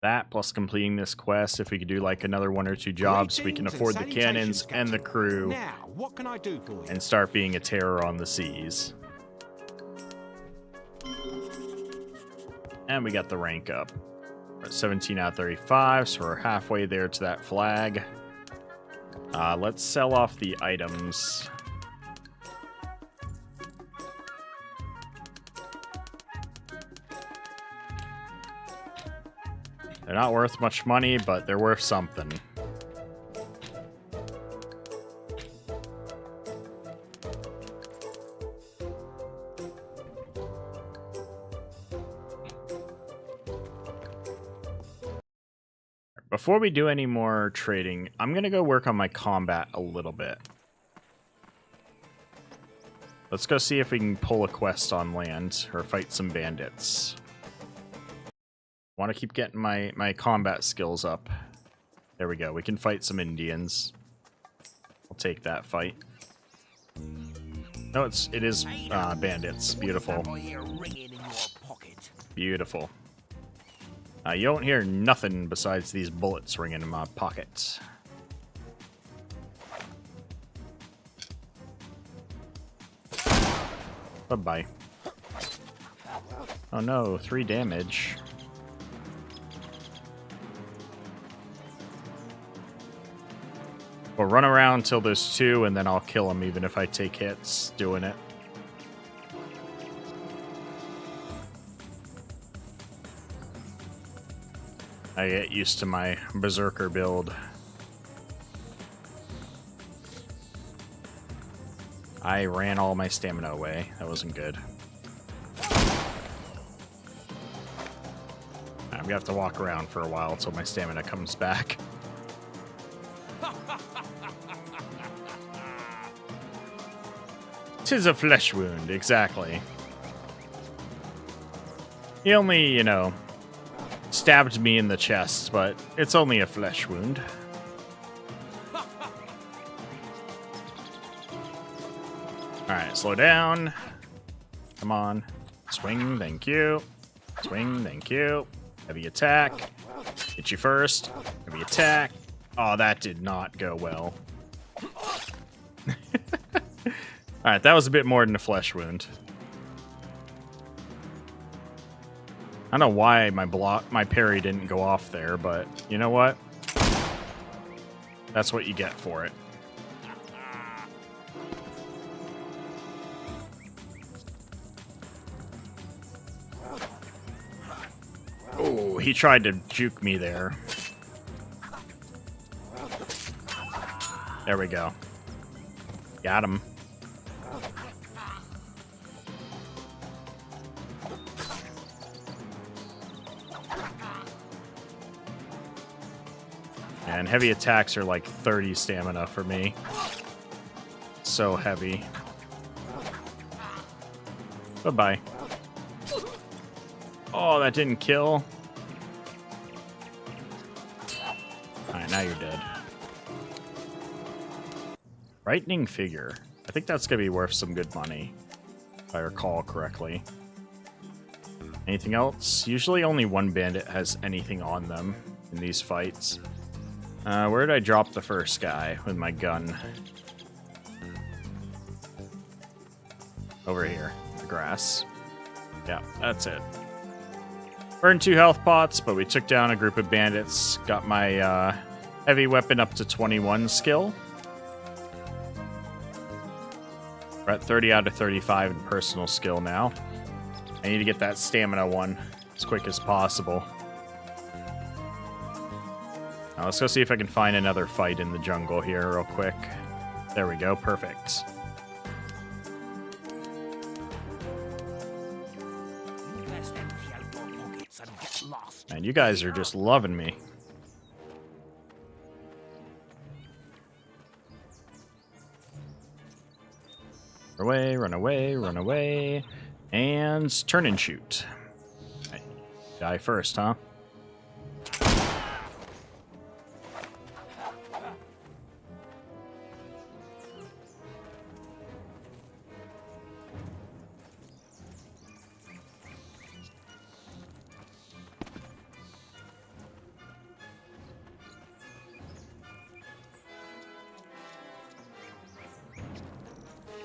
Speaker 1: That plus completing this quest, if we could do like another 1 or 2 jobs, we can afford the cannons and the crew.
Speaker 5: Now, what can I do for you?
Speaker 1: And start being a terror on the seas. And we got the rank up. We're at 17 out of 35, so we're halfway there to that flag. Let's sell off the items. They're not worth much money, but they're worth something. Before we do any more trading, I'm going to go work on my combat a little bit. Let's go see if we can pull a quest on land or fight some bandits. Want to keep getting my combat skills up. There we go. We can fight some Indians. I'll take that fight. No, it is bandits. Beautiful. Beautiful. You don't hear nothing besides these bullets ringing in my pocket. Bye-bye. Oh no, 3 damage. We'll run around till there's 2, and then I'll kill him even if I take hits doing it. I get used to my berserker build. I ran all my stamina away. That wasn't good. I'm gonna have to walk around for a while until my stamina comes back. Tis a flesh wound, exactly. He only, you know, stabbed me in the chest, but it's only a flesh wound. Alright, slow down. Come on. Swing, thank you. Swing, thank you. Heavy attack. Hit you first. Heavy attack. Oh, that did not go well. Alright, that was a bit more than a flesh wound. I don't know why my parry didn't go off there, but you know what? That's what you get for it. Oh, he tried to juke me there. There we go. Got him. And heavy attacks are like 30 stamina for me. So heavy. Bye-bye. Oh, that didn't kill. Alright, now you're dead. Frightening figure. I think that's gonna be worth some good money, if I recall correctly. Anything else? Usually only one bandit has anything on them in these fights. Where did I drop the first guy with my gun? Over here. The grass. Yeah, that's it. Burned 2 health pots, but we took down a group of bandits. Got my heavy weapon up to 21 skill. We're at 30 out of 35 in personal skill now. I need to get that stamina one as quick as possible. Now let's go see if I can find another fight in the jungle here real quick. There we go, perfect. Man, you guys are just loving me. Run away, run away, run away. And turn and shoot. Right. Die first, huh?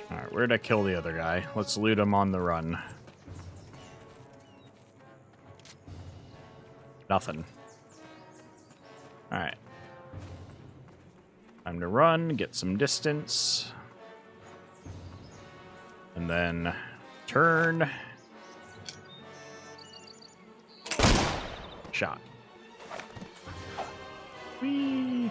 Speaker 1: Alright, where did I kill the other guy? Let's loot him on the run. Nothing. Alright. Time to run, get some distance. And then turn. Shot. Whee!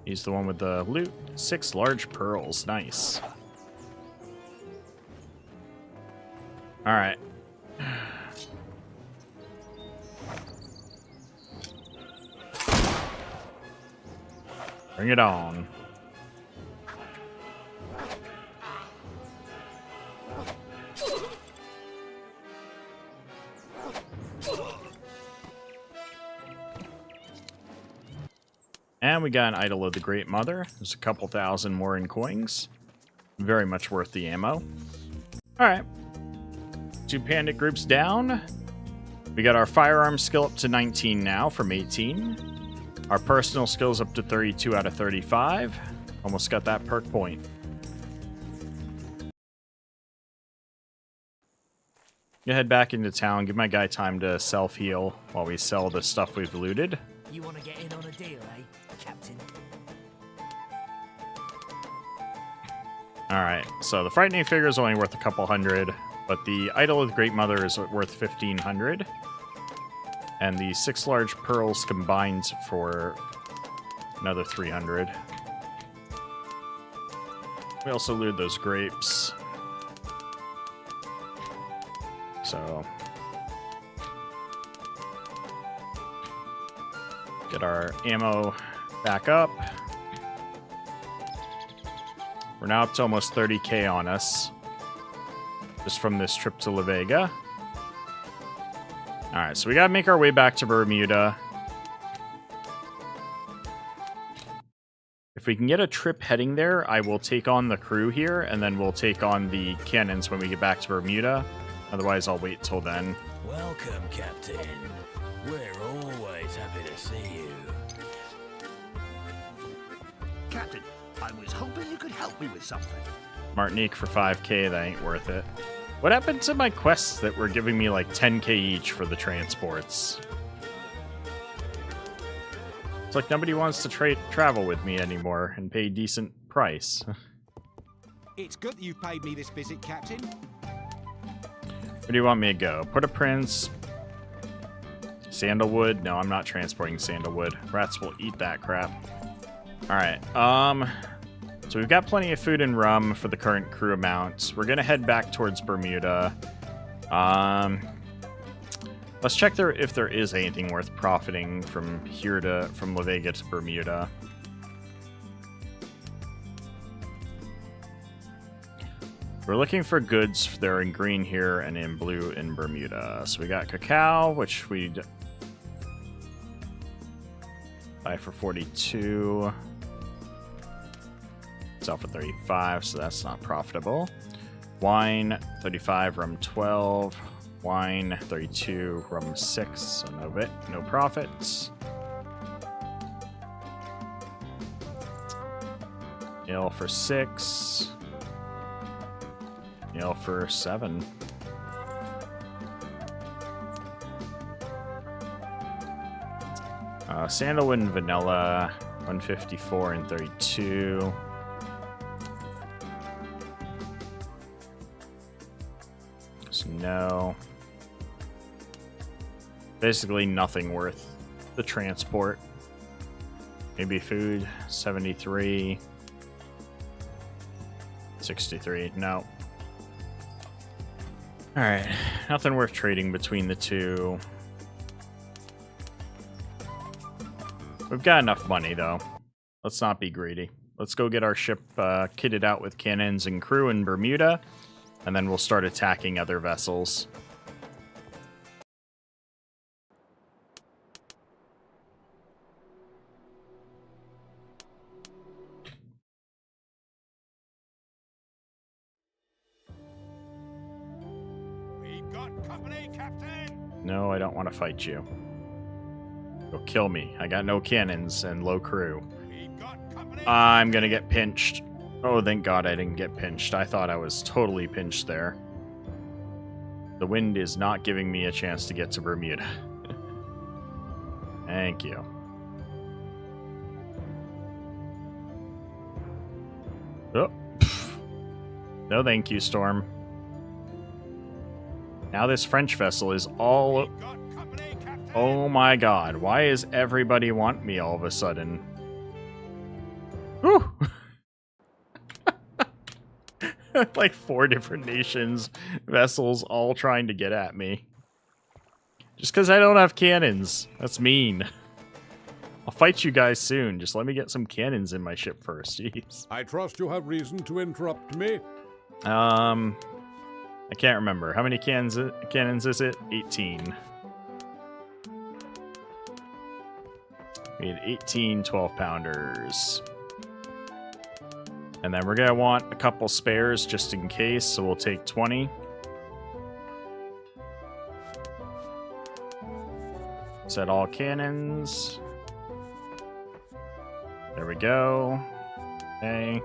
Speaker 1: He's the one with the loot. 6 large pearls. Nice. Alright. Bring it on. And we got an Idol of the Great Mother. There's a couple thousand more in coins. Very much worth the ammo. Alright. 2 bandit groups down. We got our firearm skill up to 19 now from 18. Our personal skills up to 32 out of 35. Almost got that perk point. Gonna head back into town, give my guy time to self-heal while we sell the stuff we've looted.
Speaker 3: You want to get in on a deal, eh, Captain?
Speaker 1: Alright, so the frightening figure is only worth a couple hundred, but the Idol of the Great Mother is worth 1,500. And the 6 large pearls combined for another 300. We also looted those grapes. So get our ammo back up. We're now up to almost 30k on us. Just from this trip to La Vega. Alright, so we gotta make our way back to Bermuda. If we can get a trip heading there, I will take on the crew here, and then we'll take on the cannons when we get back to Bermuda. Otherwise, I'll wait till then.
Speaker 7: Welcome, Captain. We're always happy to see you.
Speaker 3: Captain, I was hoping you could help me with something.
Speaker 1: Martinique for 5k, that ain't worth it. What happened to my quests that were giving me like 10k each for the transports? It's like nobody wants to travel with me anymore and pay a decent price.
Speaker 5: It's good that you paid me this visit, Captain.
Speaker 1: Where do you want me to go? Put a prince. Sandalwood? No, I'm not transporting sandalwood. Rats will eat that crap. Alright, so we've got plenty of food and rum for the current crew amount. We're gonna head back towards Bermuda. Let's check if there is anything worth profiting from La Vega to Bermuda. We're looking for goods that are in green here and in blue in Bermuda. So we got cacao, which we buy for 42. Sell for 35, so that's not profitable. Wine, 35, rum 12. Wine, 32, rum 6, so no profits. Ale for 6. Ale for 7. Sandalwood and vanilla, 154 and 32. So no. Basically nothing worth the transport. Maybe food, 73. 63, no. Alright, nothing worth trading between the two. We've got enough money, though. Let's not be greedy. Let's go get our ship kitted out with cannons and crew in Bermuda, and then we'll start attacking other vessels.
Speaker 5: We've got company, Captain.
Speaker 1: No, I don't want to fight you. You'll kill me. I got no cannons and low crew.
Speaker 5: We've got company.
Speaker 1: I'm gonna get pinched. Oh, thank God I didn't get pinched. I thought I was totally pinched there. The wind is not giving me a chance to get to Bermuda. Thank you. Oh. No thank you, Storm. Now this French vessel is all...
Speaker 5: We've got company, Captain.
Speaker 1: Oh my God, why does everybody want me all of a sudden? Whew! Like 4 different nations, vessels, all trying to get at me. Just because I don't have cannons. That's mean. I'll fight you guys soon. Just let me get some cannons in my ship first. Jeez.
Speaker 4: I trust you have reason to interrupt me.
Speaker 1: I can't remember. How many cannons is it? 18. We had 18 12-pounders. And then we're going to want a couple spares just in case, so we'll take 20. Set all cannons. There we go. Okay.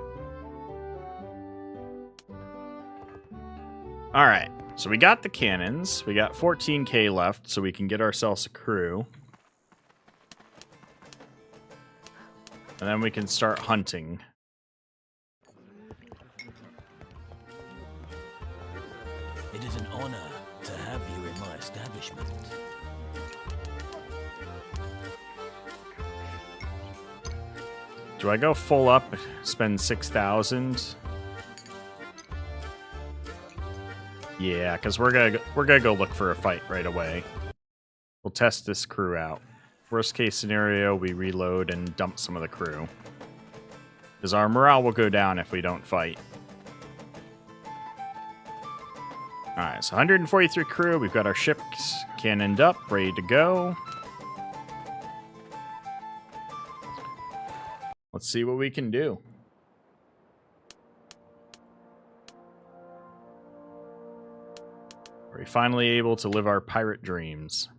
Speaker 1: Alright, so we got the cannons. We got 14k left, so we can get ourselves a crew. And then we can start hunting.
Speaker 7: It is an honor to have you in my establishment.
Speaker 1: Do I go full up, spend 6,000? Yeah, because we're gonna go look for a fight right away. We'll test this crew out. Worst case scenario, we reload and dump some of the crew. Because our morale will go down if we don't fight. Alright, so 143 crew. We've got our ships cannoned up, ready to go. Let's see what we can do. Are we finally able to live our pirate dreams?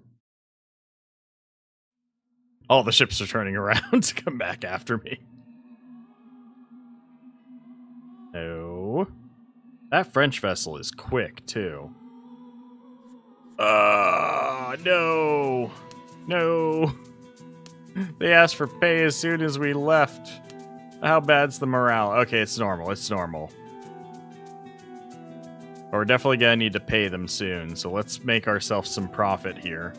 Speaker 1: All the ships are turning around to come back after me. No. That French vessel is quick, too. No. No. They asked for pay as soon as we left. How bad's the morale? Okay, it's normal. It's normal. But we're definitely gonna need to pay them soon, so let's make ourselves some profit here.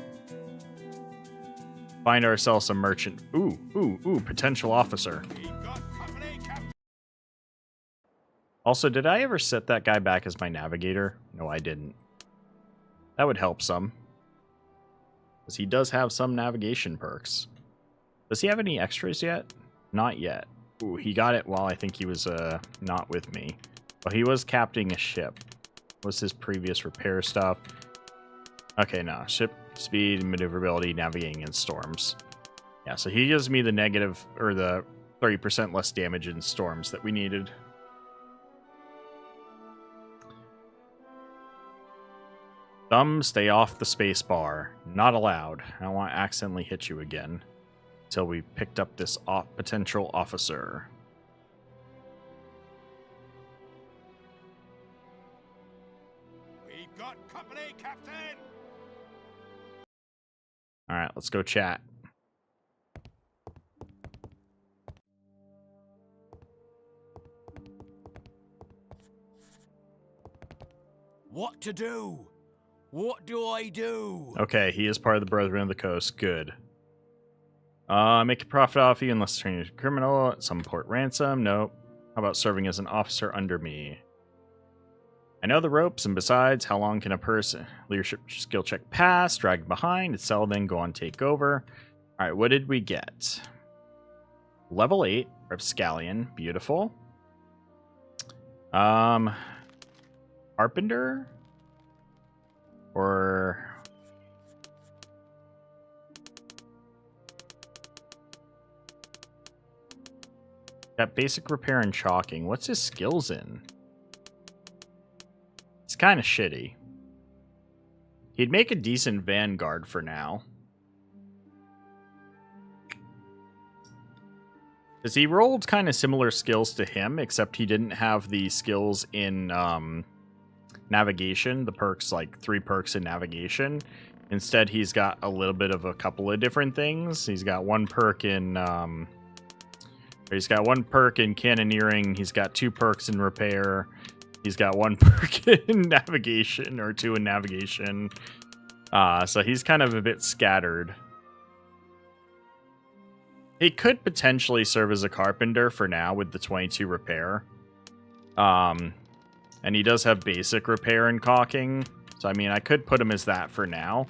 Speaker 1: Find ourselves a merchant. Ooh, potential officer. Also, did I ever set that guy back as my navigator? No, I didn't. That would help some. Because he does have some navigation perks. Does he have any extras yet? Not yet. Ooh, he got it while I think he was not with me. Well, he was captaining a ship. What's his previous repair stuff? Okay, no. Ship speed, maneuverability, navigating in storms. Yeah, so he gives me the negative, or the 30% less damage in storms that we needed. Thumb, stay off the space bar. Not allowed. I don't want to accidentally hit you again. Until we picked up this potential officer.
Speaker 5: We've got company, Captain!
Speaker 1: Alright, let's go chat.
Speaker 3: What to do? What do I do?
Speaker 1: Okay, he is part of the Brethren of the Coast. Good. Make a profit off you unless turn you to criminal. At some port ransom. Nope. How about serving as an officer under me? I know the ropes, and besides, how long can a person leadership skill check pass? Drag behind, sell, then go on take over. Alright, what did we get? Level 8, Rapscallion. Beautiful. Carpenter? Or... got basic repair and chalking. What's his skills in? It's kind of shitty. He'd make a decent vanguard for now. Because he rolled kind of similar skills to him, except he didn't have the skills in navigation. The perks, like 3 perks in navigation. Instead, he's got a little bit of a couple of different things. He's got 1 perk in... he's got 1 perk in cannoneering. He's got 2 perks in repair. He's got 1 perk in navigation, or 2 in navigation. So he's kind of a bit scattered. He could potentially serve as a carpenter for now with the 22 repair. And he does have basic repair and caulking. So, I mean, I could put him as that for now.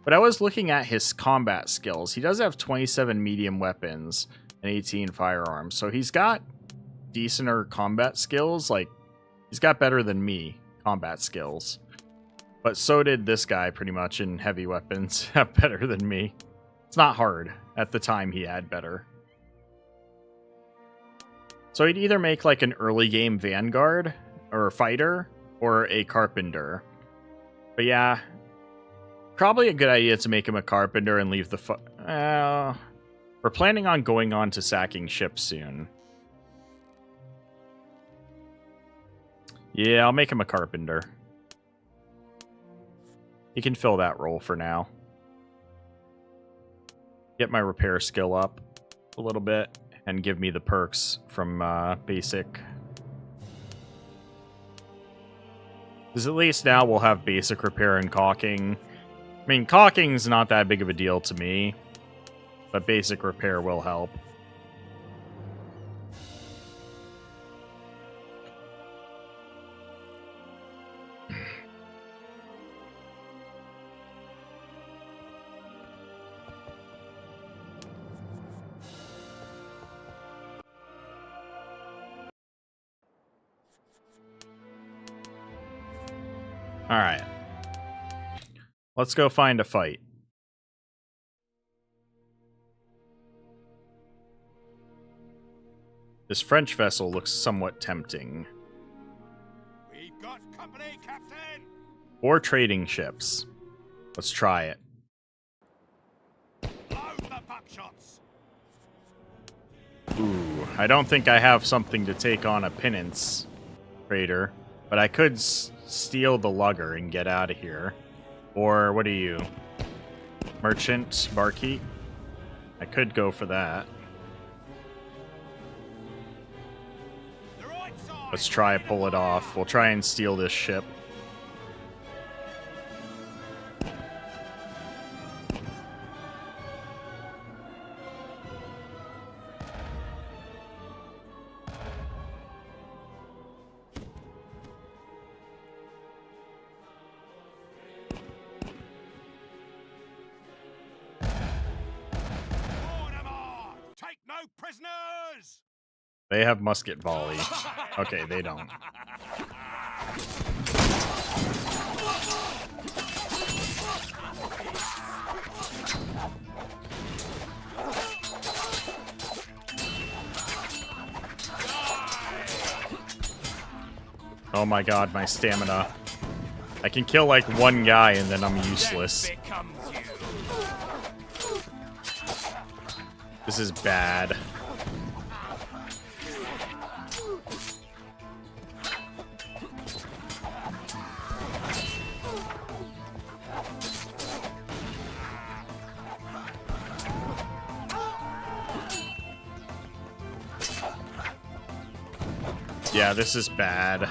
Speaker 1: But I was looking at his combat skills. He does have 27 medium weapons and 18 firearms. So he's got decenter combat skills. Like, he's got better than me combat skills. But so did this guy pretty much in heavy weapons. Have better than me. It's not hard. At the time, he had better. So he'd either make like an early game vanguard or a fighter or a carpenter. But yeah, probably a good idea to make him a carpenter and leave the... we're planning on going on to sacking ships soon. Yeah, I'll make him a carpenter. He can fill that role for now. Get my repair skill up a little bit and give me the perks from basic. Because at least now we'll have basic repair and caulking. I mean, caulking's not that big of a deal to me, but basic repair will help. Alright. Let's go find a fight. This French vessel looks somewhat tempting.
Speaker 5: We've got company, Captain.
Speaker 1: Or trading ships. Let's try it.
Speaker 5: Load the buckshots.
Speaker 1: Ooh, I don't think I have something to take on a penance trader, but I could steal the lugger and get out of here. Or what are you? Merchant, barkeep? I could go for that. Let's try to pull it off. We'll try and steal this ship.
Speaker 5: Take no prisoners.
Speaker 1: They have musket volley. Okay, they don't. Oh my god, my stamina. I can kill like one guy and then I'm useless. This is bad. Yeah, this is bad.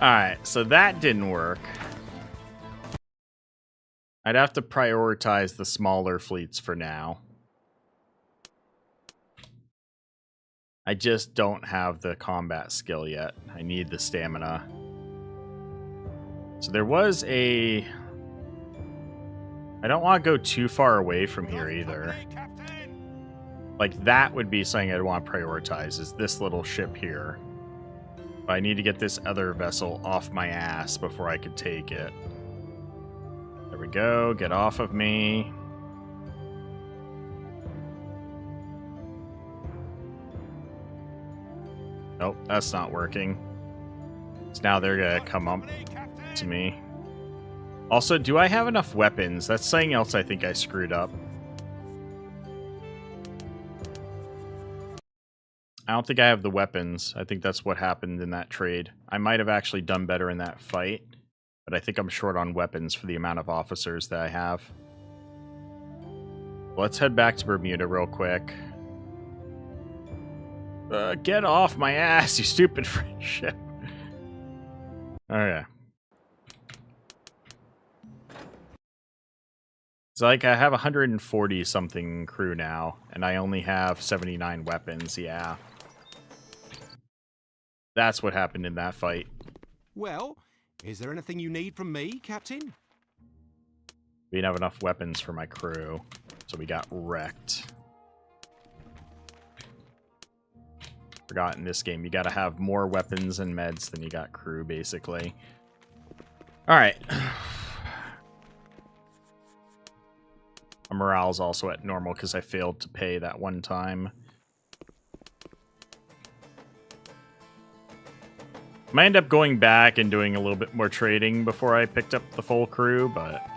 Speaker 1: Alright, so that didn't work. I'd have to prioritize the smaller fleets for now. I just don't have the combat skill yet. I need the stamina. So there was a... I don't want to go too far away from here either. Like, that would be something I'd want to prioritize, is this little ship here. But I need to get this other vessel off my ass before I could take it. There we go. Get off of me. Nope, that's not working. So now they're gonna come up to me. Also, do I have enough weapons? That's something else I think I screwed up. I don't think I have the weapons. I think that's what happened in that trade. I might have actually done better in that fight, but I think I'm short on weapons for the amount of officers that I have. Let's head back to Bermuda real quick. Get off my ass, you stupid French ship. Okay. It's like I have 140 something crew now, and I only have 79 weapons, yeah. That's what happened in that fight.
Speaker 5: Well, Is there anything you need from me, Captain?
Speaker 1: We didn't have enough weapons for my crew, so we got wrecked. Forgot in this game, you gotta have more weapons and meds than you got crew, basically. Alright. My morale's also at normal because I failed to pay that one time. Might end up going back and doing a little bit more trading before I picked up the full crew, but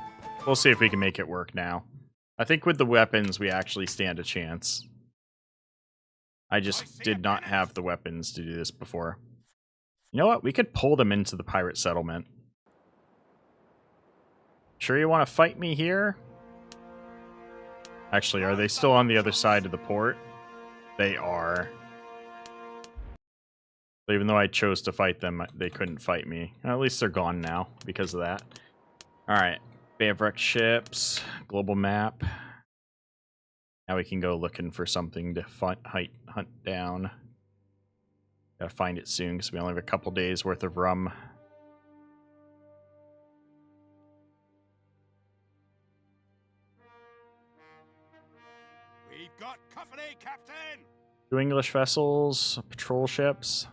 Speaker 1: we'll see if we can make it work now. I think with the weapons, we actually stand a chance. I just did not have the weapons to do this before. You know what? We could pull them into the pirate settlement. Sure you want to fight me here? Actually, are they still on the other side of the port? They are. Even though I chose to fight them, they couldn't fight me. At least they're gone now because of that. Alright. Bay of Wrecked ships. Global map. Now we can go looking for something to hunt down. Gotta find it soon because we only have a couple days worth of rum.
Speaker 5: We've got company, Captain!
Speaker 1: 2 English vessels, patrol ships.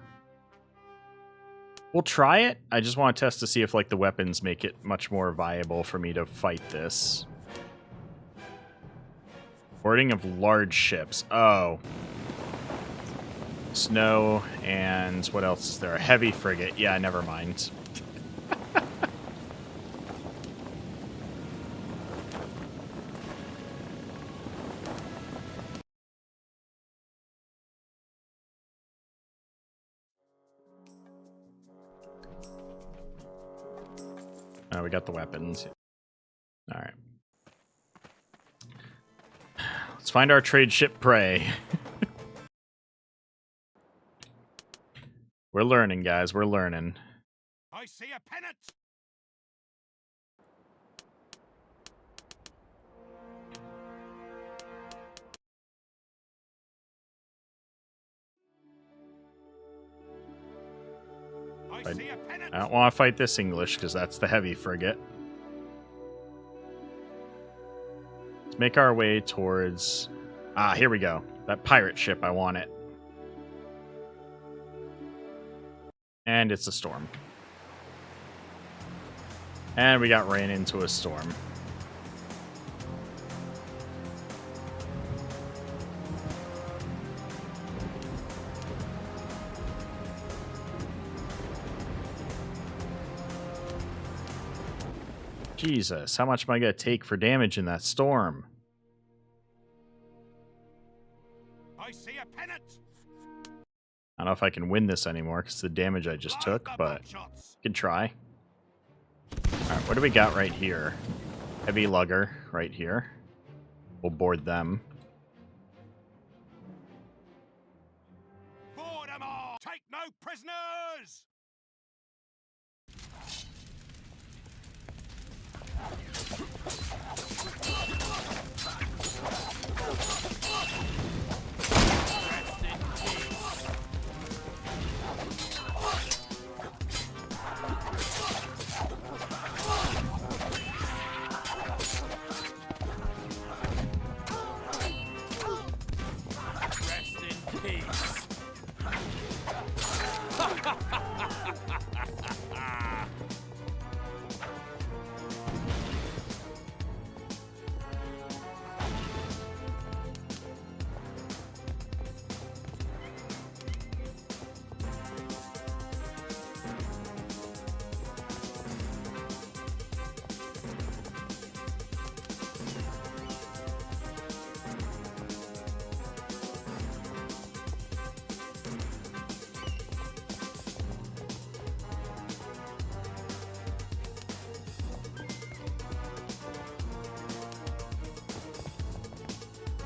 Speaker 1: We'll try it. I just want to test to see if like the weapons make it much more viable for me to fight this. Boarding of large ships. Oh. Snow and what else is there? A heavy frigate. Yeah, never mind. Oh, we got the weapons. All right. Let's find our trade ship prey. We're learning, guys. We're learning.
Speaker 5: I see a pennant! I see a pennant!
Speaker 1: I don't want to fight this English because that's the heavy frigate. Let's make our way towards... Ah, here we go. That pirate ship. I want it. And it's a storm. And we got ran into a storm. Jesus, how much am I going to take for damage in that storm?
Speaker 5: I see a pennant!
Speaker 1: I don't know if I can win this anymore because the damage I just took, but can try. Alright, what do we got right here? Heavy lugger right here. We'll board them.
Speaker 5: Board them all! Take no prisoners!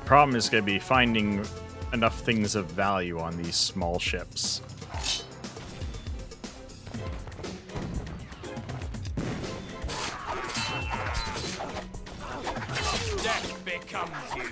Speaker 1: Problem is going to be finding enough things of value on these small ships.
Speaker 6: Death becomes you.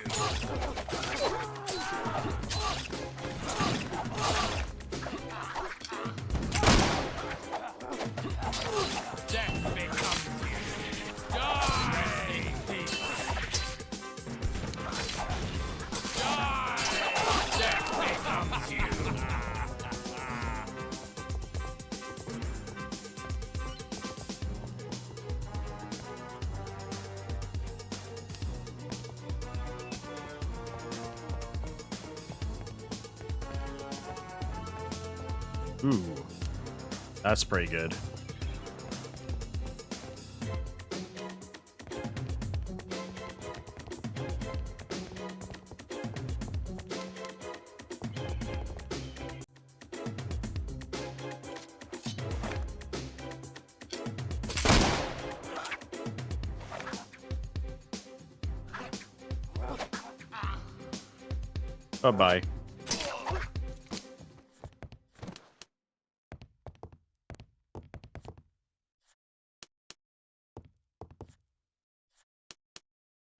Speaker 1: Ooh, that's pretty good. Bye-bye.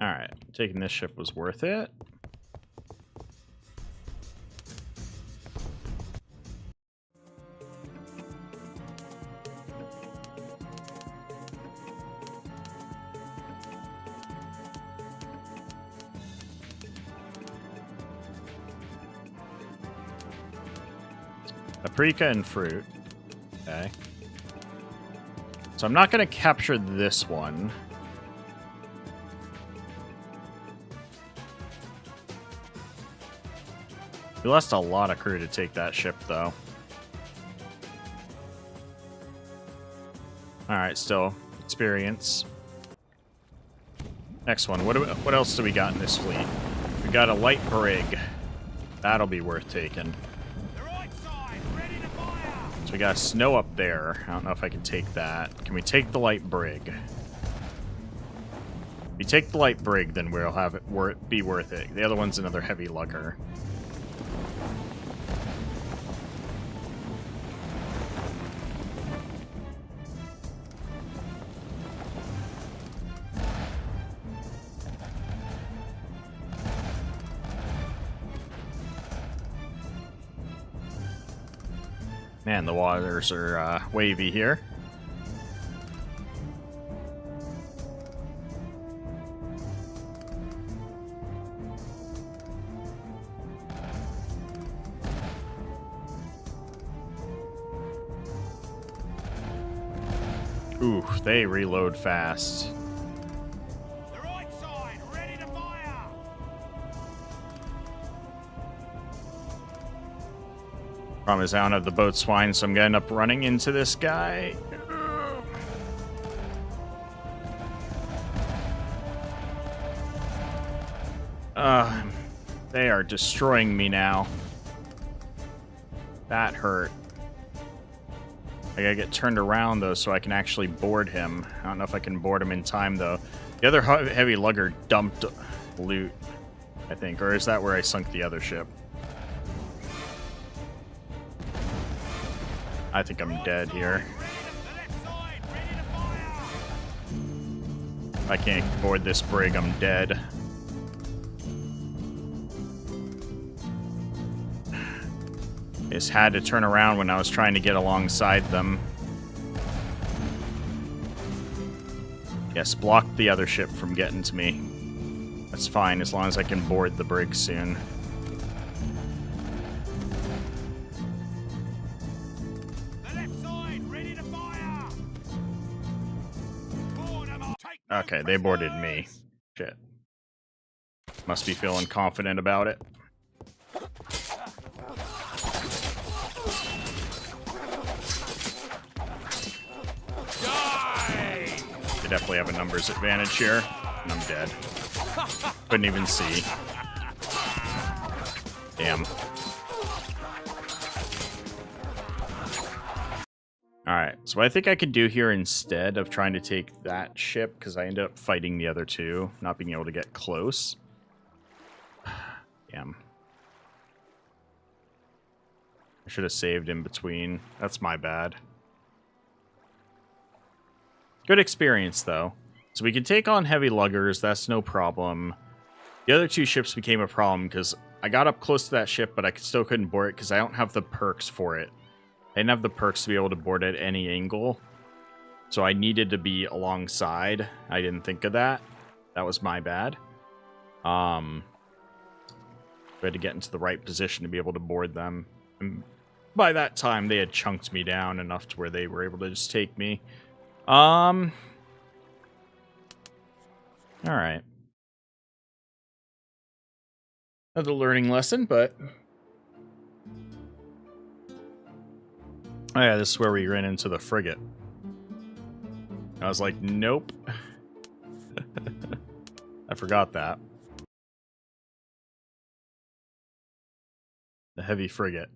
Speaker 1: Alright, taking this ship was worth it. Paprika and fruit. Okay. So I'm not going to capture this one. We lost a lot of crew to take that ship, though. Alright, still. Experience. Next one. What else do we got in this fleet? We got a light brig. That'll be worth taking. So we got snow up there. I don't know if I can take that. Can we take the light brig? If we take the light brig, then we'll have it be worth it. The other one's another heavy lugger. Man, the waters are wavy here. Ooh, they reload fast.
Speaker 3: The right side, ready to fire!
Speaker 1: Problem is I don't have the boat swine, so I'm gonna end up running into this guy. They are destroying me now. That hurt. I gotta get turned around, though, so I can actually board him. I don't know if I can board him in time, though. The other heavy lugger dumped loot, I think. Or is that where I sunk the other ship? I think I'm dead here. If I can't board this brig, I'm dead. Just had to turn around when I was trying to get alongside them. Yes, blocked the other ship from getting to me. That's fine, as long as I can board the brig soon. Okay, they boarded me. Shit. Must be feeling confident about it. They definitely have a numbers advantage here. And I'm dead. Couldn't even see. Damn. Alright, so what I think I could do here instead of trying to take that ship, because I ended up fighting the other two, not being able to get close. Damn. I should have saved in between. That's my bad. Good experience, though. So we can take on heavy luggers, that's no problem. The other two ships became a problem, because I got up close to that ship, but I still couldn't board it, because I don't have the perks for it. I didn't have the perks to be able to board at any angle. So I needed to be alongside. I didn't think of that. That was my bad. I had to get into the right position to be able to board them. And by that time, they had chunked me down enough to where they were able to just take me. Alright. Another learning lesson, but Oh yeah, this is where we ran into the frigate. I was like, nope. I forgot that. The heavy frigate.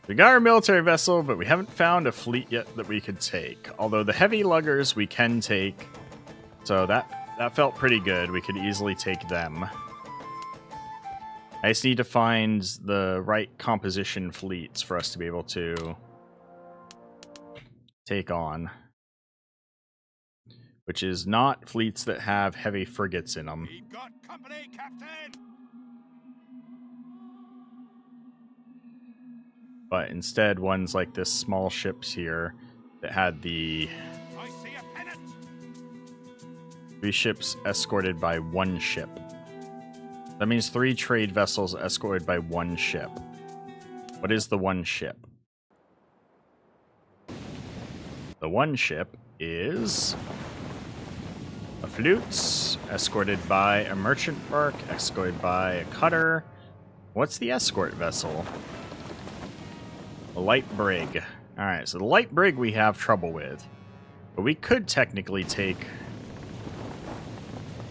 Speaker 1: We got our military vessel, but we haven't found a fleet yet that we could take. Although the heavy luggers we can take. So that felt pretty good. We could easily take them. I just need to find the right composition fleets for us to be able to take on. Which is not fleets that have heavy frigates in them.
Speaker 5: We've got company, Captain!
Speaker 1: But instead, ones like this small ships here that had the
Speaker 5: I see a pennant!
Speaker 1: 3 ships escorted by 1 ship. That means 3 trade vessels escorted by 1 ship. What is the 1 ship? The 1 ship is a flute, escorted by a merchant bark, escorted by a cutter. What's the escort vessel? A light brig. Alright, so the light brig we have trouble with. But we could technically take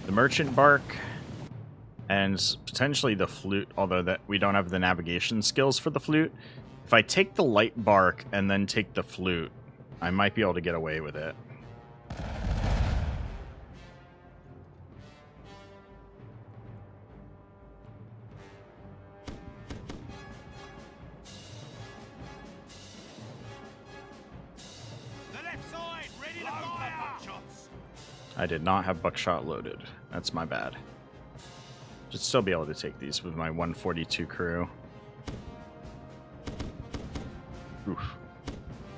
Speaker 1: the merchant bark and potentially the flute, although that we don't have the navigation skills for the flute. If I take the light bark and then take the flute, I might be able to get away with it. I did not have buckshot loaded. That's my bad. Should still be able to take these with my 142 crew. Oof.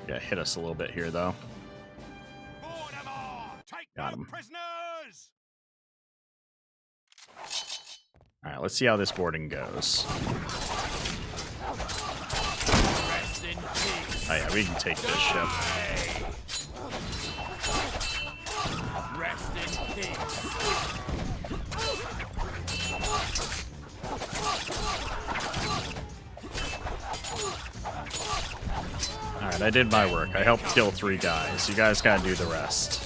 Speaker 1: Yeah, hit us a little bit here, though. Got him. Alright, let's see how this boarding goes. Oh yeah, we can take this ship.
Speaker 6: Rest in peace.
Speaker 1: Alright, I did my work. I helped kill 3 guys. You guys gotta do the rest.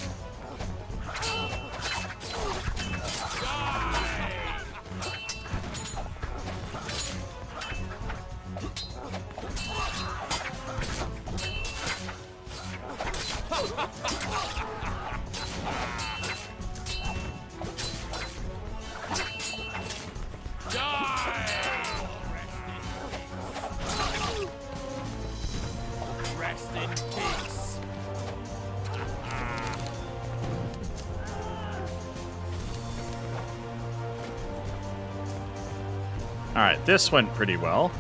Speaker 1: Alright, this went pretty well.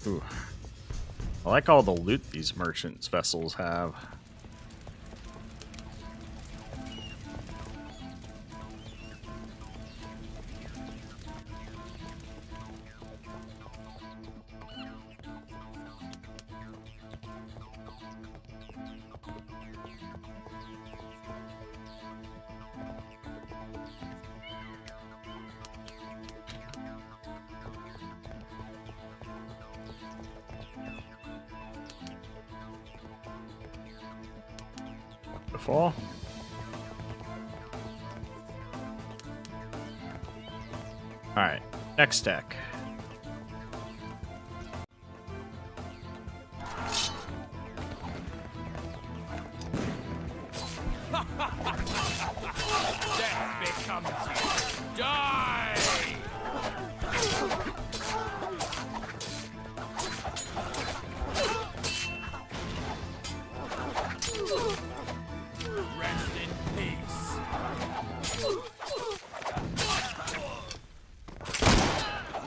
Speaker 1: Ooh. I like all the loot these merchants' vessels have. Before. Alright, next deck.
Speaker 6: Death becomes you. Die! Rest in peace.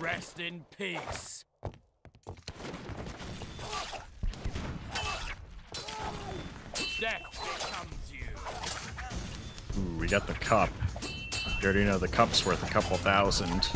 Speaker 6: Rest in peace. Death becomes you.
Speaker 1: Ooh, we got the cup. You already know the cup's worth a couple thousand.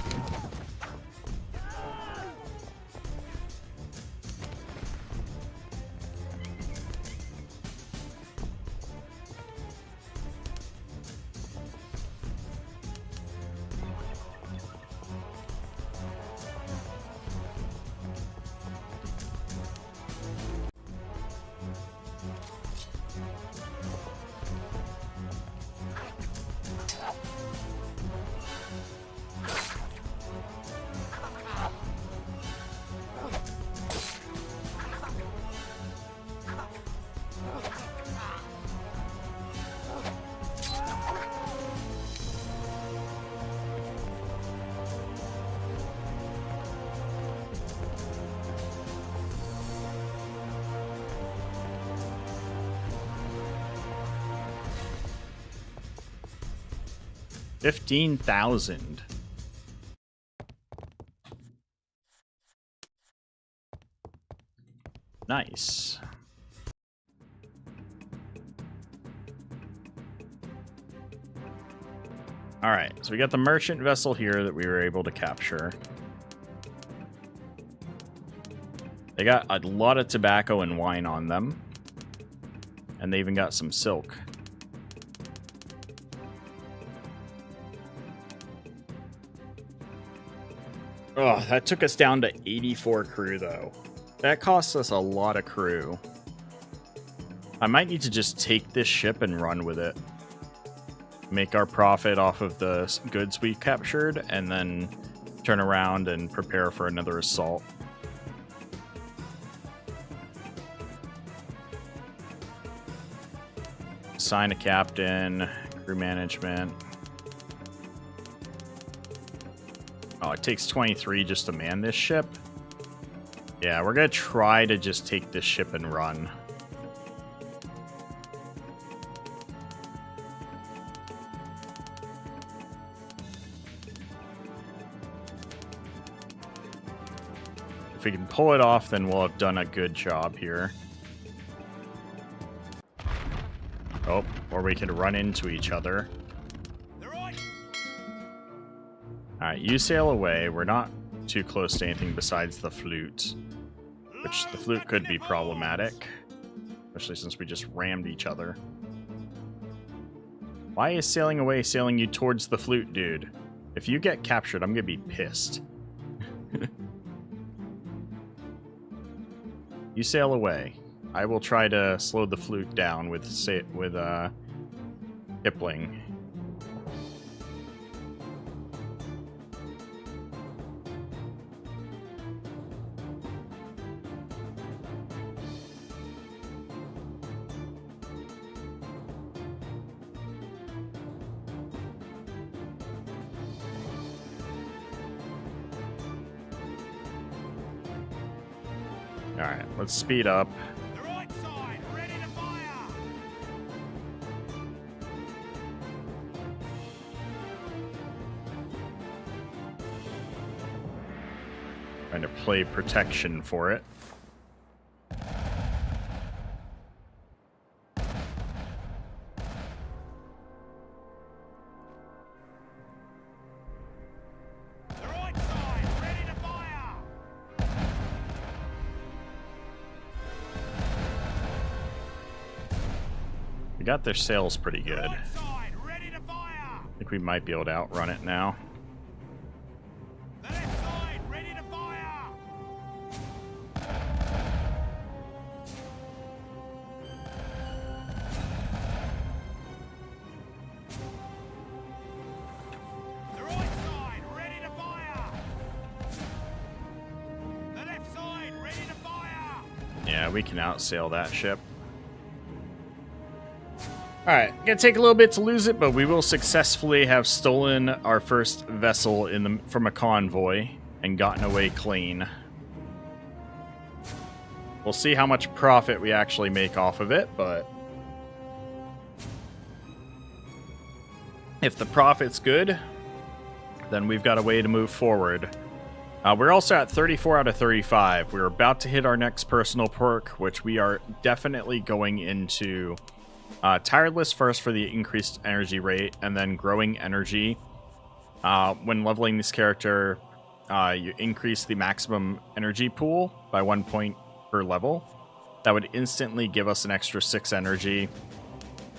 Speaker 1: 15,000. Nice. Alright, so we got the merchant vessel here that we were able to capture. They got a lot of tobacco and wine on them. And they even got some silk. Oh, that took us down to 84 crew, though. That costs us a lot of crew. I might need to just take this ship and run with it. Make our profit off of the goods we captured, and then turn around and prepare for another assault. Assign a captain, crew management. Oh, it takes 23 just to man this ship. Yeah, we're gonna try to just take this ship and run. If we can pull it off, then we'll have done a good job here. Oh, or we can run into each other. Alright, you sail away. We're not too close to anything besides the flute. Which the flute could be problematic. Especially since we just rammed each other. Why is sailing away sailing you towards the flute, dude? If you get captured, I'm gonna be pissed. You sail away. I will try to slow the flute down with Kipling. Alright, let's speed up.
Speaker 3: The right side, ready to fire!
Speaker 1: Trying to play protection for it.
Speaker 3: The right side, ready to fire!
Speaker 1: We got their sails pretty good.
Speaker 3: Right side, ready to fire!
Speaker 1: I think we might be able to outrun it now.
Speaker 3: The left side, ready to fire! The right side, ready to fire! The left side, ready to fire!
Speaker 1: Yeah, we can outsail that ship. Alright, gonna take a little bit to lose it, but we will successfully have stolen our first vessel from a convoy and gotten away clean. We'll see how much profit we actually make off of it, but if the profit's good, then we've got a way to move forward. We're also at 34 out of 35. We're about to hit our next personal perk, which we are definitely going into tireless first for the increased energy rate, and then growing energy. When leveling this character, you increase the maximum energy pool by 1 point per level. That would instantly give us an extra 6 energy.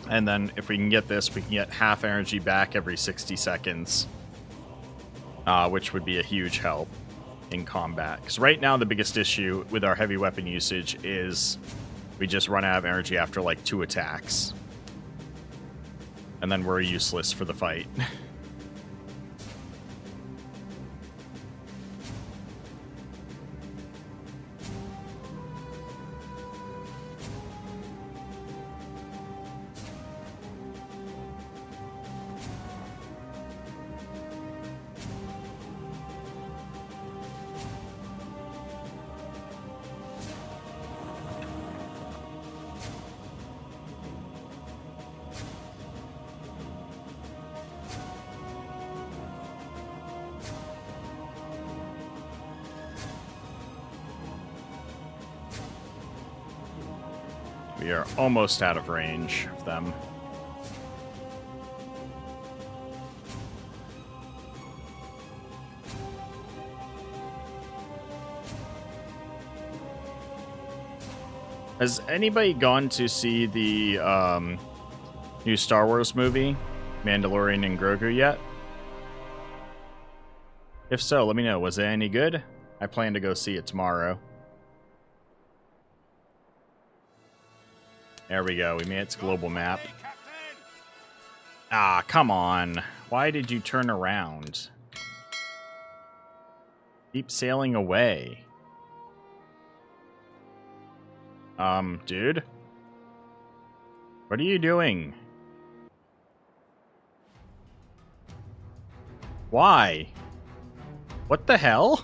Speaker 1: And then if we can get this, we can get half energy back every 60 seconds. Which would be a huge help in combat. Because right now the biggest issue with our heavy weapon usage is we just run out of energy after like 2 attacks. And then we're useless for the fight. We are almost out of range of them. Has anybody gone to see the new Star Wars movie, Mandalorian and Grogu, yet? If so, let me know. Was it any good? I plan to go see it tomorrow. There we go. We made its global map. Ah, come on. Why did you turn around? Keep sailing away. Dude? What are you doing? Why? What the hell?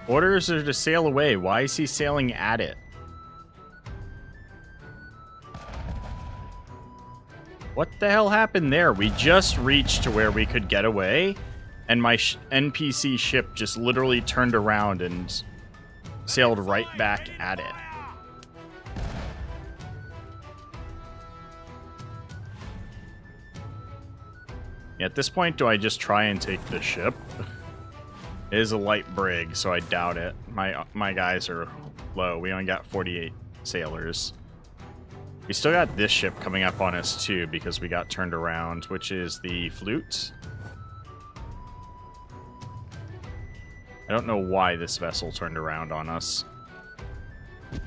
Speaker 1: Orders are to sail away. Why is he sailing at it? What the hell happened there? We just reached to where we could get away, and my NPC ship just literally turned around and sailed right back at it. At this point, do I just try and take the ship? It is a light brig, so I doubt it. My guys are low. We only got 48 sailors. We still got this ship coming up on us too, because we got turned around, which is the Flute. I don't know why this vessel turned around on us. But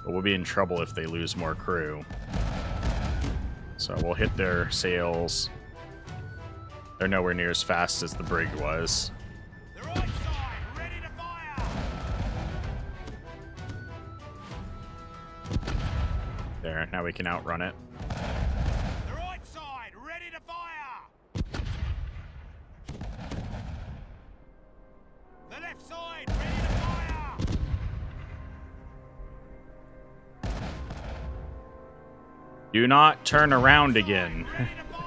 Speaker 1: we'll be in trouble if they lose more crew. So we'll hit their sails. They're nowhere near as fast as the brig was.
Speaker 3: The right side, ready to fire!
Speaker 1: There, now we can outrun it.
Speaker 3: The right side, ready to fire! The left side, ready to fire!
Speaker 1: Do not turn around again.
Speaker 3: Ready to fire!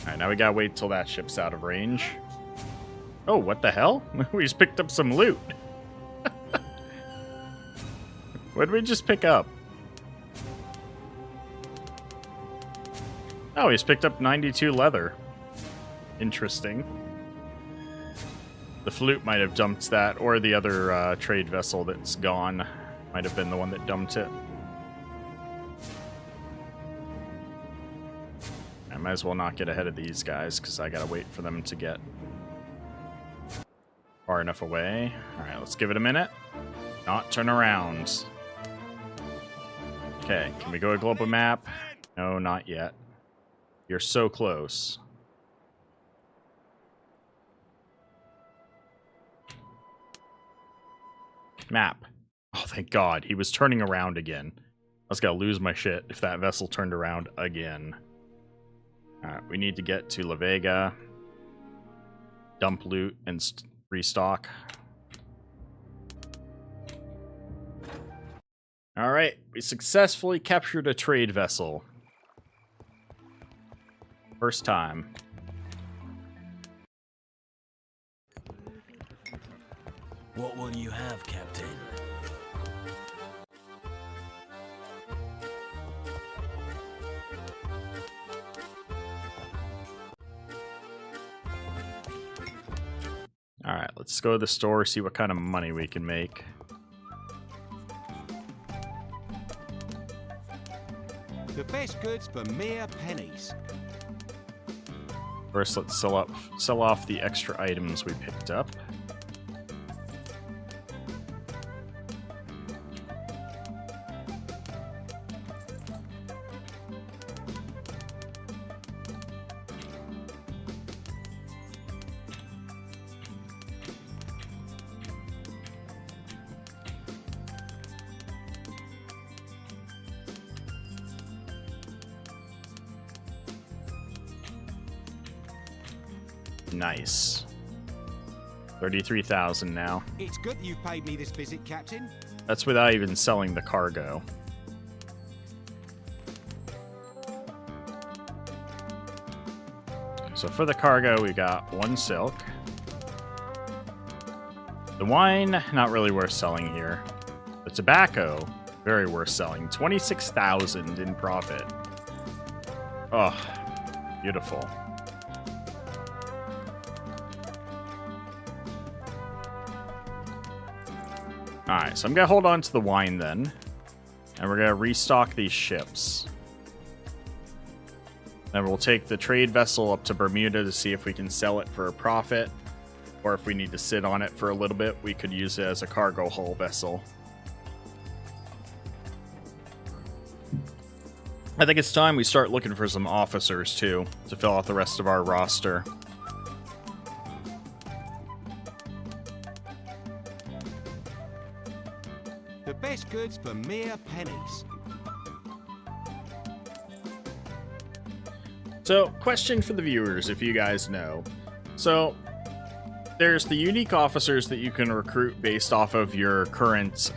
Speaker 1: Alright, now we gotta wait till that ship's out of range. Oh, what the hell? We just picked up some loot. What did we just pick up? Oh, we just picked up 92 leather. Interesting. The Flute might have dumped that, or the other trade vessel that's gone might have been the one that dumped it. I might as well not get ahead of these guys, because I gotta wait for them to get far enough away. Alright, let's give it a minute. Not turn around. Okay, can we go to global map? No, not yet. You're so close. Map. Oh, thank God. He was turning around again. I was gonna lose my shit if that vessel turned around again. Alright, we need to get to La Vega. Dump loot and restock. Alright, we successfully captured a trade vessel. First time.
Speaker 7: What will you have, Captain?
Speaker 1: Alright, let's go to the store, see what kind of money we can make.
Speaker 5: The best goods for mere pennies.
Speaker 1: First, let's sell off the extra items we picked up. Nice. 33,000 now.
Speaker 5: It's good that you paid me this visit, Captain.
Speaker 1: That's without even selling the cargo. So for the cargo, we got 1 silk. The wine, not really worth selling here. The tobacco, very worth selling. 26,000 in profit. Oh, beautiful. Alright, so I'm going to hold on to the wine then. And we're going to restock these ships. Then we'll take the trade vessel up to Bermuda to see if we can sell it for a profit. Or if we need to sit on it for a little bit, we could use it as a cargo hull vessel. I think it's time we start looking for some officers, too, to fill out the rest of our roster.
Speaker 5: The best goods for mere pennies.
Speaker 1: So, question for the viewers, if you guys know. So, there's the unique officers that you can recruit based off of your current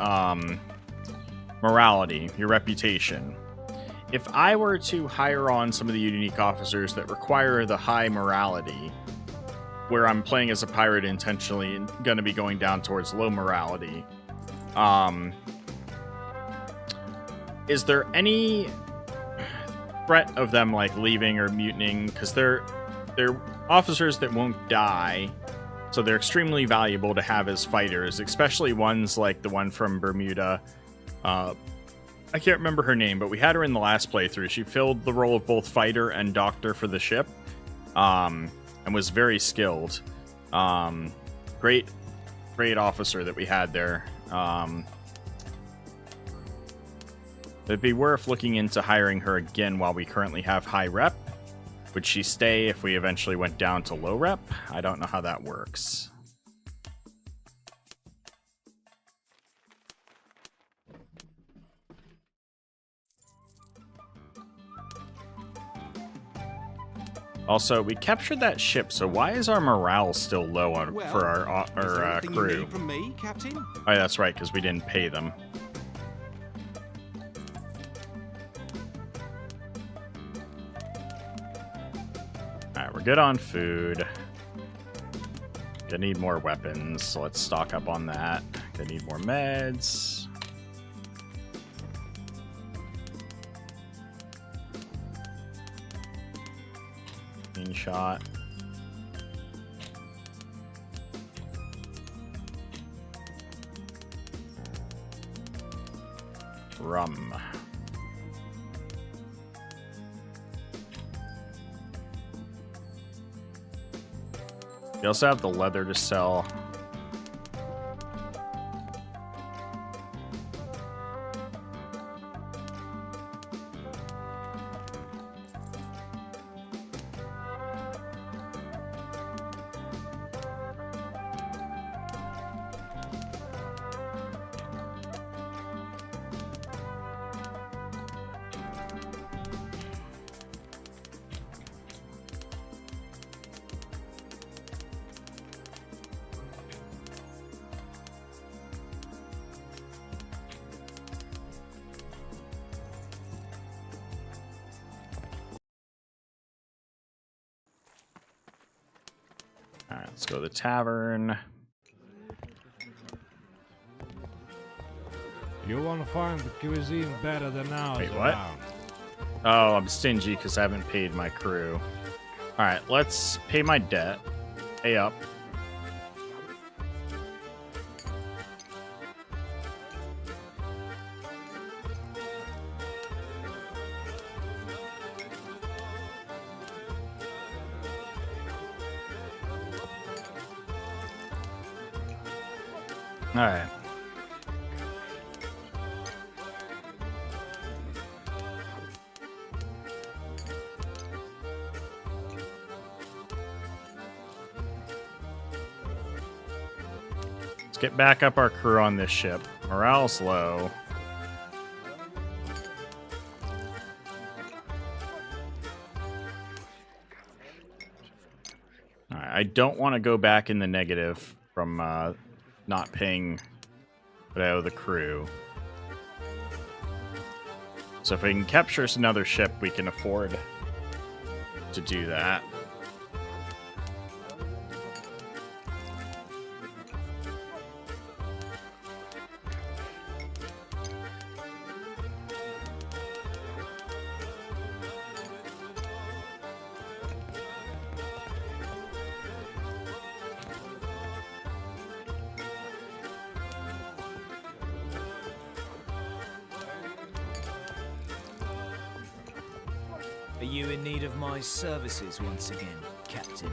Speaker 1: morality, your reputation. If I were to hire on some of the unique officers that require the high morality, where I'm playing as a pirate intentionally and going to be going down towards low morality, is there any threat of them like leaving or mutinying? Because they're officers that won't die, so they're extremely valuable to have as fighters, especially ones like the one from Bermuda. I can't remember her name, but we had her in the last playthrough. She filled the role of both fighter and doctor for the ship, and was very skilled. Great officer that we had there. It'd be worth looking into hiring her again while we currently have high rep. Would she stay if we eventually went down to low rep? I don't know how that works. Also, we captured that ship, so why is our morale still low on, for our crew?
Speaker 5: You need from me, Captain?
Speaker 1: Oh, yeah, that's right, because we didn't pay them. Alright, we're good on food. Gonna need more weapons, so let's stock up on that. Gonna need more meds. Shot. Rum. We also have the leather to sell. Alright, let's go to the tavern.
Speaker 4: You want to find the cuisine better than ours.
Speaker 1: Wait, what?
Speaker 4: Around.
Speaker 1: Oh, I'm stingy because I haven't paid my crew. Alright, let's pay my debt. Pay up. Alright. Let's get back up our crew on this ship. Morale's low. Alright, I don't want to go back in the negative from not paying what I owe the crew. So if we can capture us another ship, we can afford to do that.
Speaker 7: Are you in need of my services once again, Captain?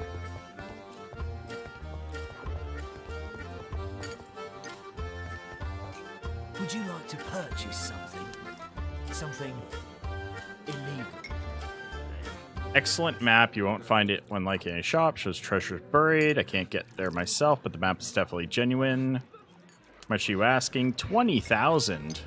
Speaker 7: Would you like to purchase something? Something illegal?
Speaker 1: Excellent map. You won't find it when like in a shop. Shows treasures buried. I can't get there myself, but the map is definitely genuine. How much are you asking? 20,000.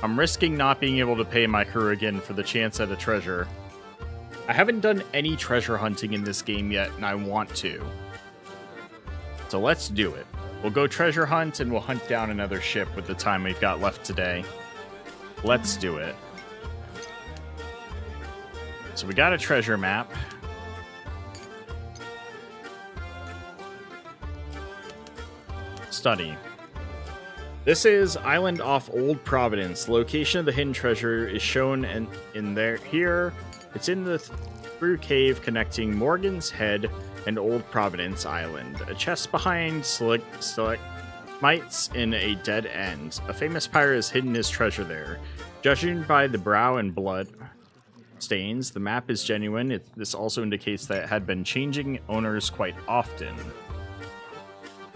Speaker 1: I'm risking not being able to pay my crew again for the chance at a treasure. I haven't done any treasure hunting in this game yet, and I want to. So let's do it. We'll go treasure hunt, and we'll hunt down another ship with the time we've got left today. Let's do it. So we got a treasure map. Study. This is Island off Old Providence. Location of the hidden treasure is shown in there here. It's in the through cave connecting Morgan's Head and Old Providence Island. A chest behind stalagmites in a dead end. A famous pirate has hidden his treasure there. Judging by the brow and blood stains, the map is genuine. This also indicates that it had been changing owners quite often.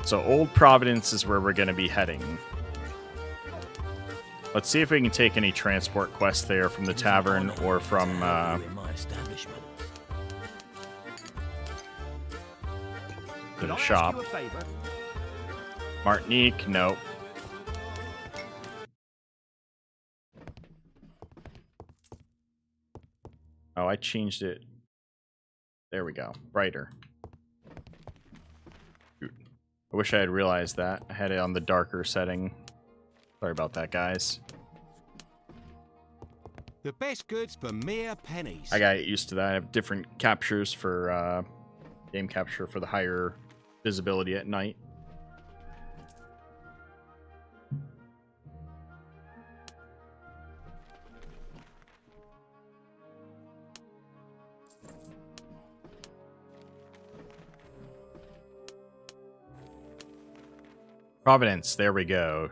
Speaker 1: So Old Providence is where we're going to be heading. Let's see if we can take any transport quests there from the tavern or from
Speaker 7: in my establishment.
Speaker 1: the
Speaker 5: Could I ask
Speaker 1: shop.
Speaker 5: you a favor?
Speaker 1: Martinique, nope. Oh, I changed it. There we go. Brighter. Shoot. I wish I had realized that. I had it on the darker setting. Sorry about that, guys.
Speaker 5: The best goods for mere pennies.
Speaker 1: I got used to that. I have different captures for game capture for the higher visibility at night. Providence, there we go.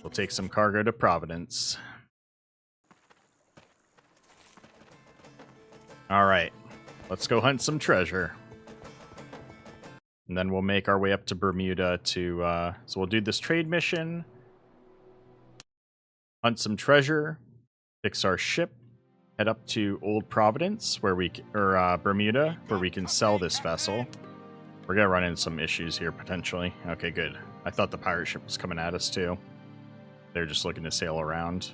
Speaker 1: We'll take some cargo to Providence. Alright, let's go hunt some treasure. And then we'll make our way up to Bermuda to, so we'll do this trade mission. Hunt some treasure. Fix our ship. Head up to Old Providence, where we, Bermuda, where we can sell this vessel. We're gonna run into some issues here, potentially. Okay, good. I thought the pirate ship was coming at us, too. They're just looking to sail around.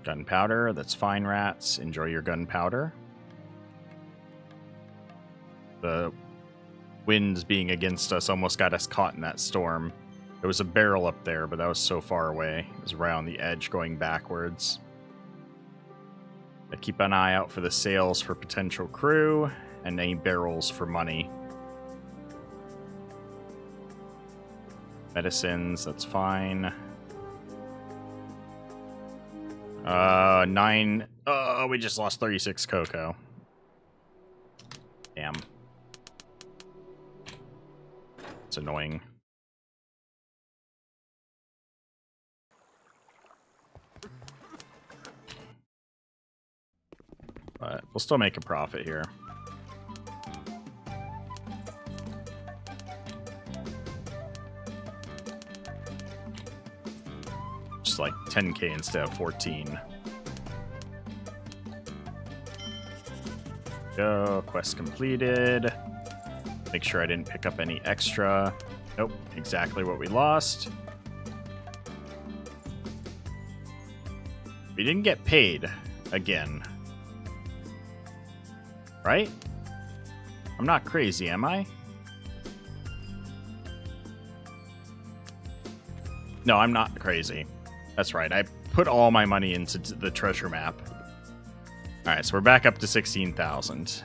Speaker 1: Gunpowder, that's fine, rats. Enjoy your gunpowder. The winds being against us almost got us caught in that storm. There was a barrel up there, but that was so far away. It was right on the edge going backwards. I keep an eye out for the sails for potential crew and any barrels for money. Medicines, that's fine. 9. Oh, we just lost 36 cocoa. Damn. It's annoying. But we'll still make a profit here. Just like 10k instead of 14. Go, quest completed. Make sure I didn't pick up any extra. Nope, exactly what we lost. We didn't get paid again. Right? I'm not crazy, am I? No, I'm not crazy. That's right. I put all my money into the treasure map. Alright, so we're back up to 16,000.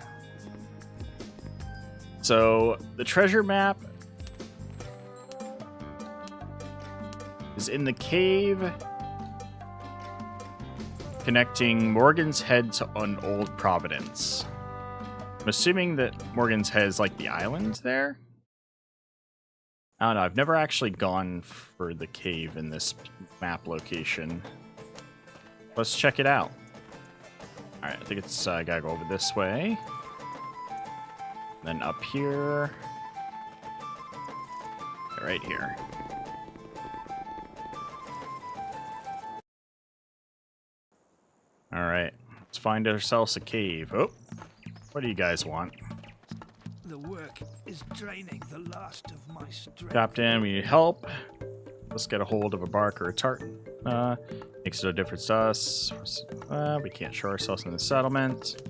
Speaker 1: So, the treasure map is in the cave connecting Morgan's Head to an Old Providence. I'm assuming that Morgan's has like the island there. I don't know. I've never actually gone for the cave in this map location. Let's check it out. All right, I think it's gotta go over this way. Then up here. Right here. All right, let's find ourselves a cave. Oh, what do you guys want?
Speaker 9: The work is draining the last of my strength.
Speaker 1: Captain, we need help. Let's get a hold of a bark or a tartan. Makes no difference to us. We can't show ourselves in the settlement.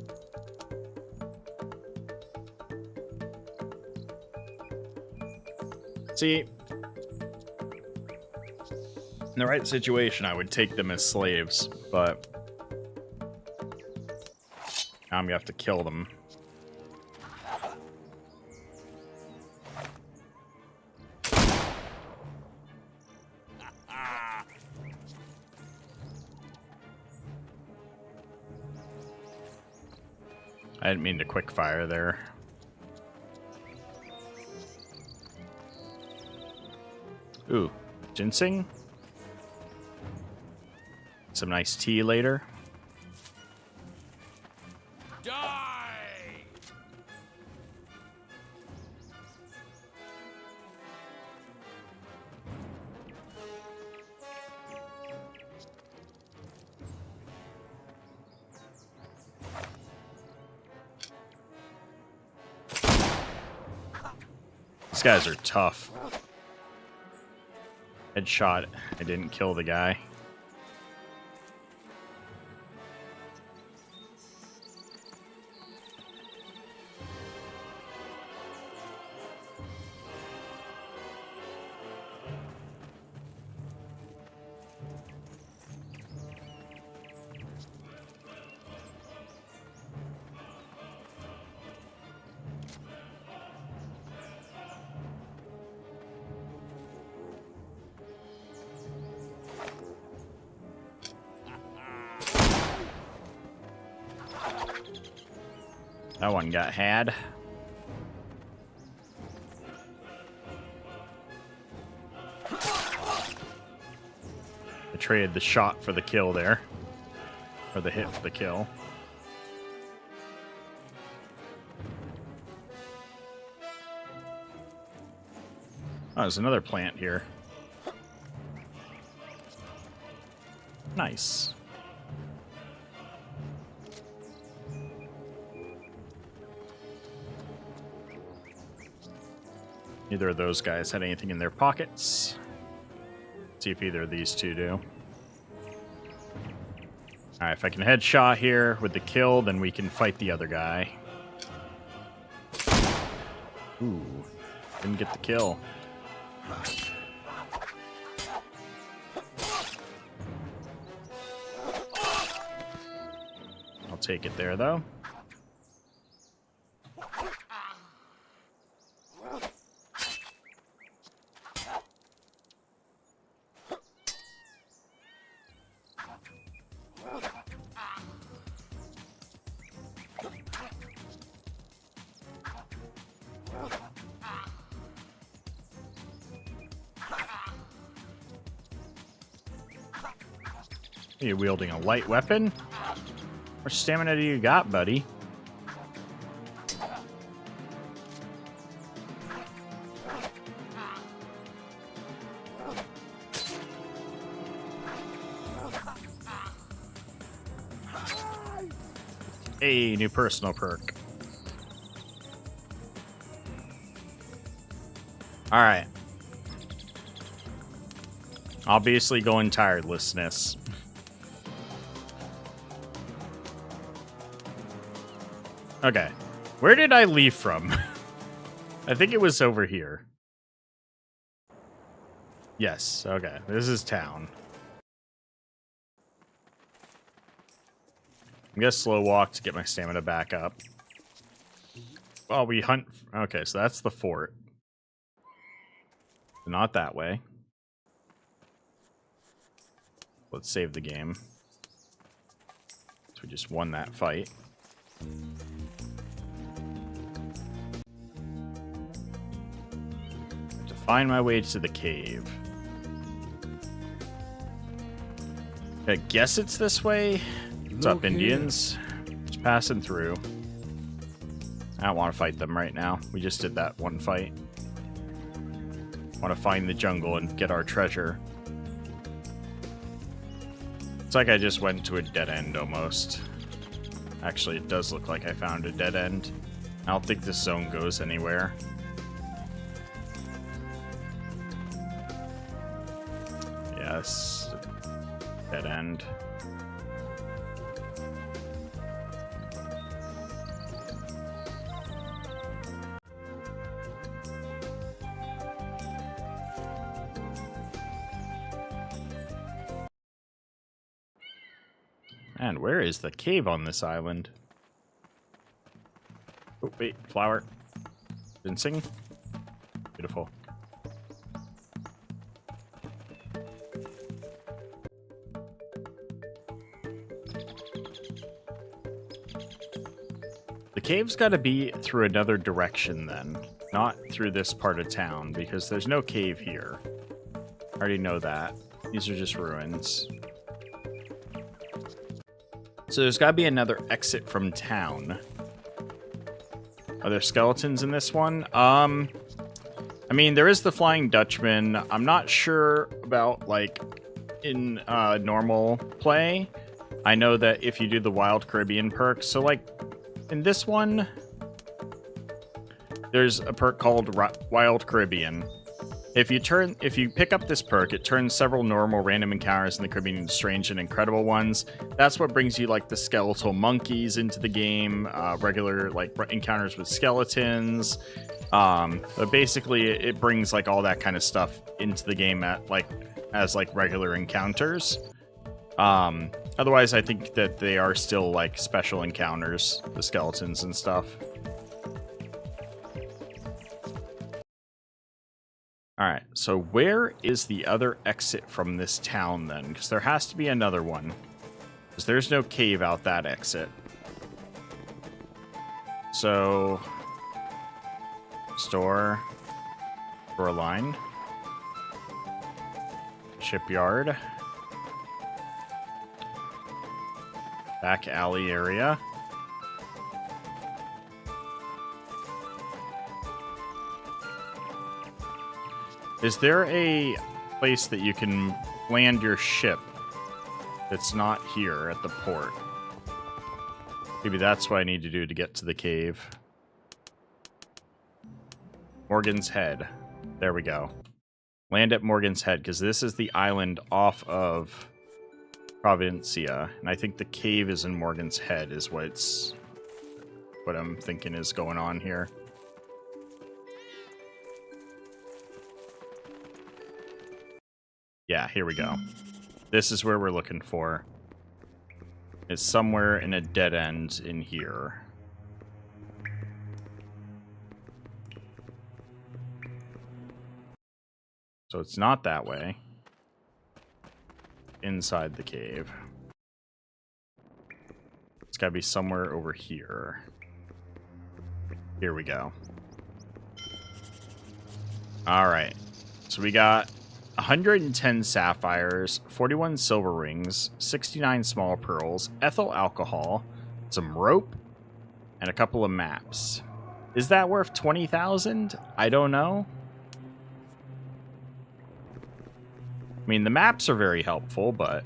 Speaker 1: See, in the right situation, I would take them as slaves, but I'm gonna have to kill them. I didn't mean to quick fire there. Ooh, ginseng? Some nice tea later.
Speaker 6: Die!
Speaker 1: These guys are tough. Headshot. I didn't kill the guy. That one got had. I traded the shot for the kill there. Or the hit for the kill. Oh, there's another plant here. Nice. Neither of those guys had anything in their pockets. See if either of these two do. Alright, if I can headshot here with the kill, then we can fight the other guy. Ooh, didn't get the kill. I'll take it there, though. Are you wielding a light weapon? How much stamina do you got, buddy? Hey, new personal perk. Alright. Obviously going tirelessness. Okay. Where did I leave from? I think it was over here. Yes, okay. This is town. I'm gonna slow walk to get my stamina back up. Well, we hunt... Okay, so that's the fort. Not that way. Let's save the game. So we just won that fight. find my way to the cave. I guess it's this way. What's up, Indians? Just passing through. I don't want to fight them right now. We just did that one fight. Want to find the jungle and get our treasure. It's like I just went to a dead end almost. Actually, it does look like I found a dead end. I don't think this zone goes anywhere. Yes. Dead end. And where is the cave on this island? Oh, wait, flower. Ginseng. Beautiful. The cave's got to be through another direction then, not through this part of town, because there's no cave here. I already know that. These are just ruins. So there's got to be another exit from town. Are there skeletons in this one? I mean, there is the Flying Dutchman. I'm not sure about, like, in normal play. I know that if you do the Wild Caribbean perk, so, like, in this one, there's a perk called Wild Caribbean. If you pick up this perk, it turns several normal random encounters in the Caribbean into strange and incredible ones. That's what brings you like the skeletal monkeys into the game, regular like encounters with skeletons. But basically, it brings like all that kind of stuff into the game as regular encounters. Otherwise, I think that they are still like special encounters, the skeletons and stuff. Alright, so where is the other exit from this town then? Because there has to be another one. Because there's no cave out that exit. So... Store line. Shipyard. Back alley area. Is there a place that you can land your ship that's not here at the port? Maybe that's what I need to do to get to the cave. Morgan's Head. There we go. Land at Morgan's Head, because this is the island off of Providencia. And I think the cave is in Morgan's Head is what I'm thinking is going on here. Yeah, here we go. This is where we're looking for. It's somewhere in a dead end in here. So it's not that way. Inside the cave. It's gotta be somewhere over here. Here we go. Alright. So we got 110 sapphires, 41 silver rings, 69 small pearls, ethyl alcohol, some rope, and a couple of maps. Is that worth 20,000? I don't know. I mean, the maps are very helpful, but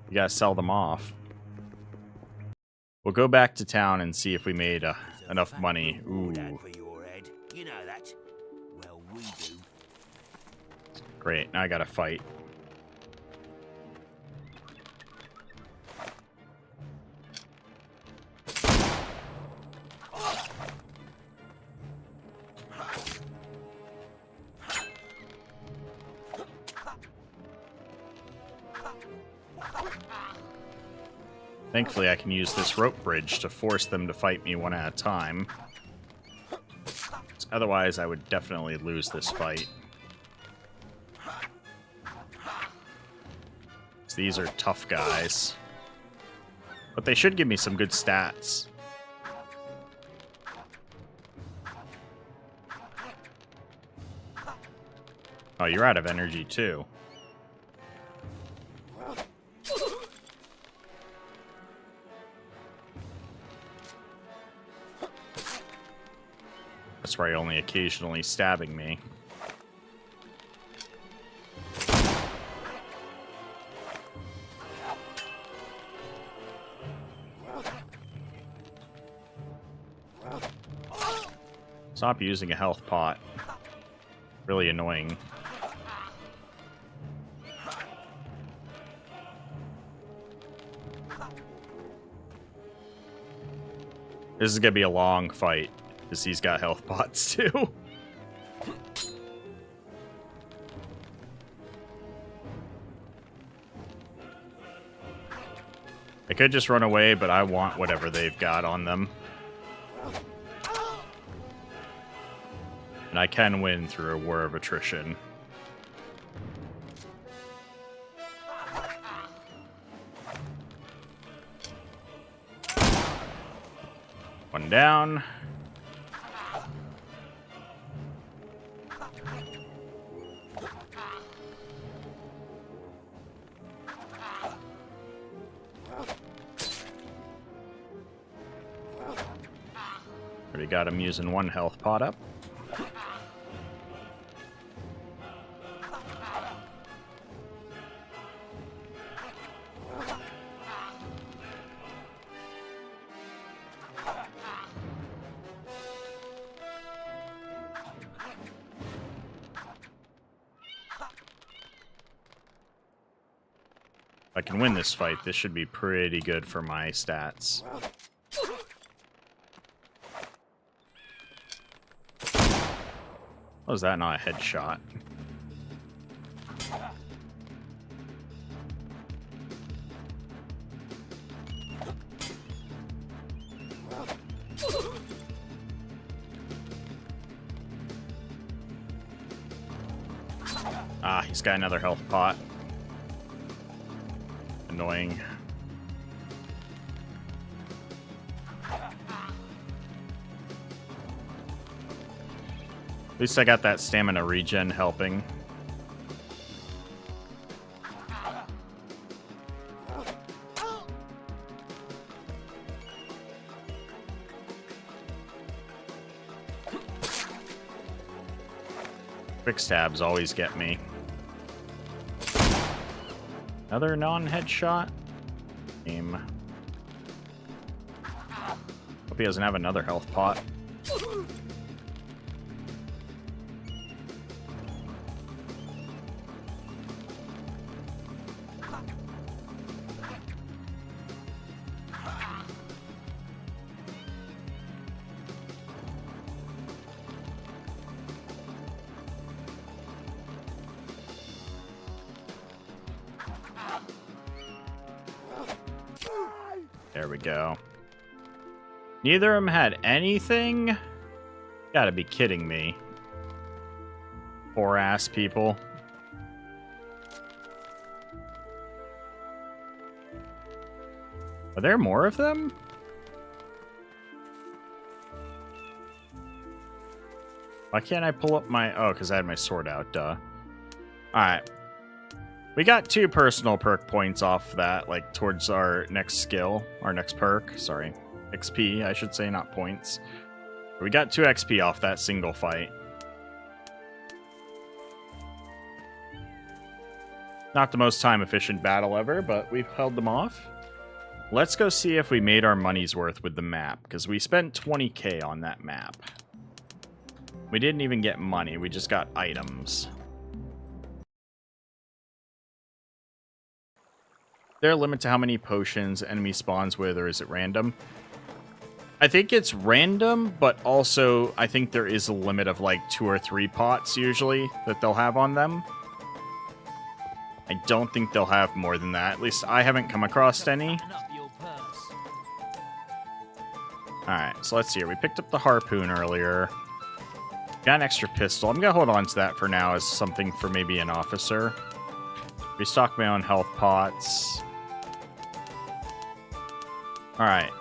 Speaker 1: you gotta sell them off. We'll go back to town and see if we made enough money. Ooh.
Speaker 3: You know that. Well, we do.
Speaker 1: Great, now I gotta fight. Thankfully, I can use this rope bridge to force them to fight me one at a time. Otherwise, I would definitely lose this fight. These are tough guys. But they should give me some good stats. Oh, you're out of energy too. That's why you're only occasionally stabbing me. Stop using a health pot. Really annoying. This is gonna be a long fight, because he's got health pots too. I could just run away, but I want whatever they've got on them. And I can win through a war of attrition. One down. Already got him using one health pot up. If I can win this fight, this should be pretty good for my stats. Was that not a headshot? Ah, he's got another health pot. Annoying. At least I got that stamina regen helping. Quick stabs always get me. Another non-headshot? Aim. Hope he doesn't have another health pot. There we go. Neither of them had anything? Gotta be kidding me. Poor ass people. Are there more of them? Why can't I pull up my... Oh, because I had my sword out, duh. Alright. We got 2 personal perk points off that, like, towards our next skill. Our next perk. Sorry. XP, I should say, not points. We got 2 XP off that single fight. Not the most time-efficient battle ever, but we've held them off. Let's go see if we made our money's worth with the map, because we spent 20k on that map. We didn't even get money, we just got items. Is there a limit to how many potions enemy spawns with, or is it random? I think it's random, but also I think there is a limit of like 2 or 3 pots usually that they'll have on them. I don't think they'll have more than that. At least I haven't come across any. Alright, so let's see here. We picked up the harpoon earlier. Got an extra pistol. I'm going to hold on to that for now as something for maybe an officer. Restock my own health pots. Alright.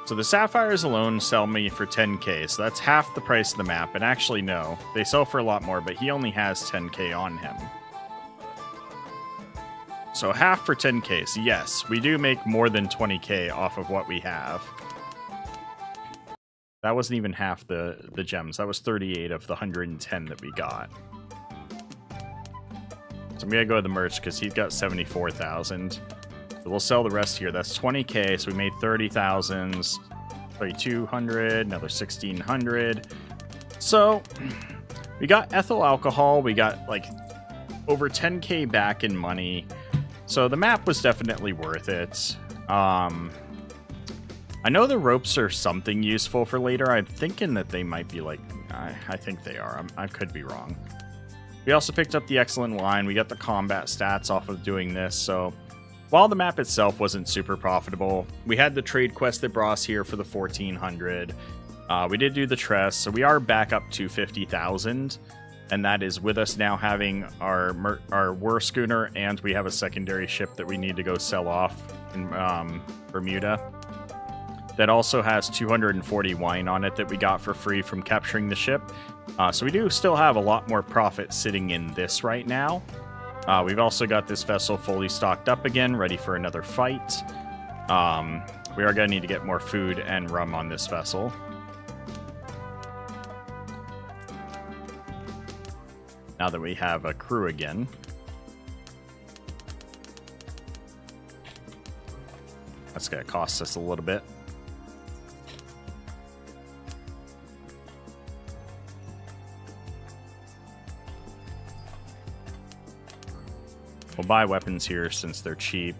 Speaker 1: So the sapphires alone sell me for 10k, so that's half the price of the map. And actually, no, they sell for a lot more, but he only has 10k on him. So half for 10k, so yes, we do make more than 20k off of what we have. That wasn't even half the gems, that was 38 of the 110 that we got. So I'm gonna go to the merch because he's got 74,000. So we'll sell the rest here. That's 20k, so we made 30,000, 3,200, another 1,600. So we got ethyl alcohol, we got like over 10k back in money. So the map was definitely worth it. I know the ropes are something useful for later. I'm thinking that they might be like, I think they are. I could be wrong. We also picked up the excellent wine. We got the combat stats off of doing this. So while the map itself wasn't super profitable, we had the trade quest that brought us here for the 1,400. We did do the Tress, so we are back up to 50,000. And that is with us now having our war schooner, and we have a secondary ship that we need to go sell off in Bermuda. That also has 240 wine on it that we got for free from capturing the ship. So we do still have a lot more profit sitting in this right now. We've also got this vessel fully stocked up again, ready for another fight. We are going to need to get more food and rum on this vessel. Now that we have a crew again. That's going to cost us a little bit. We'll buy weapons here since they're cheap.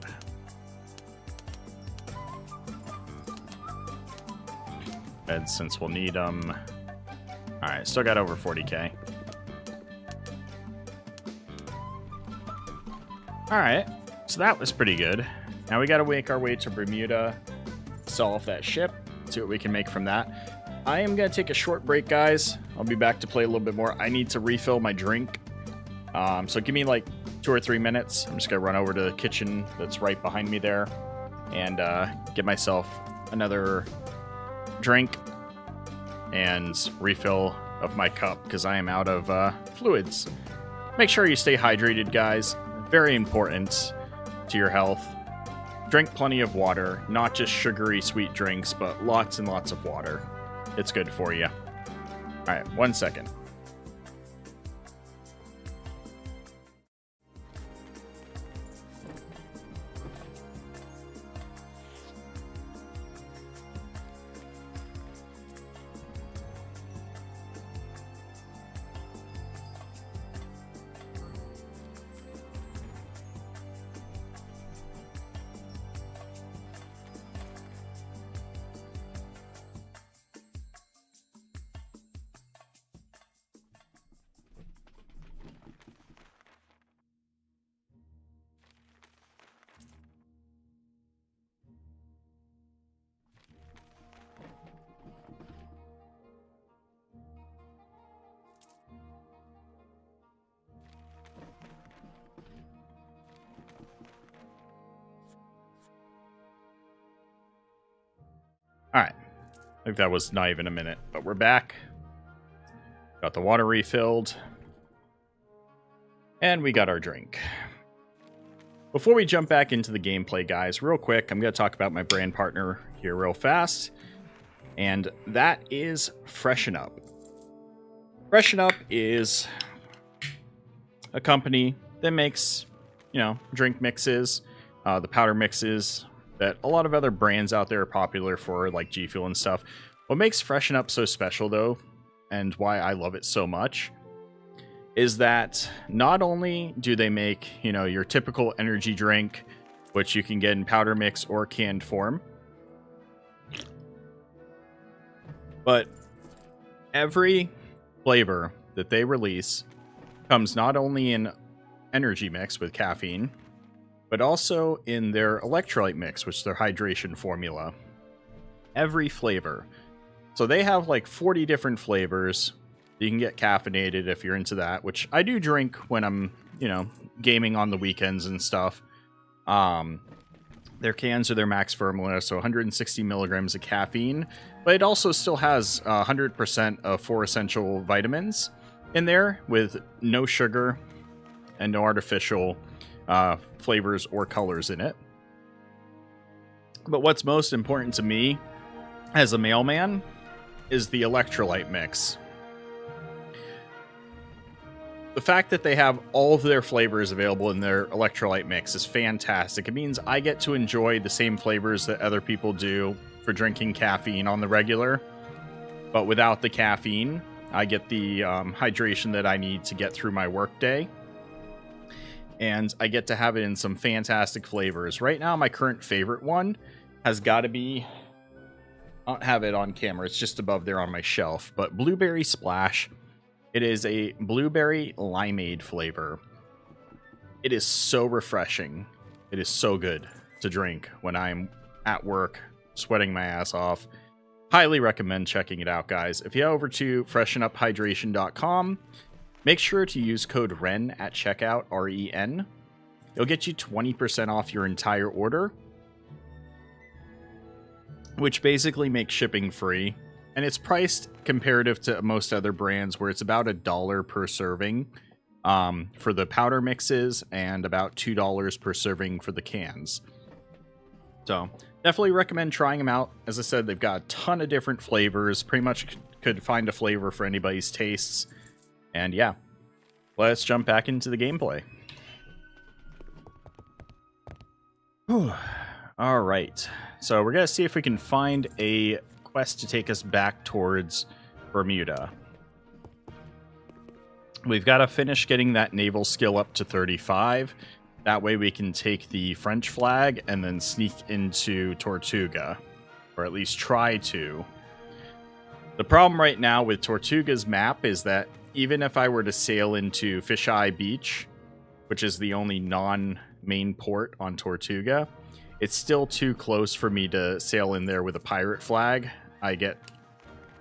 Speaker 1: Beds since we'll need them. Alright, still got over 40k. Alright, so that was pretty good. Now we gotta make our way to Bermuda, sell off that ship, see what we can make from that. I am gonna take a short break, guys. I'll be back to play a little bit more. I need to refill my drink. So give me like 2 or 3 minutes. I'm just gonna run over to the kitchen that's right behind me there and get myself another drink and refill of my cup because I am out of fluids. Make sure you stay hydrated, guys. Very important to your health. Drink plenty of water, not just sugary sweet drinks, but lots and lots of water. It's good for you. All right, 1 second. Alright, I think that was not even a minute, but we're back. Got the water refilled. And we got our drink. Before we jump back into the gameplay, guys, real quick, I'm going to talk about my brand partner here real fast. And that is Freshen Up. Freshen Up is a company that makes, you know, drink mixes, the powder mixes that a lot of other brands out there are popular for, like G Fuel and stuff. What makes Freshen Up so special, though, and why I love it so much, is that not only do they make, you know, your typical energy drink, which you can get in powder mix or canned form, but every flavor that they release comes not only in energy mix with caffeine, but also in their electrolyte mix, which is their hydration formula. Every flavor. So they have like 40 different flavors. You can get caffeinated if you're into that, which I do drink when I'm, you know, gaming on the weekends and stuff. They Their cans are their max formula, so 160 milligrams of caffeine, but it also still has 100% of 4 essential vitamins in there with no sugar and no artificial flavors or colors in it. But what's most important to me as a mailman is the electrolyte mix. The fact that they have all of their flavors available in their electrolyte mix is fantastic. It means I get to enjoy the same flavors that other people do for drinking caffeine on the regular. But without the caffeine, I get the hydration that I need to get through my workday. And I get to have it in some fantastic flavors. Right now, my current favorite one has got to be... I don't have it on camera. It's just above there on my shelf. But Blueberry Splash. It is a blueberry limeade flavor. It is so refreshing. It is so good to drink when I'm at work, sweating my ass off. Highly recommend checking it out, guys. If you head over to freshenuphydration.com, make sure to use code REN at checkout, REN. It'll get you 20% off your entire order, which basically makes shipping free. And it's priced comparative to most other brands where it's about $1 per serving for the powder mixes and about $2 per serving for the cans. So definitely recommend trying them out. As I said, they've got a ton of different flavors. Pretty much could find a flavor for anybody's tastes. And yeah, let's jump back into the gameplay. All right. So we're going to see if we can find a quest to take us back towards Bermuda. We've got to finish getting that naval skill up to 35. That way we can take the French flag and then sneak into Tortuga. Or at least try to. The problem right now with Tortuga's map is that even if I were to sail into Fisheye Beach, which is the only non-main port on Tortuga, it's still too close for me to sail in there with a pirate flag. I get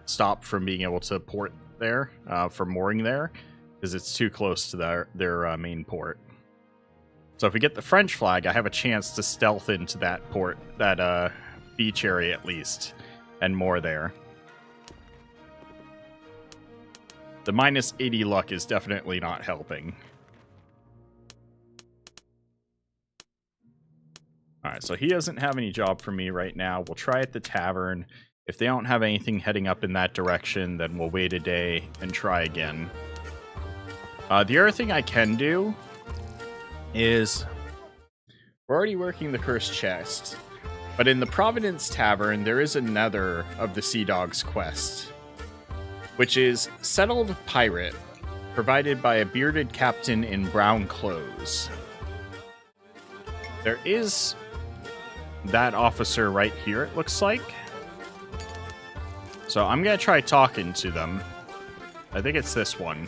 Speaker 1: stopped from being able to port there, from mooring there, because it's too close to their main port. So if we get the French flag, I have a chance to stealth into that port, that beach area at least, and moor there. The minus 80 luck is definitely not helping. Alright, so he doesn't have any job for me right now. We'll try at the tavern. If they don't have anything heading up in that direction, then we'll wait a day and try again. The other thing I can do is... we're already working the cursed chest. But in the Providence Tavern, there is another of the Sea Dogs quest, which is Settled Pirate, provided by a bearded captain in brown clothes. There is that officer right here, it looks like. So I'm going to try talking to them. I think it's this one.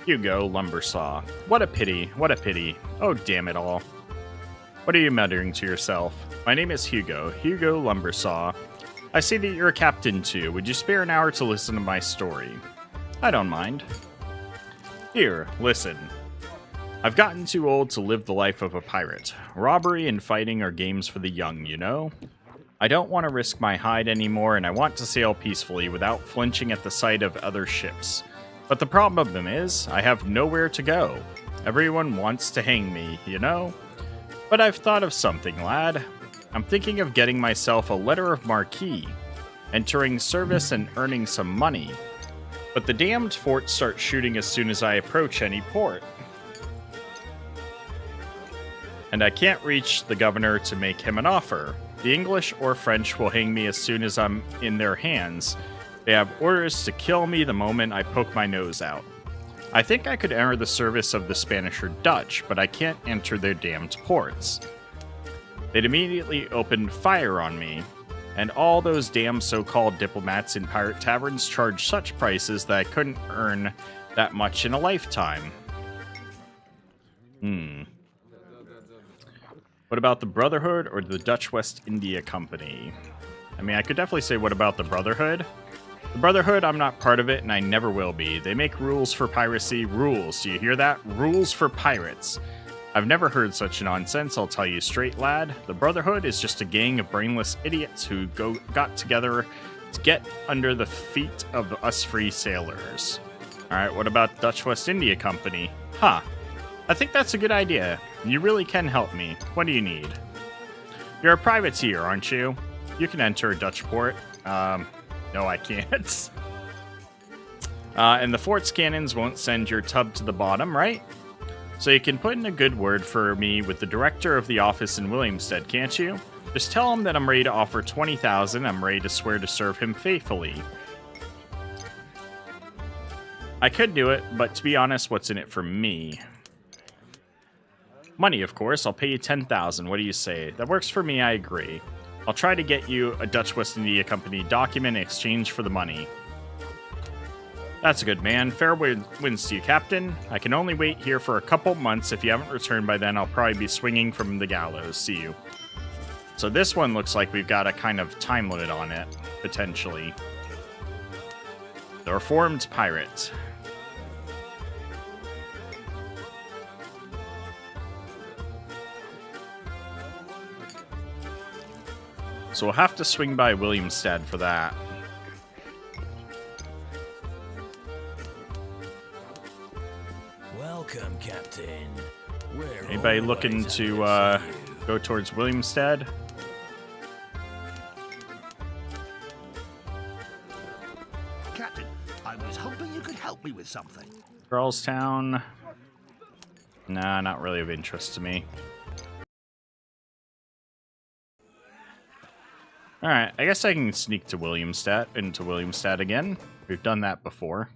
Speaker 1: Hugo Lumbersaw. What a pity. What a pity. Oh, damn it all. What are you muttering to yourself? My name is Hugo. Hugo Lumbersaw. I see that you're a captain too. Would you spare an hour to listen to my story? I don't mind. Here, listen. I've gotten too old to live the life of a pirate. Robbery and fighting are games for the young, you know? I don't want to risk my hide anymore, and I want to sail peacefully without flinching at the sight of other ships. But the problem is, I have nowhere to go. Everyone wants to hang me, you know? But I've thought of something, lad. I'm thinking of getting myself a letter of marque, entering service and earning some money. But the damned forts start shooting as soon as I approach any port. And I can't reach the governor to make him an offer. The English or French will hang me as soon as I'm in their hands. They have orders to kill me the moment I poke my nose out. I think I could enter the service of the Spanish or Dutch, but I can't enter their damned ports. They'd immediately open fire on me, and all those damn so-called diplomats in pirate taverns charge such prices that I couldn't earn that much in a lifetime. What about the Brotherhood or the Dutch West India Company? I mean, I could definitely say what about the Brotherhood. The Brotherhood, I'm not part of it, and I never will be. They make rules for piracy. Rules. Do you hear that? Rules for pirates. I've never heard such nonsense, I'll tell you straight, lad. The Brotherhood is just a gang of brainless idiots who got together to get under the feet of us free sailors. Alright, what about Dutch West India Company? Huh. I think that's a good idea. You really can help me. What do you need? You're a privateer, aren't you? You can enter a Dutch port. No, I can't. And the fort's cannons won't send your tub to the bottom, right? So you can put in a good word for me with the director of the office in Williamstead, can't you? Just tell him that I'm ready to offer 20,000. I'm ready to swear to serve him faithfully. I could do it, but to be honest, what's in it for me? Money, of course. I'll pay you 10,000. What do you say? That works for me, I agree. I'll try to get you a Dutch West India Company document in exchange for the money. That's a good man. Fair winds to you, Captain. I can only wait here for a couple months. If you haven't returned by then, I'll probably be swinging from the gallows. See you. So this one looks like we've got a kind of time limit on it, potentially. The Reformed Pirate. So we'll have to swing by Williamstead for that.
Speaker 7: Welcome, Captain.
Speaker 1: Anybody looking to go towards Williamstead?
Speaker 3: Captain, I was hoping you could help me with something.
Speaker 1: Charlestown? Nah, not really of interest to me. Alright, I guess I can sneak to into Williamstead again. We've done that before.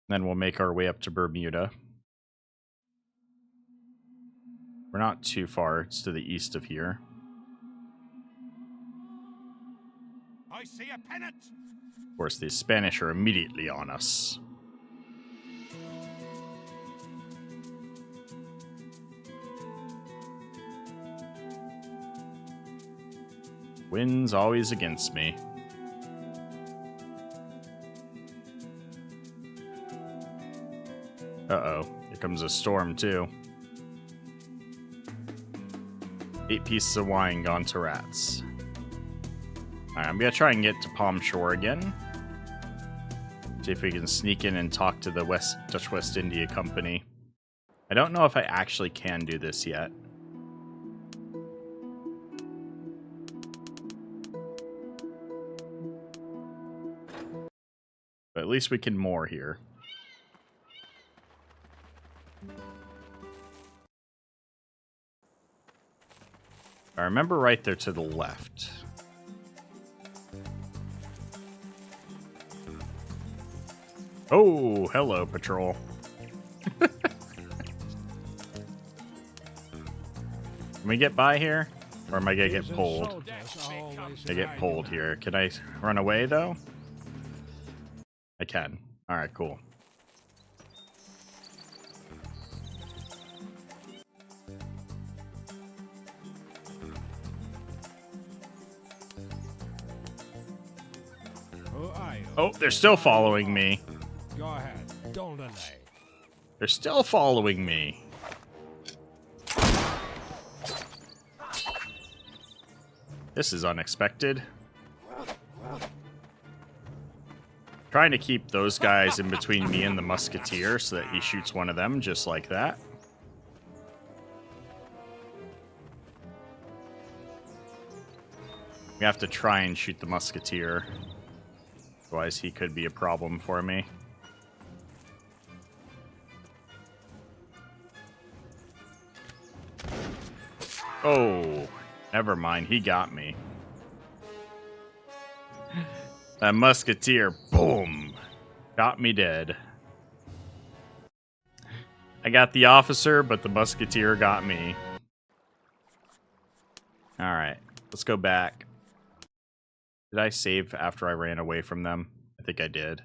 Speaker 1: Then we'll make our way up to Bermuda. We're not too far. It's to the east of here.
Speaker 5: I see a pennant.
Speaker 1: Of course, the Spanish are immediately on us. Wind's always against me. Uh-oh. Here comes a storm, too. 8 pieces of wine gone to rats. Alright, I'm gonna try and get to Palm Shore again. See if we can sneak in and talk to the Dutch West India Company. I don't know if I actually can do this yet. But at least we can moor here. I remember right there to the left. Oh, hello, patrol. Can we get by here? Or am I gonna get pulled? I get pulled here. Can I run away, though? I can. Alright, cool.
Speaker 4: Who are you?
Speaker 1: Oh, they're still following me.
Speaker 4: Go ahead. Don't delay.
Speaker 1: They're still following me. This is unexpected. Trying to keep those guys in between me and the musketeer so that he shoots one of them just like that. We have to try and shoot the musketeer. Otherwise he could be a problem for me. Oh, never mind. He got me. That musketeer, boom, got me dead. I got the officer, but the musketeer got me. Alright, let's go back. Did I save after I ran away from them? I think I did.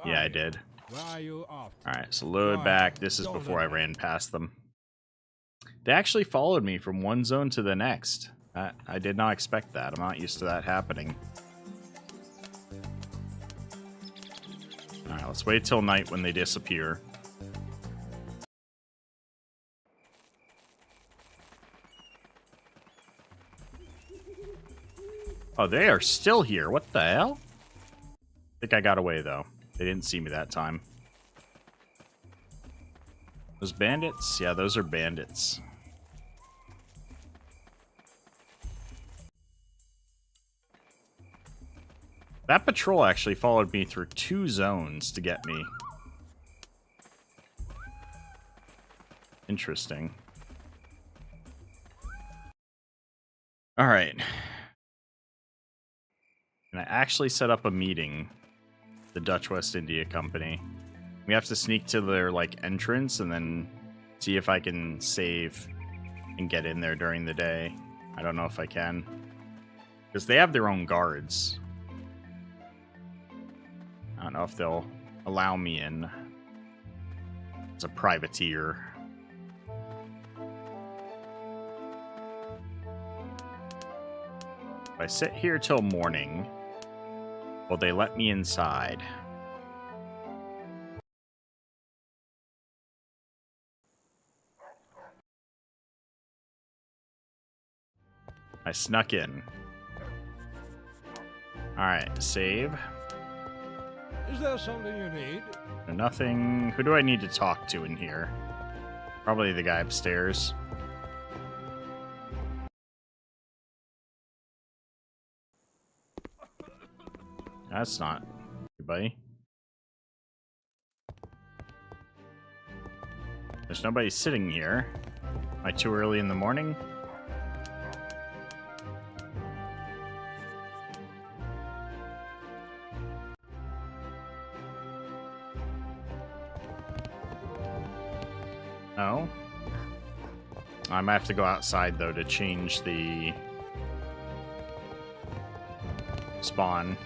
Speaker 1: Yeah, I did.
Speaker 4: Where are you off to?
Speaker 1: Alright, so load back. This is before I ran past them. They actually followed me from one zone to the next. I did not expect that. I'm not used to that happening. Alright, let's wait till night when they disappear. Oh, they are still here. What the hell? I think I got away, though. They didn't see me that time. Those bandits? Yeah, those are bandits. That patrol actually followed me through 2 zones to get me. Interesting. Alright. And I actually set up a meeting. The Dutch West India Company. We have to sneak to their, like, entrance and then see if I can save and get in there during the day. I don't know if I can. Because they have their own guards. I don't know if they'll allow me in as a privateer. If I sit here till morning, will they let me inside? I snuck in. Alright, save.
Speaker 4: Is there something you need?
Speaker 1: Nothing. Who do I need to talk to in here? Probably the guy upstairs. That's not anybody. There's nobody sitting here. Am I too early in the morning? No. I might have to go outside, though, to change the spawn.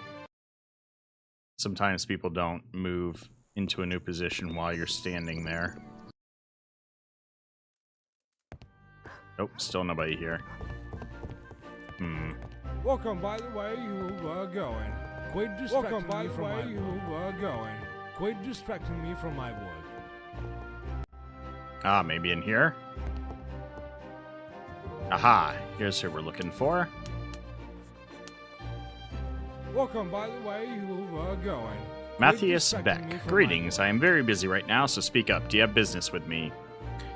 Speaker 1: Sometimes people don't move into a new position while you're standing there. Nope, still nobody here.
Speaker 4: Welcome by the way you were going. Quit distracting me from my work. Quit distracting me from my work.
Speaker 1: Ah, maybe in here? Aha, here's who we're looking for.
Speaker 4: Welcome by the way you were going.
Speaker 1: Matthias Beck. Greetings, I am very busy right now, so speak up. Do you have business with me?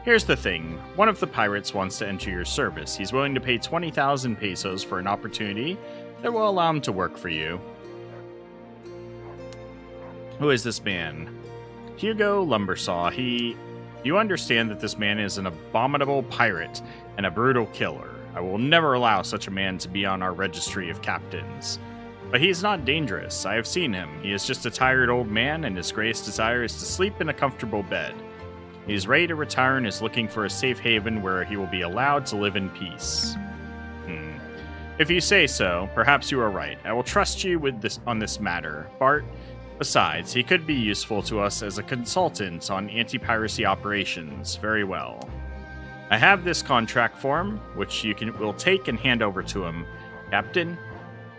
Speaker 1: Here's the thing. One of the pirates wants to enter your service. He's willing to pay 20,000 pesos for an opportunity that will allow him to work for you. Who is this man? Hugo Lumbersaw. You understand that this man is an abominable pirate and a brutal killer. I will never allow such a man to be on our registry of captains. But he is not dangerous. I have seen him. He is just a tired old man, and his greatest desire is to sleep in a comfortable bed. He is ready to retire and is looking for a safe haven where he will be allowed to live in peace. If you say so, perhaps you are right. I will trust you on this matter, Bart. Besides, he could be useful to us as a consultant on anti-piracy operations. Very well. I have this contract form, which will take and hand over to him. Captain,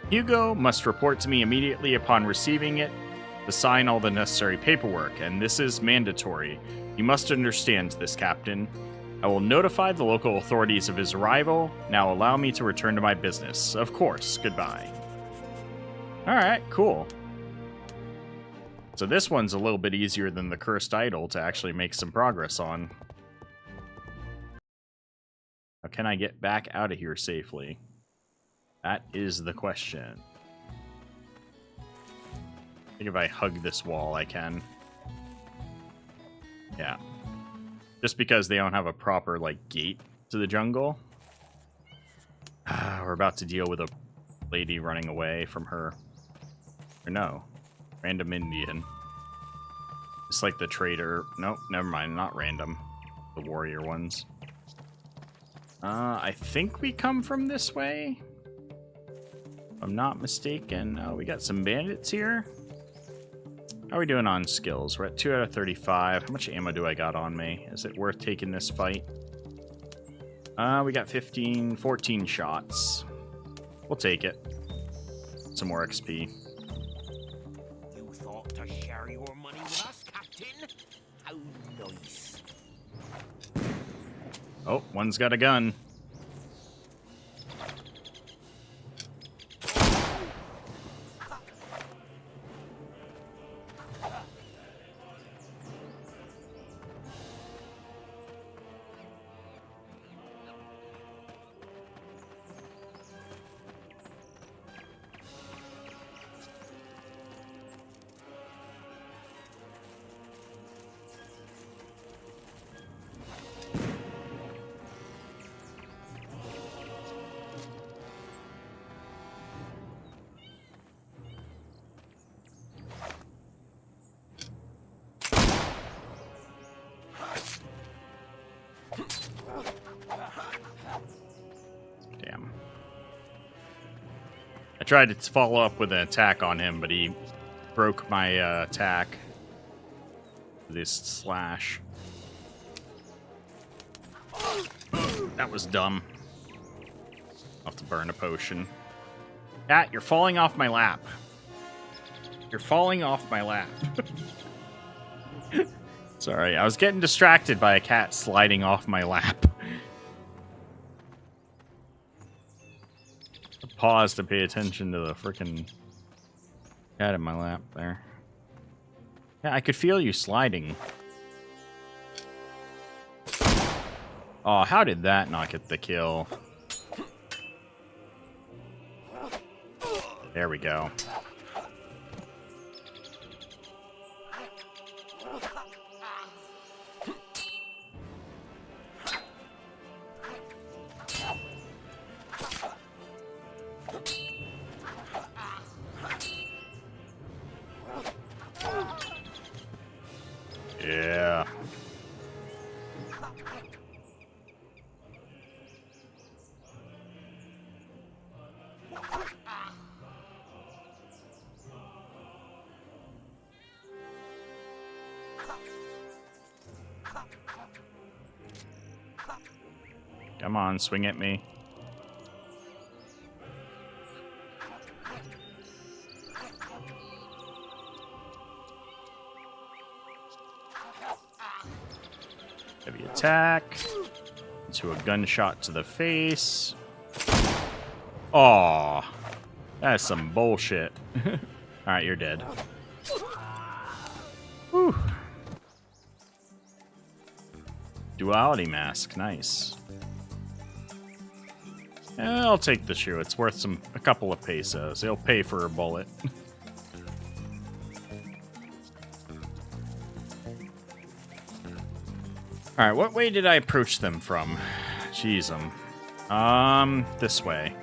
Speaker 1: Hugo must report to me immediately upon receiving it to sign all the necessary paperwork, and this is mandatory. You must understand this, Captain. I will notify the local authorities of his arrival. Now allow me to return to my business. Of course. Goodbye. Alright, cool. So this one's a little bit easier than the Cursed Idol to actually make some progress on. How can I get back out of here safely? That is the question. I think if I hug this wall, I can. Yeah. Just because they don't have a proper, like, gate to the jungle. We're about to deal with a lady running away from her. Or no. Random Indian. It's like the trader. Nope, never mind. Not random. The warrior ones. I think we come from this way. If I'm not mistaken. We got some bandits here. How are we doing on skills? We're at 2 out of 35. How much ammo do I got on me? Is it worth taking this fight? We got 14 shots. We'll take it. Some more XP.
Speaker 3: You thought to share your
Speaker 1: Oh, one's got a gun. Damn. I tried to follow up with an attack on him, but he broke my attack. This slash. That was dumb. I'll have to burn a potion. Cat, you're falling off my lap. You're falling off my lap. Sorry, I was getting distracted by a cat sliding off my lap. Pause to pay attention to the frickin' cat in my lap there. Yeah, I could feel you sliding. Oh, how did that not get the kill? There we go. Yeah. Come on, swing at me. Heavy attack. Into a gunshot to the face. Aw. That's some bullshit. Alright, you're dead. Whew. Duality mask, nice. I'll take the shoe. It's worth a couple of pesos. It'll pay for a bullet. Alright, what way did I approach them from? Jeez, this way.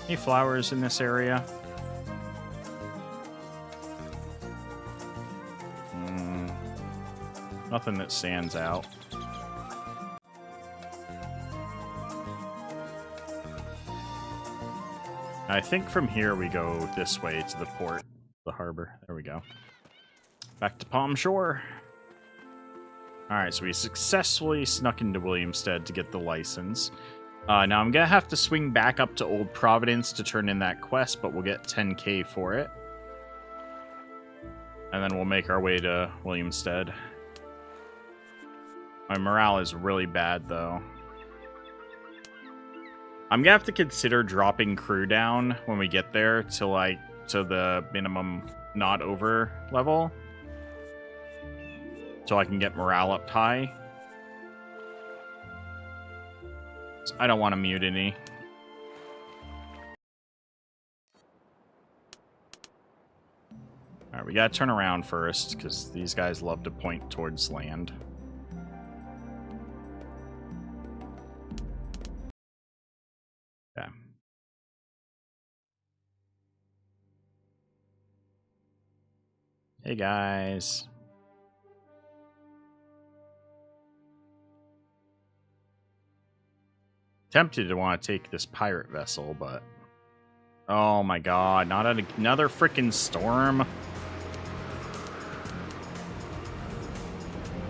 Speaker 1: Any flowers in this area? Nothing that stands out. I think from here we go this way to the port, the harbor. There we go. Back to Palm Shore. Alright, so we successfully snuck into Williamstead to get the license. Now I'm gonna have to swing back up to Old Providence to turn in that quest, but we'll get 10k for it. And then we'll make our way to Williamstead. My morale is really bad, though. I'm gonna have to consider dropping crew down when we get there to the minimum not over level, so I can get morale up high. So I don't want a mutiny. Alright, we gotta turn around first, because these guys love to point towards land. Okay. Hey guys. Tempted to want to take this pirate vessel, but oh my god, not another freaking storm.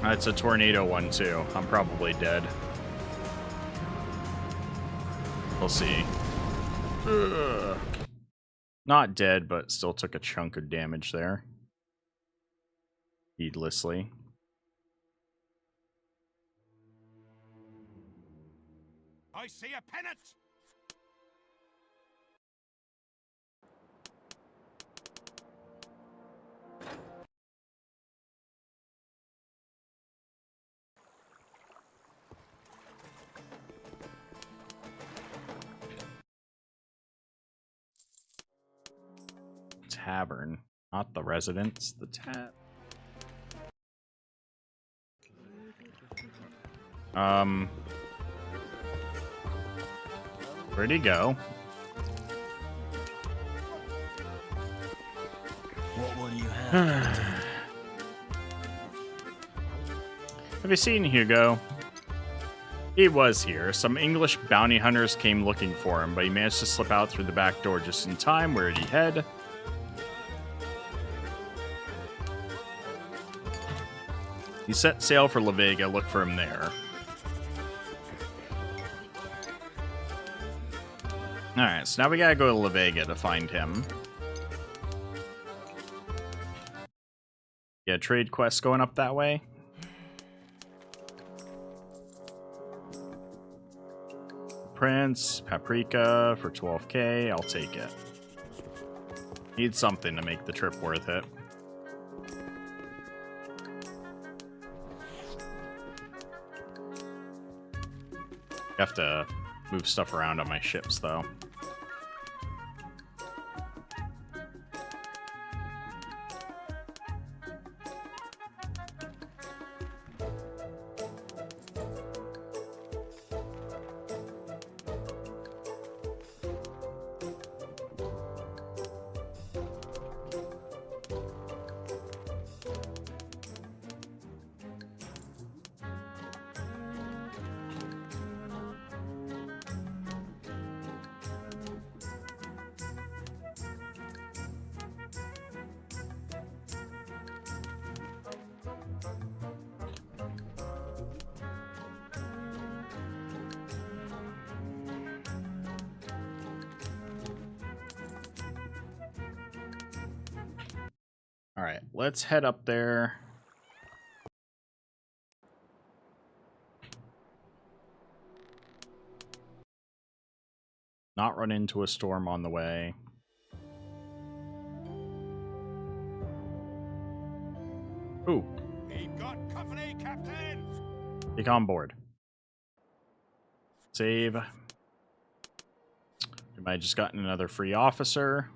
Speaker 1: It's a tornado one too. I'm probably dead. We'll see. Ugh. Not dead, but still took a chunk of damage there. Heedlessly.
Speaker 5: I see a pennant!
Speaker 1: Tavern. Not the residence, the where'd he go?
Speaker 7: What will you have?
Speaker 1: Have you seen Hugo? He was here. Some English bounty hunters came looking for him, but he managed to slip out through the back door just in time. Where did he head? He set sail for La Vega. Look for him there. Alright, so now we gotta go to La Vega to find him. Yeah, trade quest going up that way. Prince, Paprika for 12k. I'll take it. Need something to make the trip worth it. Have to move stuff around on my ships, though. Alright, let's head up there. Not run into a storm on the way. Ooh.
Speaker 5: We've got company, Captain!
Speaker 1: Take on board. Save. We might have just gotten another free officer.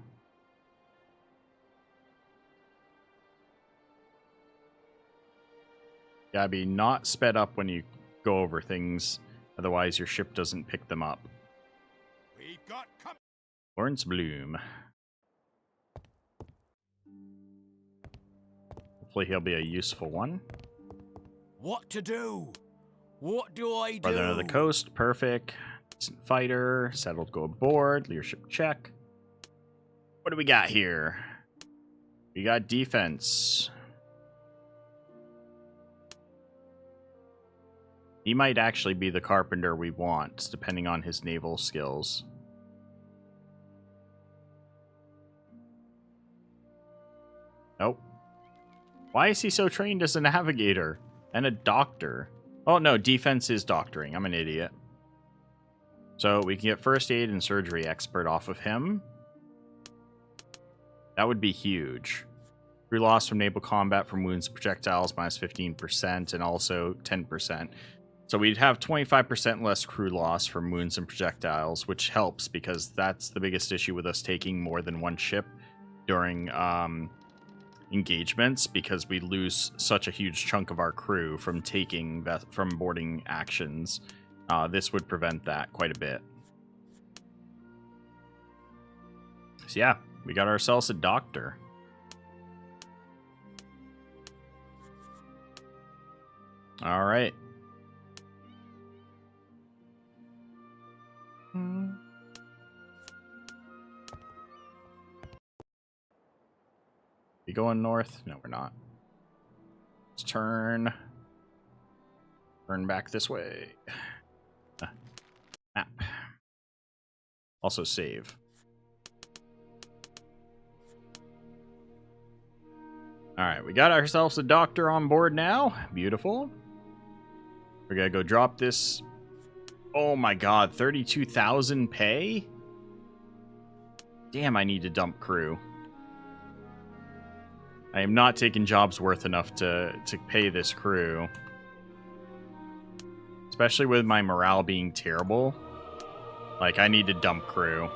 Speaker 1: Gotta be not sped up when you go over things, otherwise your ship doesn't pick them up.
Speaker 5: We've got
Speaker 1: Lawrence Bloom. Hopefully he'll be a useful one.
Speaker 7: What to do? What do I do?
Speaker 1: Brother of the Coast, perfect. Decent fighter, settled, go aboard. Leadership check. What do we got here? We got defense. He might actually be the carpenter we want, depending on his naval skills. Nope. Why is he so trained as a navigator and a doctor? Oh, no, defense is doctoring. I'm an idiot. So we can get first aid and surgery expert off of him. That would be huge. Crew loss from naval combat from wounds and projectiles minus 15% and also 10%. So we'd have 25% less crew loss from wounds and projectiles, which helps because that's the biggest issue with us taking more than one ship during engagements, because we lose such a huge chunk of our crew from boarding actions. This would prevent that quite a bit. So yeah, we got ourselves a doctor. All right. We going north? No, we're not. Let's turn back this way. Map. Also save. Alright, we got ourselves a doctor on board now. Beautiful. We're gonna go drop this. Oh my god, 32,000 pay? Damn, I need to dump crew. I am not taking jobs worth enough to pay this crew. Especially with my morale being terrible. Like, I need to dump crew.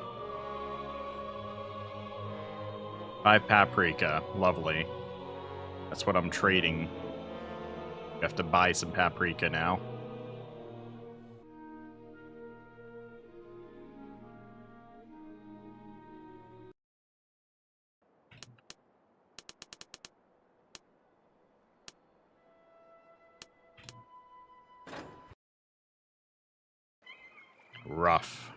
Speaker 1: 5 paprika. Lovely. That's what I'm trading. You have to buy some paprika now. Rough.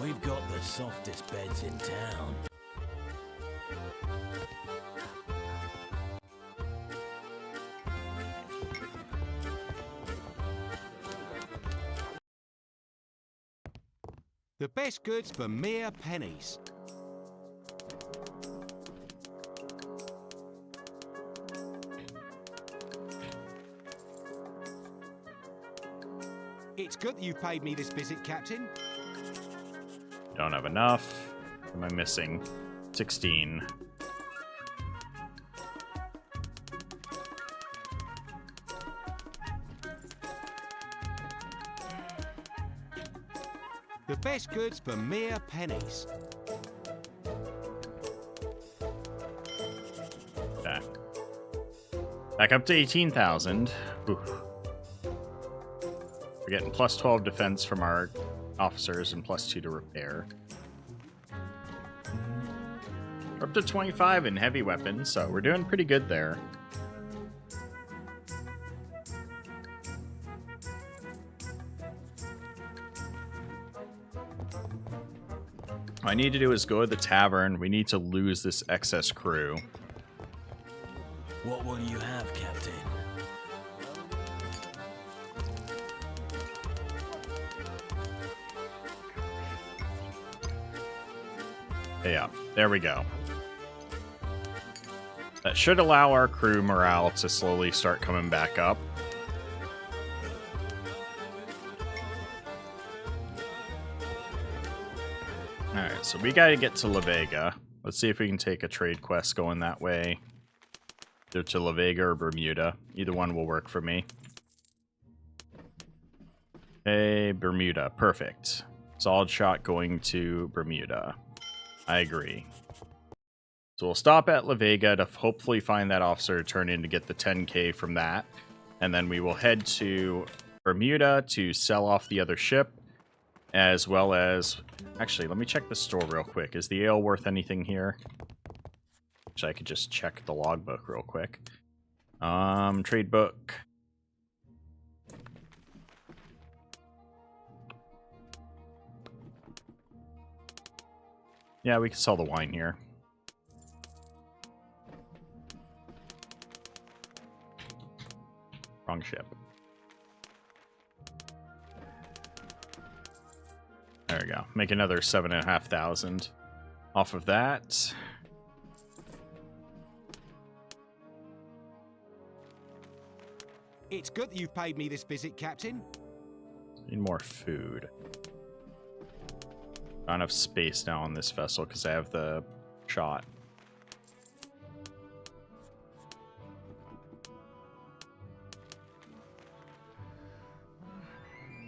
Speaker 7: We've got the softest beds in town.
Speaker 5: The best goods for mere pennies. It's good that you've paid me this visit, Captain.
Speaker 1: Don't have enough. What am I missing? 16.
Speaker 5: The best goods for mere pennies.
Speaker 1: Okay. Back up to 18,000. We're getting plus 12 defense from our officers and plus 2 to repair. We're up to 25 in heavy weapons, so we're doing pretty good there. What I need to do is go to the tavern. We need to lose this excess crew.
Speaker 7: What will you have, Captain?
Speaker 1: Yeah, there we go. That should allow our crew morale to slowly start coming back up. Alright, so we gotta get to La Vega. Let's see if we can take a trade quest going that way. Either to La Vega or Bermuda. Either one will work for me. Hey, Bermuda. Perfect. Solid shot going to Bermuda. I agree. So we'll stop at La Vega to hopefully find that officer to turn in to get the 10k from that. And then we will head to Bermuda to sell off the other ship. As well as... Actually, let me check the store real quick. Is the ale worth anything here? Actually, I could just check the logbook real quick. Trade book. Yeah, we can sell the wine here. Wrong ship. There we go. Make another 7,500 off of that.
Speaker 5: It's good that you've paid me this visit, Captain.
Speaker 1: Need more food. Not enough space now on this vessel because I have the shot.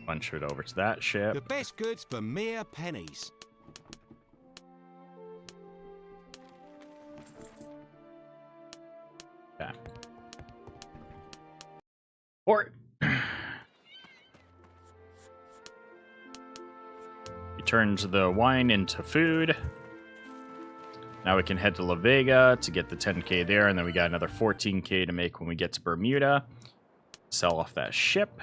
Speaker 1: Bunch it over to that ship.
Speaker 5: The best goods for mere pennies.
Speaker 1: Yeah. Port. We turned the wine into food. Now we can head to La Vega to get the 10k there, and then we got another 14k to make when we get to Bermuda. Sell off that ship.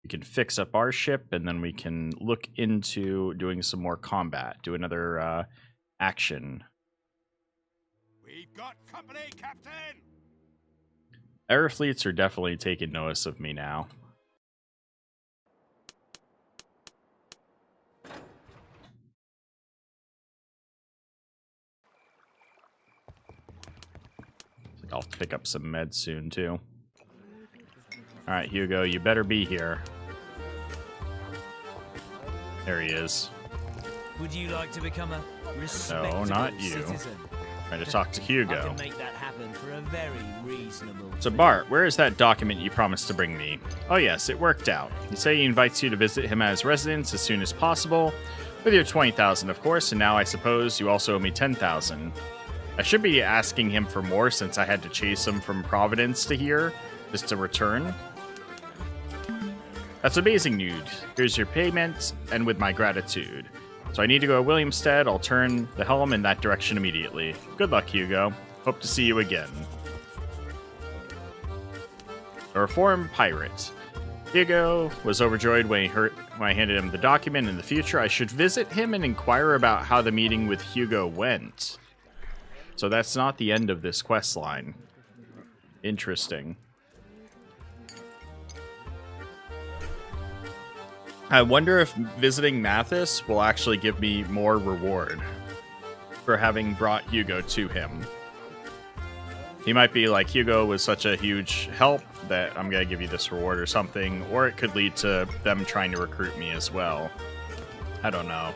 Speaker 1: We can fix up our ship, and then we can look into doing some more combat. Do another action.
Speaker 5: We've got company, Captain!
Speaker 1: Air fleets are definitely taking notice of me now. I'll pick up some meds soon, too. Alright, Hugo, you better be here. There he is.
Speaker 7: Would you like to become a respectable
Speaker 1: not you.
Speaker 7: citizen?
Speaker 1: Trying to talk to
Speaker 7: I
Speaker 1: Hugo.
Speaker 7: can make that happen for a very reasonable
Speaker 1: So
Speaker 7: fee.
Speaker 1: Bart, where is that document you promised to bring me? Oh yes, it worked out. He said he invites you to visit him at his residence as soon as possible, with your 20,000 of course, and now I suppose you also owe me 10,000. I should be asking him for more since I had to chase him from Providence to here, just to return. That's amazing news. Here's your payment, and with my gratitude. So I need to go to Williamstead. I'll turn the helm in that direction immediately. Good luck, Hugo. Hope to see you again. A reformed pirate. Hugo was overjoyed when I handed him the document. In the future, I should visit him and inquire about how the meeting with Hugo went. So that's not the end of this quest line. Interesting. I wonder if visiting Mathis will actually give me more reward for having brought Hugo to him. He might be like, Hugo was such a huge help that I'm going to give you this reward or something, or it could lead to them trying to recruit me as well. I don't know.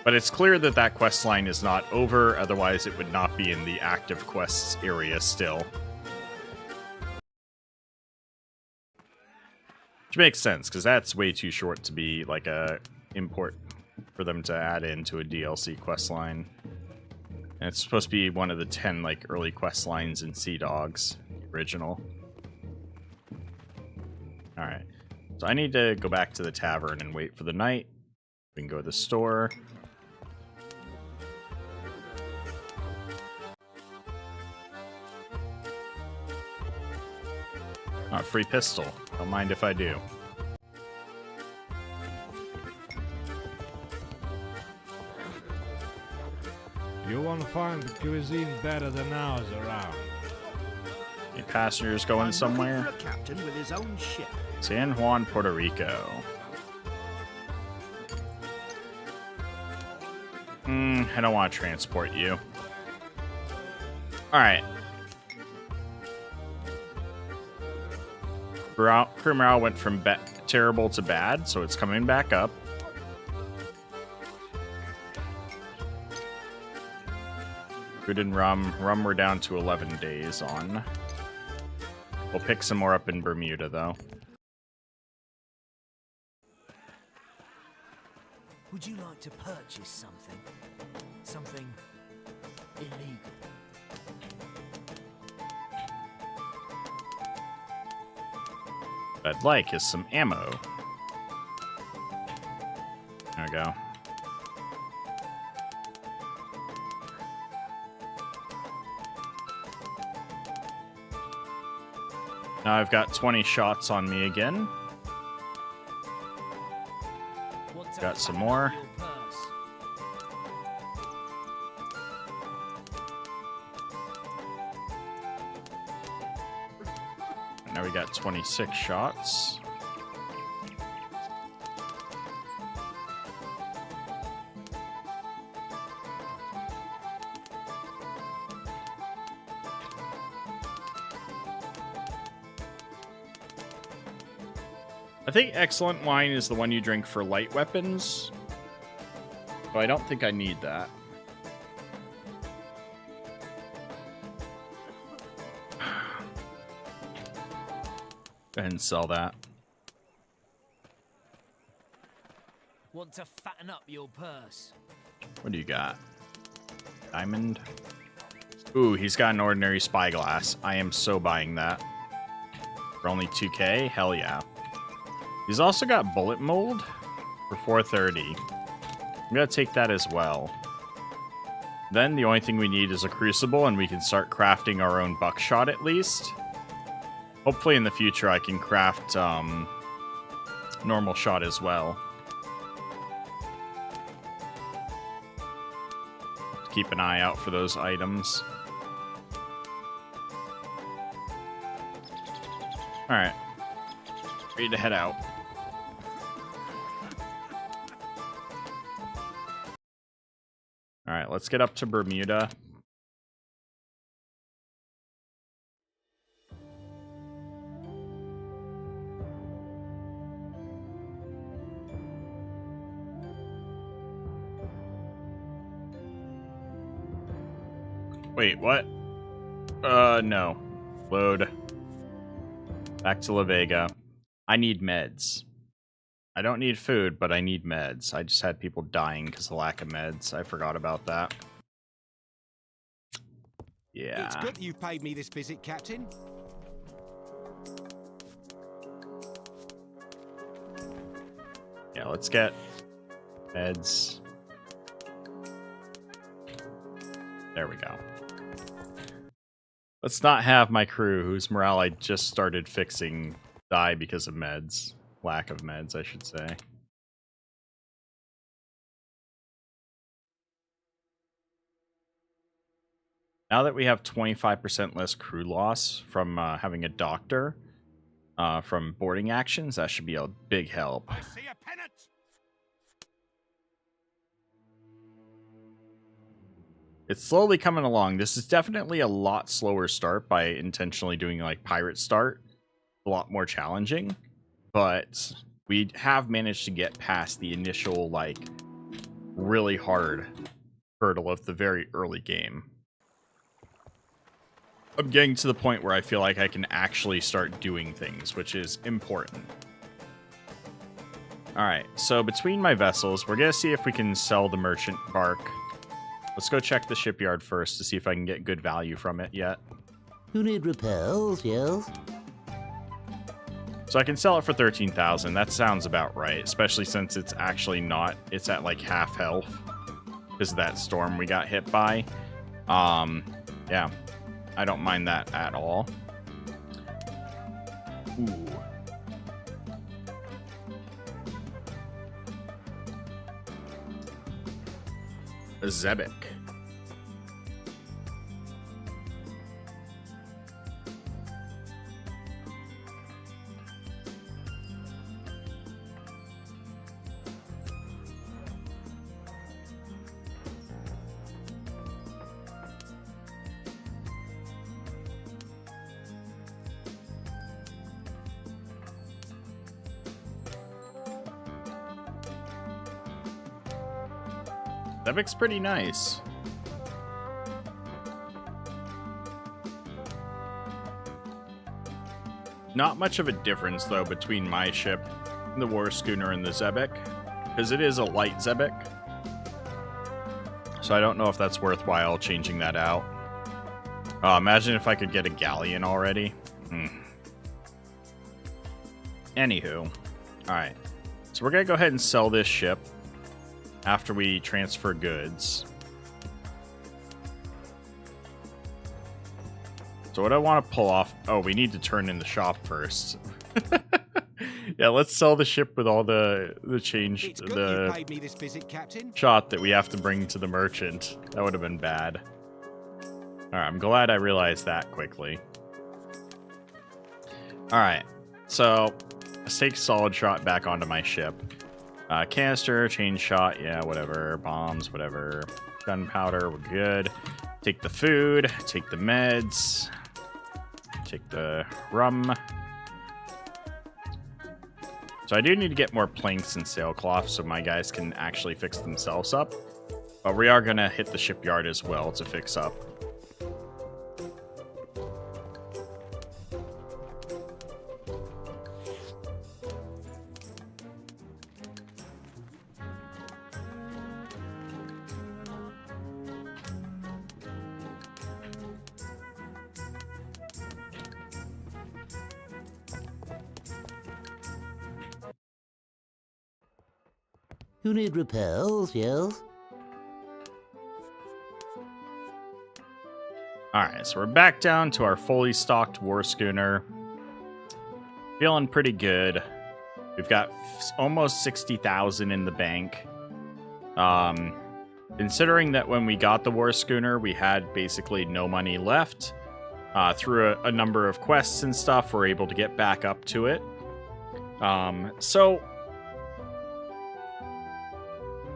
Speaker 1: But it's clear that that quest line is not over, otherwise it would not be in the active quests area still. Which makes sense, because that's way too short to be like a import for them to add into a DLC quest line. And it's supposed to be one of the 10 like early quest lines in Sea Dogs, original. Alright. So I need to go back to the tavern and wait for the night. We can go to the store. Oh, free pistol. Don't mind if I do.
Speaker 4: You won't find the cuisine better than ours around.
Speaker 1: Any passengers going
Speaker 3: I'm
Speaker 1: somewhere?
Speaker 3: looking for a captain with his own ship.
Speaker 1: San Juan, Puerto Rico. I don't want to transport you. Alright. Crew morale went from terrible to bad, so it's coming back up. Food and rum. Rum we're down to 11 days on. We'll pick some more up in Bermuda, though.
Speaker 7: Would you like to purchase something? Something illegal?
Speaker 1: What I'd like is some ammo. There we go. Now I've got 20 shots on me again. Got some more. Now we got 26 shots. I think excellent wine is the one you drink for light weapons. But I don't think I need that. Go ahead and sell that.
Speaker 7: Want to fatten up your purse?
Speaker 1: What do you got? Diamond? Ooh, he's got an ordinary spyglass. I am so buying that. For only 2k? Hell yeah. He's also got bullet mold for 430. I'm gonna take that as well. Then the only thing we need is a crucible, and we can start crafting our own buckshot at least. Hopefully in the future I can craft normal shot as well. Keep an eye out for those items. Alright. Ready to head out. Alright, let's get up to Bermuda. Wait, what? No. Load. Back to La Vega. I need meds. I don't need food, but I need meds. I just had people dying because of lack of meds. I forgot about that. Yeah.
Speaker 5: It's good you paid me this visit, Captain.
Speaker 1: Yeah, let's get meds. There we go. Let's not have my crew, whose morale I just started fixing, die because of meds. Lack of meds, I should say. Now that we have 25% less crew loss from having a doctor from boarding actions, that should be a big help.
Speaker 5: I see a pennant.
Speaker 1: It's slowly coming along. This is definitely a lot slower start by intentionally doing like pirate start. A lot more challenging. But we have managed to get past the initial like really hard hurdle of the very early game. I'm getting to the point where I feel like I can actually start doing things, which is important. Alright, so between my vessels, we're going to see if we can sell the merchant bark. Let's go check the shipyard first to see if I can get good value from it yet.
Speaker 8: You need repairs, yes?
Speaker 1: So I can sell it for 13,000. That sounds about right, especially since it's actually not. It's at like half health because of that storm we got hit by. Yeah, I don't mind that at all. Ooh. A Zebek. Zebek's pretty nice. Not much of a difference, though, between my ship, the war schooner, and the Zebek, because it is a light Zebek. So I don't know if that's worthwhile changing that out. Imagine if I could get a galleon already. Anywho. Alright. So we're going to go ahead and sell this ship after we transfer goods. So what I want to pull off... Oh, we need to turn in the shop first. Yeah, let's sell the ship with all the change...
Speaker 5: It's good
Speaker 1: the
Speaker 5: you paid me this visit, Captain.
Speaker 1: shot that we have to bring to the merchant. That would have been bad. Alright, I'm glad I realized that quickly. Alright, so let's take solid shot back onto my ship. Canister, chain shot, yeah, whatever. Bombs, whatever. Gunpowder, we're good. Take the food, take the meds, take the rum. So I do need to get more planks and sailcloth so my guys can actually fix themselves up. But we are going to hit the shipyard as well to fix up.
Speaker 8: You need repairs, yes?
Speaker 1: Alright, so we're back down to our fully stocked war schooner. Feeling pretty good. We've got almost 60,000 in the bank. Considering that when we got the war schooner, we had basically no money left. Through a number of quests and stuff, we're able to get back up to it. So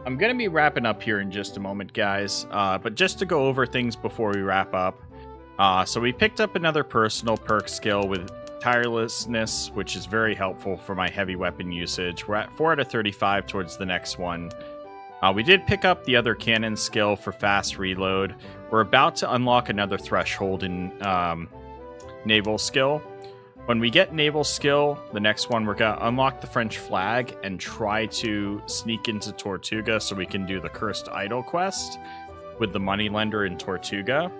Speaker 1: I'm going to be wrapping up here in just a moment, guys. But just to go over things before we wrap up. So we picked up another personal perk skill with tirelessness, which is very helpful for my heavy weapon usage. We're at 4 out of 35 towards the next one. We did pick up the other cannon skill for fast reload. We're about to unlock another threshold in naval skill. When we get naval skill, the next one, we're going to unlock the French flag and try to sneak into Tortuga so we can do the Cursed Idol quest with the moneylender in Tortuga.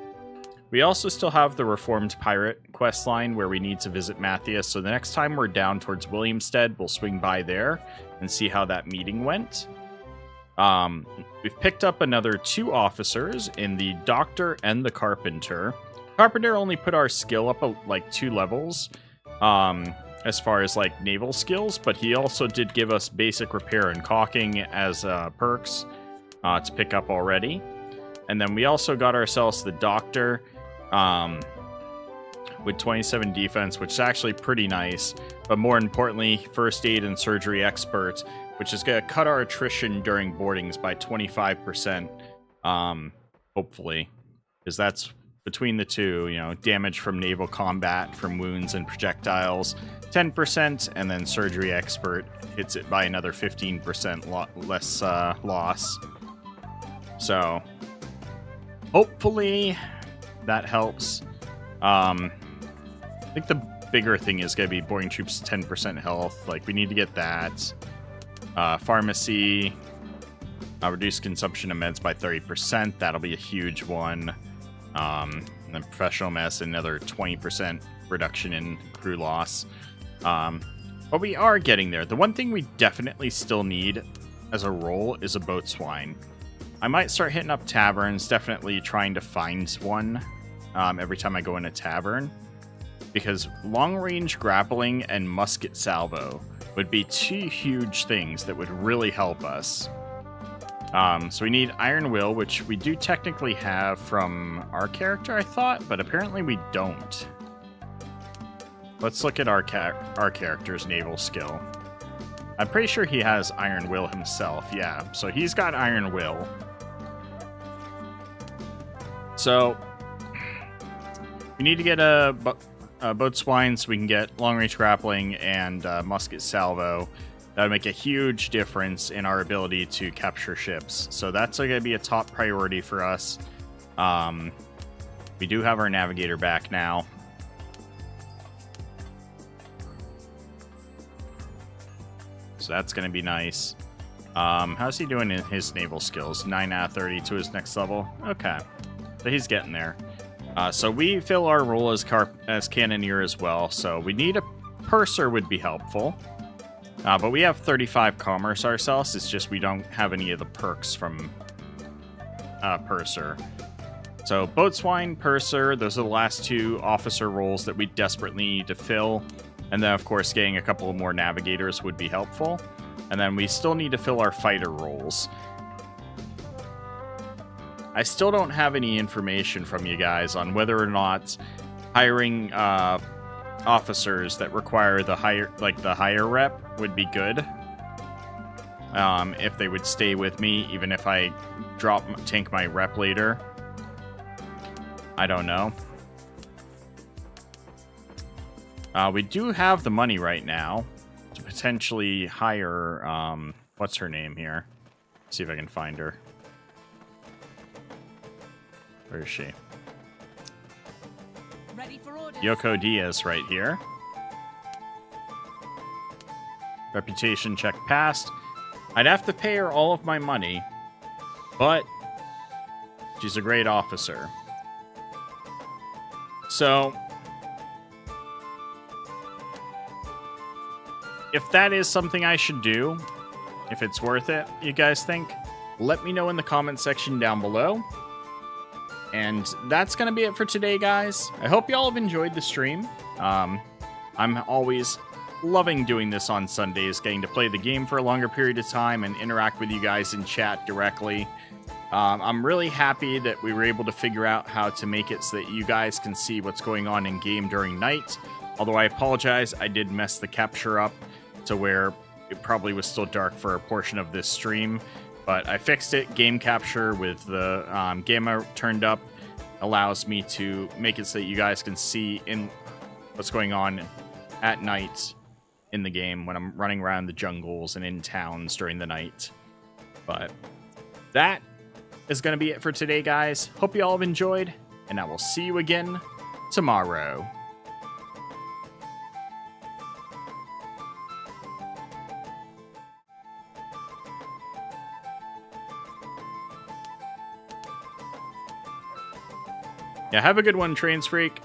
Speaker 1: We also still have the Reformed Pirate quest line where we need to visit Matthias, so the next time we're down towards Williamstead, we'll swing by there and see how that meeting went. We've picked up another 2 officers in the Doctor and the Carpenter. Carpenter only put our skill up like 2 levels as far as like naval skills, but he also did give us basic repair and caulking as perks to pick up already. And then we also got ourselves the Doctor with 27 defense, which is actually pretty nice, but more importantly, first aid and surgery expert, which is going to cut our attrition during boardings by 25%, hopefully, because that's between the two, you know, damage from naval combat, from wounds and projectiles, 10%, and then surgery expert hits it by another 15% less loss. So, hopefully, that helps. I think the bigger thing is going to be boarding troops 10% health. Like, we need to get that. Pharmacy, reduce consumption of meds by 30%. That'll be a huge one. And then professional mess, another 20% reduction in crew loss. But we are getting there. The one thing we definitely still need as a role is a boatswain. I might start hitting up taverns, definitely trying to find one every time I go in a tavern. Because long-range grappling and musket salvo would be 2 huge things that would really help us. So we need Iron Will, which we do technically have from our character, I thought, but apparently we don't. Let's look at our character's naval skill. I'm pretty sure he has Iron Will himself, yeah. So he's got Iron Will. So we need to get a boatswain so we can get long-range grappling and musket salvo. That would make a huge difference in our ability to capture ships. So that's going to be a top priority for us. We do have our navigator back now. So that's going to be nice. How's he doing in his naval skills? 9 out of 30 to his next level. Okay. So he's getting there. So we fill our role as cannoneer as well. So we need a purser would be helpful. But we have 35 commerce ourselves. It's just we don't have any of the perks from purser. So boatswain, purser, those are the last 2 officer roles that we desperately need to fill. And then, of course, getting a couple more navigators would be helpful. And then we still need to fill our fighter roles. I still don't have any information from you guys on whether or not hiring officers that require the higher rep would be good. If they would stay with me, even if I tank my rep later. I don't know. We do have the money right now to potentially hire, what's her name here? See if I can find her. Where is she?
Speaker 2: Ready for orders.
Speaker 1: Yoko Diaz right here. Reputation check passed. I'd have to pay her all of my money, but she's a great officer. So, if that is something I should do, if it's worth it, you guys think, let me know in the comment section down below. And that's going to be it for today, guys. I hope you all have enjoyed the stream. I'm always loving doing this on Sundays, getting to play the game for a longer period of time and interact with you guys in chat directly. I'm really happy that we were able to figure out how to make it so that you guys can see what's going on in game during night. Although I apologize, I did mess the capture up to where it probably was still dark for a portion of this stream. But I fixed it. Game capture with the gamma turned up allows me to make it so that you guys can see in what's going on at night in the game when I'm running around the jungles and in towns during the night. But that is going to be it for today, guys. Hope you all have enjoyed, and I will see you again tomorrow. Yeah, have a good one, Trains Freak.